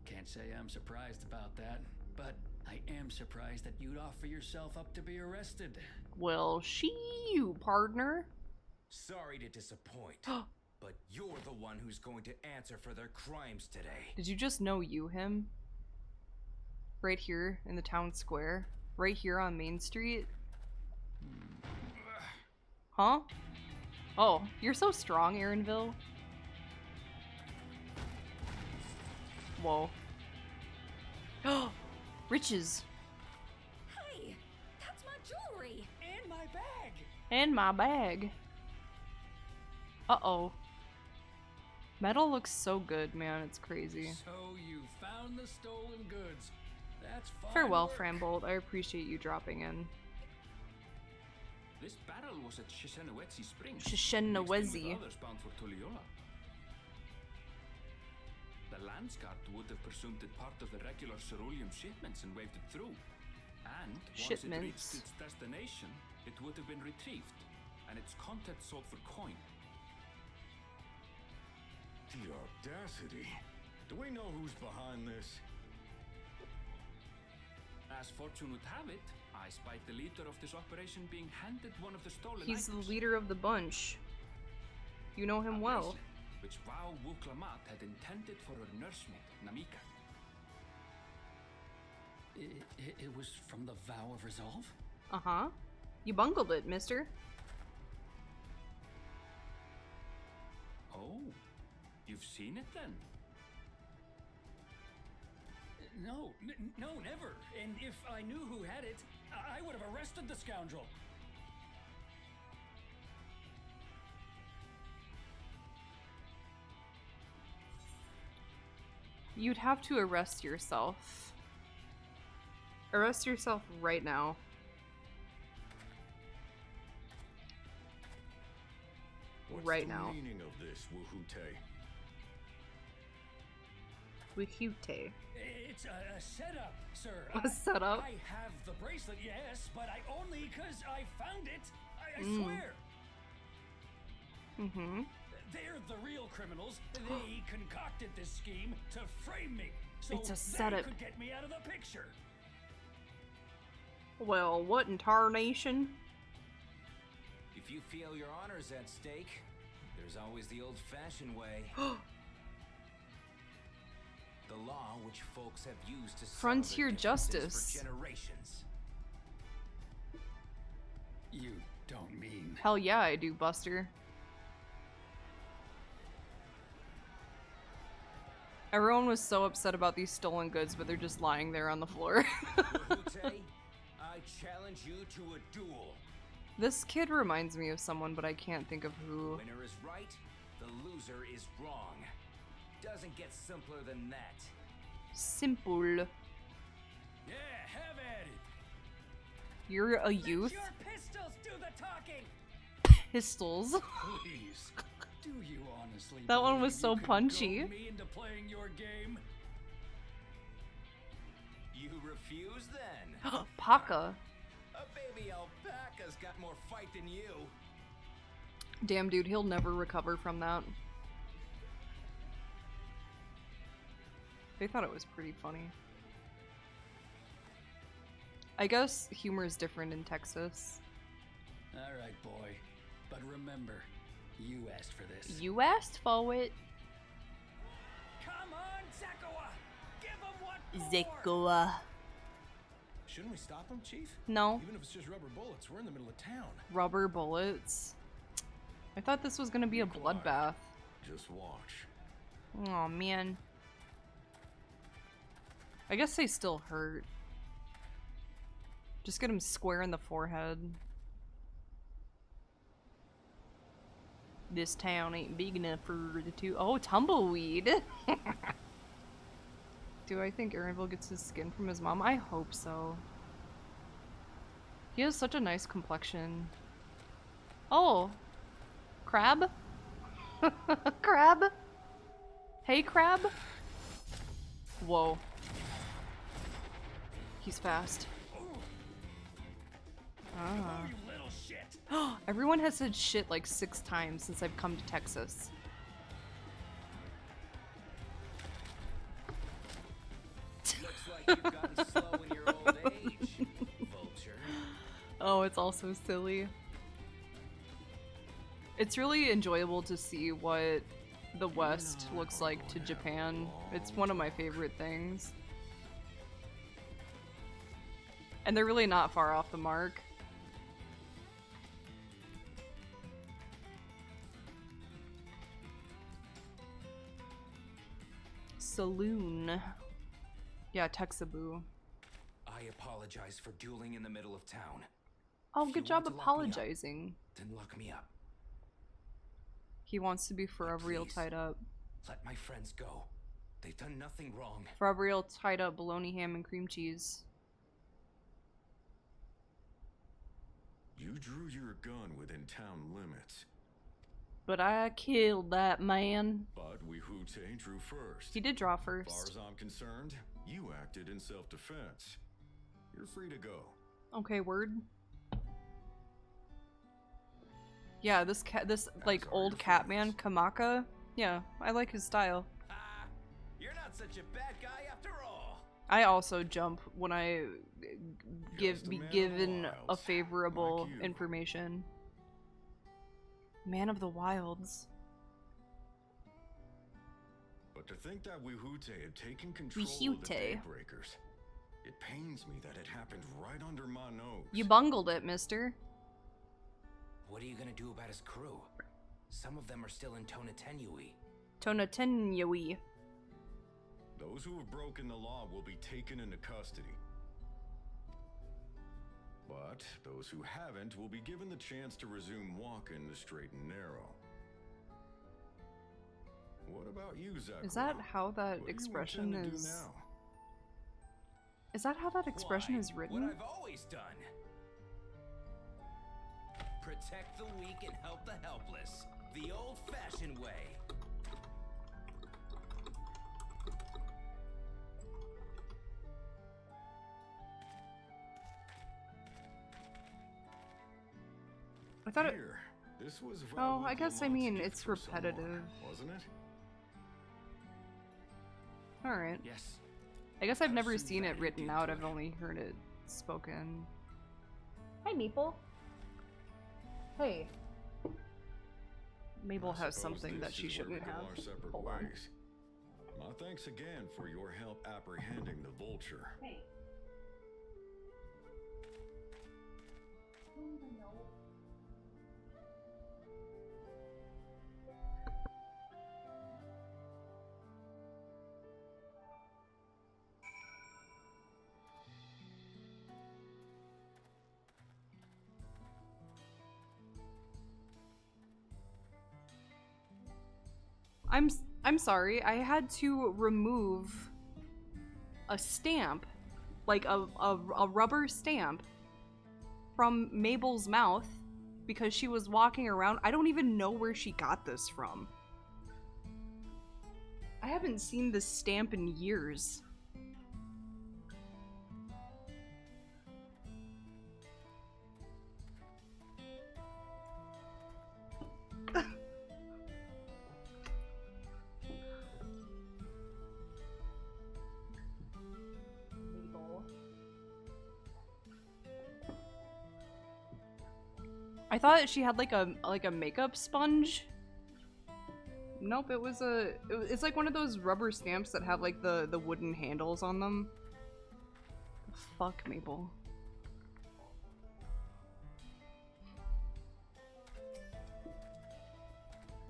Can't say I'm surprised about that, but I am surprised that you'd offer yourself up to be arrested. Well, you, partner. Sorry to disappoint, but you're the one who's going to answer for their crimes today. Did you just know him? Right here in the town square? Right here on Main Street? Huh? Oh, you're so strong, Aaronville. Whoa. Riches. Hey, that's my jewelry. And my bag. And my bag. Uh-oh. Metal looks so good, man. It's crazy. So you found the stolen goods. That's fine. Farewell, Frambolt. I appreciate you dropping in. This barrel was at Shishenawetsi Springs. Shishenawetsi. Others bound for Tuliola. The Landsguard would have presumed it part of the regular ceruleum shipments and waved it through. And once it reached its destination, it would have been retrieved, and its contents sold for coin. The audacity. Do we know who's behind this? As fortune would have it, I spied the leader of this operation being handed one of the stolen He's items. the leader of the bunch. You know him well. Which Vau Wuklamat had intended for her nursemaid, Namika. It was from the Vow of Resolve? Uh-huh. You bungled it, mister. Oh, you've seen it then? No, never. And if I knew who had it, I would have arrested the scoundrel. You'd have to arrest yourself. Arrest yourself right now. What's right the now. meaning of this, Wahoote? Wahoote. It's a setup, sir. A setup? I have the bracelet, yes, but I only because I found it. I swear. Mm-hmm. They're the real criminals. They concocted this scheme to frame me, so It's a setup. they could get me out of the picture. Well, what in tarnation? If you feel your honor's at stake, there's always the old-fashioned way. The law which folks have used to Frontier justice. for generations. You don't mean... Hell yeah, I do, Buster. Everyone was so upset about these stolen goods, but they're just lying there on the floor. Wahoote, I challenge you to a duel. This kid reminds me of someone, but I can't think of who. Winner is right, the loser is wrong. Doesn't get simpler than that. Simple. Yeah, have at it. You're a youth? Let your pistols do the talking. Pistols. Please, do you honestly? That one was You so can punchy. goad me into playing your game. You refuse then? Paka. A baby alpaca's got more fight than you. Damn, dude, he'll never recover from that. They thought it was pretty funny. I guess humor is different in Texas. All right, boy. But remember, You asked for this. You asked for it. Come on, Zekawa! Give him what for! Zekawa. Shouldn't we stop him, Chief? No. Even if it's just rubber bullets, we're in the middle of town. Rubber bullets. I thought this was gonna be a bloodbath. Just watch. Oh man. I guess they still hurt. Just get him square in the forehead. This town ain't big enough for the two. Oh, tumbleweed! Do I think Aaronville gets his skin from his mom? I hope so. He has such a nice complexion. Oh! Crab? Crab? Hey, Crab? Whoa. He's fast. Ah. You little shit! Everyone has said shit like 6 times since I've come to Texas. Looks like you've gotten slow in your old age, vulture. Oh, it's all so silly. It's really enjoyable to see what the West looks like to Japan. It's one of my favorite things. And they're really not far off the mark. Saloon. Yeah, Texabu. I apologize for dueling in the middle of town. Oh, If good you job want to lock me up, apologizing. Then lock me up. He wants to be forever real Please. tied up. Let my friends go. They've done nothing wrong. Forever real tied up bologna, ham, and cream cheese. You drew your gun within town limits. But I killed that man. But Wihute drew first. He did draw As far first. as I'm concerned, you acted in self-defense. You're free to go. Okay, word. Yeah, this cat, this like old cat man, Kamaka. Yeah, I like his style. Ah, you're not such a bad guy after all. I also jump when I Just a be man of the given a wilds, favorable like you. information. Man of the Wilds. But to think that Wihute had taken control of the Wihute. Daybreakers, it pains me that it happened right under my nose. You bungled it, mister. What are you gonna do about his crew? Some of them are still in Tonatenui. Tonatenyui. Those who have broken the law will be taken into custody. But those who haven't will be given the chance to resume walking the straight and narrow. What about you, Zekawa? Is that how that What do you expression intend to do is? now? Is that how that expression Why, is What written? I've always done. Protect the weak and help the helpless. The old-fashioned way. I thought it. Here, this was Oh, I guess I Raoul's mean gift it's for someone, repetitive. wasn't it? All right. Yes. I guess I've Have never some seen it value written to out. it. I've only heard it spoken. Hi, Maple. Hey. Mabel I has suppose something that this she is where we shouldn't go have. our separate Hold on. ways. My thanks again for your help apprehending the vulture. Hey. I'm sorry. I had to remove a stamp, like a rubber stamp, from Mabel's mouth because she was walking around. I don't even know where she got this from. I haven't seen this stamp in years. I thought she had like a makeup sponge nope, it was it's like one of those rubber stamps that have like the wooden handles on them. Fuck, Maple.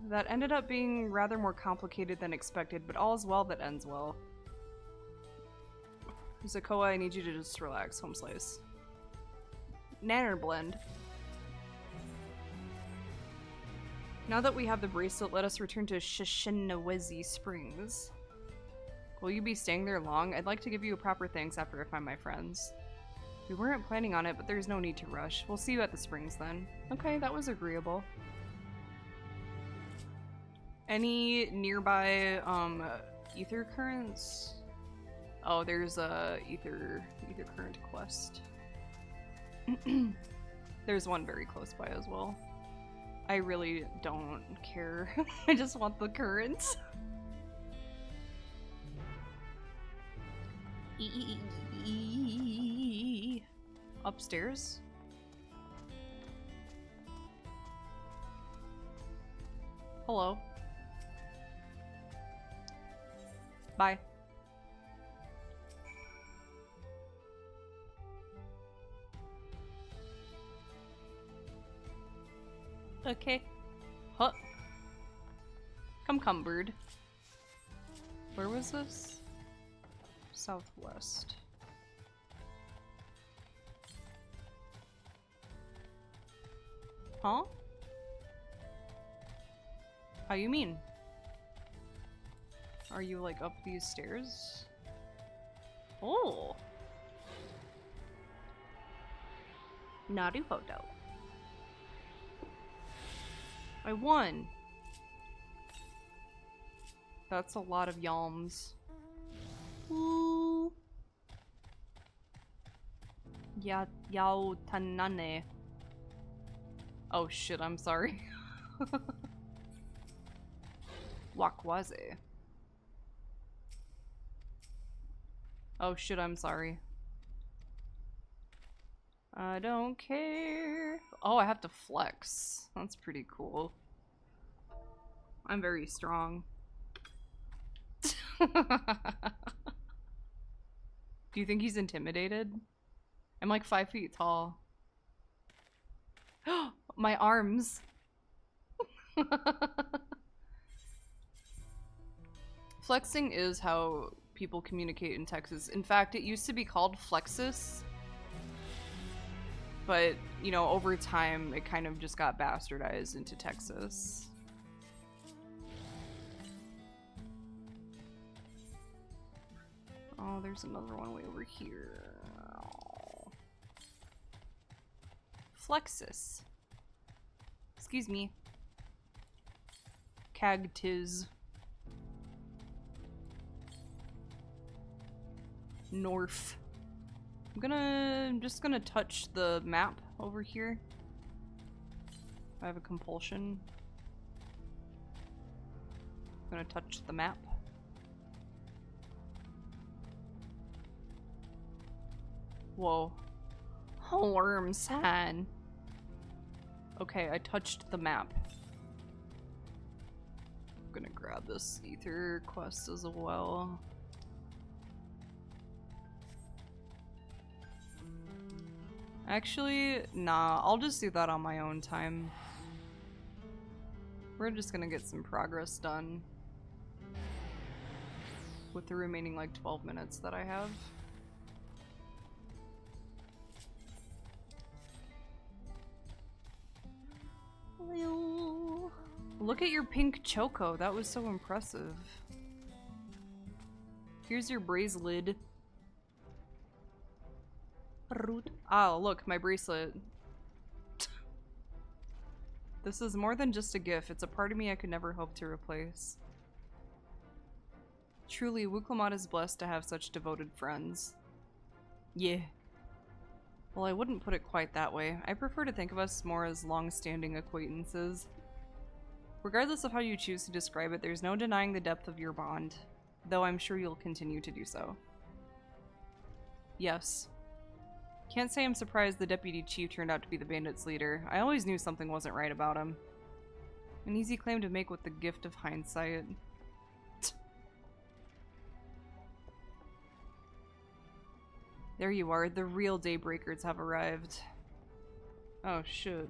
That ended up being rather more complicated than expected, but all is well that ends well. Zakoa, I need you to just relax. Home slice. Nanner blend. Now that we have the bracelet, let us return to Shishinawezi Springs. Will you be staying there long? I'd like to give you a proper thanks after I find my friends. We weren't planning on it, but there's no need to rush. We'll see you at the springs then. Okay, that was agreeable. Any nearby, ether currents? Oh, there's a ether current quest. There's one very close by as well. I really don't care. I just want the currents. Upstairs? Hello. Bye. Okay. Huh. Come, bird. Where was this? Southwest. Huh? How you mean? Are you like up these stairs? Oh. Naruhodo. I won. That's a lot of yalms. Ooh. Yao Tanane. Oh shit, I'm sorry. Wakwaze. Oh shit, I'm sorry. I don't care. Oh, I have to flex. That's pretty cool. I'm very strong. Do you think he's intimidated? I'm like 5 feet tall. My arms. Flexing is how people communicate in Texas. In fact, it used to be called Flexus. But, you know, over time, it kind of just got bastardized into Texas. Oh, there's another one way over here. Oh. Flexus. Excuse me. Cactus. North. I'm just gonna touch the map over here. I have a compulsion. I'm gonna touch the map. Whoa. Worm sign. Okay, I touched the map. I'm gonna grab this ether quest as well. Actually, nah, I'll just do that on my own time. We're just gonna get some progress done with the remaining like 12 minutes that I have. Look at your pink choco, that was so impressive. Here's your bracelet. Oh, look, my bracelet. This is more than just a gift, it's a part of me I could never hope to replace. Truly, Wuklamot is blessed to have such devoted friends. Yeah. Well, I wouldn't put it quite that way. I prefer to think of us more as long-standing acquaintances. Regardless of how you choose to describe it, there's no denying the depth of your bond, though I'm sure you'll continue to do so. Yes. Can't say I'm surprised the deputy chief turned out to be the bandits' leader. I always knew something wasn't right about him. An easy claim to make with the gift of hindsight. There you are, the real Daybreakers have arrived. Oh shit.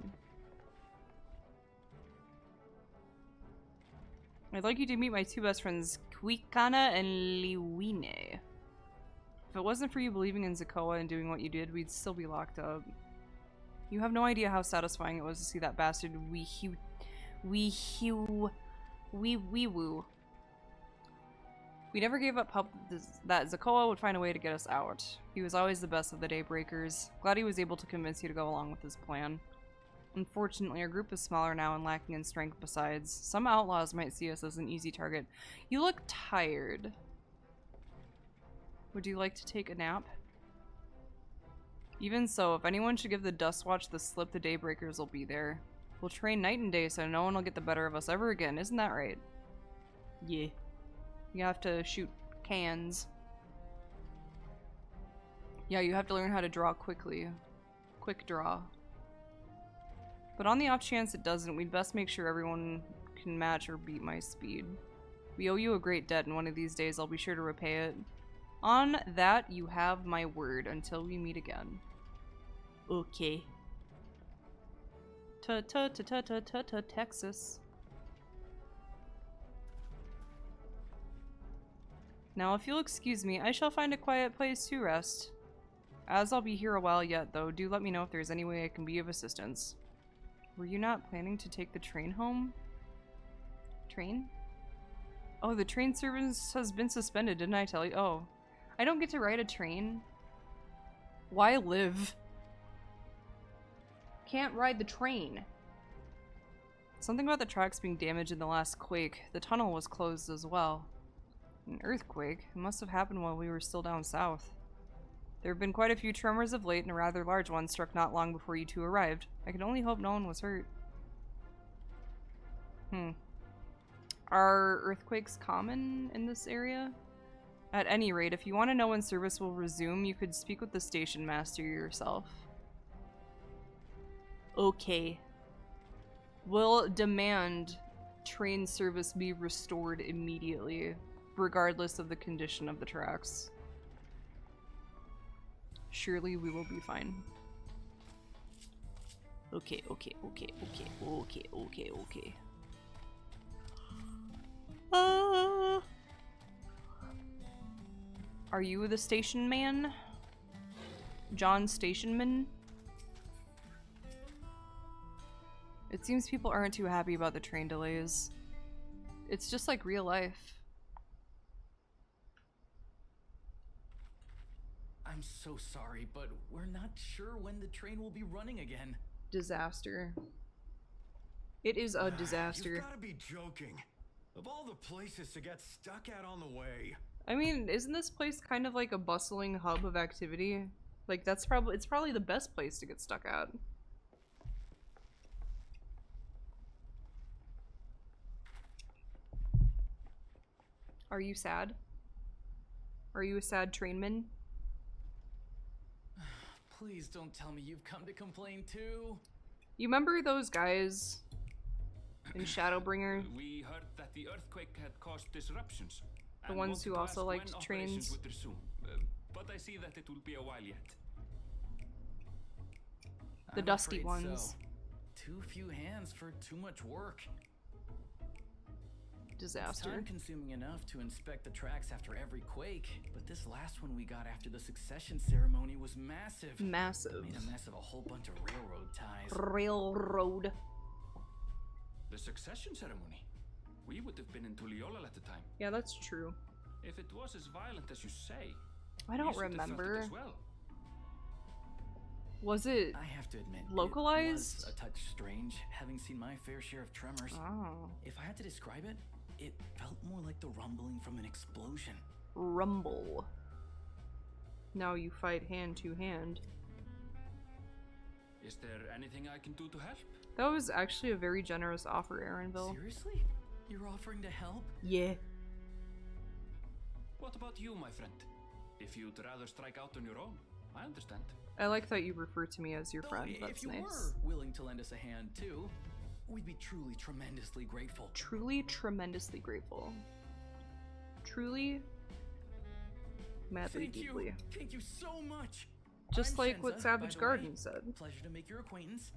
I'd like you to meet my two best friends, Quicana and Liwine. If it wasn't for you believing in Zakoa and doing what you did, we'd still be locked up. You have no idea how satisfying it was to see that bastard wee-woo. We never gave up hope that Zakoa would find a way to get us out. He was always the best of the Daybreakers. Glad he was able to convince you to go along with his plan. Unfortunately, our group is smaller now and lacking in strength besides. Some outlaws might see us as an easy target. You look tired. Would you like to take a nap? Even so, if anyone should give the Dustwatch the slip, the Daybreakers will be there. We'll train night and day so no one will get the better of us ever again, isn't that right? Yeah. You have to shoot cans. Yeah, you have to learn how to draw quickly. Quick draw. But on the off chance it doesn't, we'd best make sure everyone can match or beat my speed. We owe you a great debt, and one of these days I'll be sure to repay it. On that, you have my word until we meet again. Okay. Texas. Now, if you'll excuse me, I shall find a quiet place to rest. As I'll be here a while yet, though, do let me know if there's any way I can be of assistance. Were you not planning to take the train home? Train? Oh, the train service has been suspended, didn't I tell you? Oh. I don't get to ride a train? Why live? Can't ride the train. Something about the tracks being damaged in the last quake. The tunnel was closed as well. An earthquake? It must have happened while we were still down south. There have been quite a few tremors of late, and a rather large one struck not long before you two arrived. I can only hope no one was hurt. Are earthquakes common in this area? At any rate, if you want to know when service will resume, you could speak with the station master yourself. Okay. We'll demand train service be restored immediately, regardless of the condition of the tracks. Surely we will be fine. Okay. Are you the station man? John Stationman? It seems people aren't too happy about the train delays. It's just like real life. I'm so sorry, but we're not sure when the train will be running again. Disaster. It is a disaster. You've gotta be joking. Of all the places to get stuck at on the way. I mean, isn't this place kind of like a bustling hub of activity? Like, it's probably the best place to get stuck at. Are you sad? Are you a sad trainman? Please don't tell me you've come to complain too. You remember those guys in Shadowbringer? We heard that the earthquake had caused disruptions. The ones who also liked trains. But I see that it will be a while yet. The dusty ones. So. Too few hands for too much work. Disaster. It's time-consuming enough to inspect the tracks after every quake, but this last one we got after the succession ceremony was massive. Massive. Made a mess of a whole bunch of railroad ties. Railroad. The succession ceremony? We would have been in Tuliolal at the time. Yeah, that's true. If it was as violent as you say, I don't remember. As well. Was it I have to admit, localized? It was a touch strange, having seen my fair share of tremors. Oh. If I had to describe it, it felt more like the rumbling from an explosion. Rumble. Now you fight hand to hand. Is there anything I can do to help? That was actually a very generous offer, Aaronville. Seriously? You're offering to help? Yeah. What about you, my friend? If you'd rather strike out on your own, I understand. I like that you refer to me as your friend. That's if you nice. were willing to lend us a hand too, we'd be truly tremendously grateful. Truly tremendously grateful. Truly madly deeply. Thank you so much. Just I'm like Shenza, what Savage by the Garden way. said. Pleasure to make your acquaintance.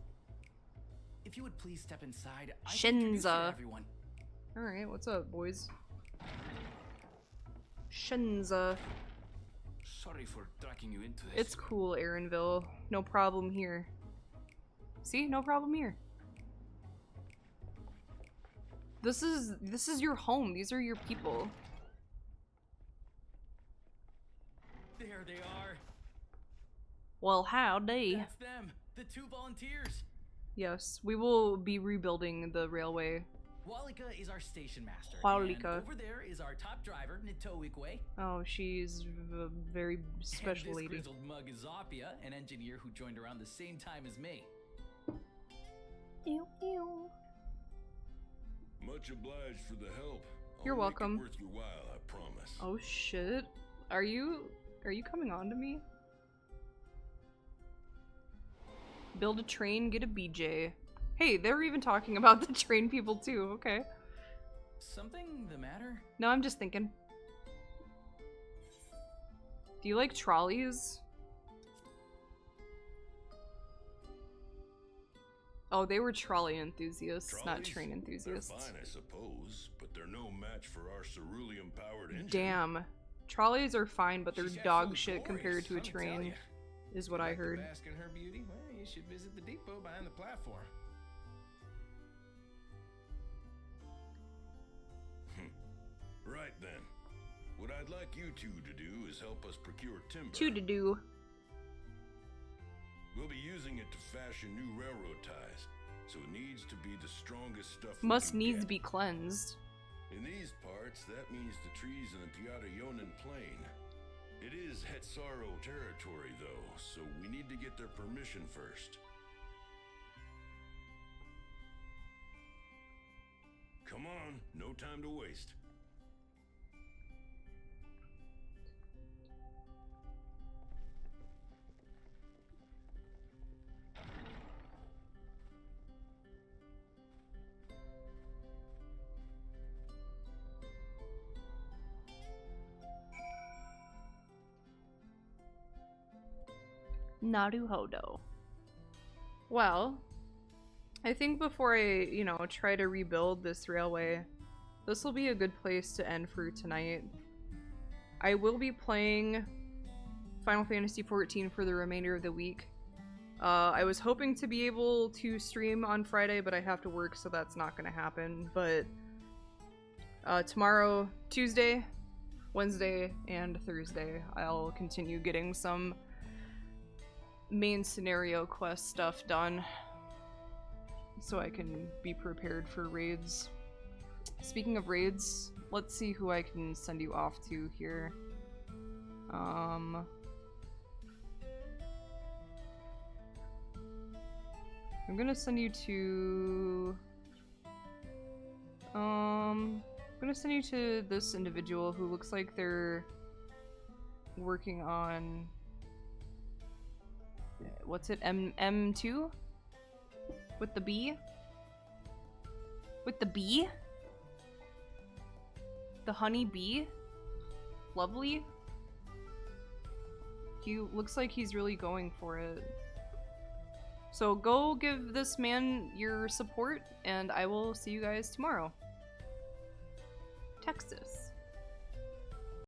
If you would please step inside, I can introduce you to Shenza. everyone. Alright, what's up, boys? Shenza. Sorry for dragging you into this. It's cool, Aaronville. No problem here. See? No problem here. This is your home. These are your people. There they are. Well, howdy. That's them, the 2 volunteers. Yes, we will be rebuilding the railway. Walika is our station master. Walika. And over there is our top driver, Nitoikwe. Oh, she's a very special and this lady. grizzled mug is Zapia, an engineer who joined around the same time as me. Ew, ew. Much obliged for the help. You're I'll make it welcome. worth your while, I promise. Oh shit. Are you coming on to me? Build a train, get a BJ. Hey, they're even talking about the train people too, okay. Something the matter? No, I'm just thinking. Do you like trolleys? Oh, they were trolley enthusiasts, not Trolleys? train They're enthusiasts. fine, I suppose, but they're no match for our cerulean-powered engine. Damn. Trolleys are fine, but they're She's dog absolutely shit compared glorious, to a let me tell train, ya. is what I Like to heard. bask in her beauty? Well, you should visit the depot behind the platform. Right then. What I'd like you two to do is help us procure timber. Two to do. We'll be using it to fashion new railroad ties, so it needs to be the strongest stuff we Must can needs get. be cleansed. In these parts, that means the trees in the Piata-Yonan Plain. It is Hetsaro territory, though, so we need to get their permission first. Come on, no time to waste. Naruhodo. Well, I think before I, try to rebuild this railway, this will be a good place to end for tonight. I will be playing Final Fantasy XIV for the remainder of the week. I was hoping to be able to stream on Friday, but I have to work, so that's not going to happen. But tomorrow, Tuesday, Wednesday, and Thursday, I'll continue getting some main scenario quest stuff done so I can be prepared for raids. Speaking of raids, let's see who I can send you off to here. I'm gonna send you to this individual who looks like they're working on what's it, M2? With the B? With the bee? The honey bee? Lovely? He looks like he's really going for it. So go give this man your support, and I will see you guys tomorrow. Texas.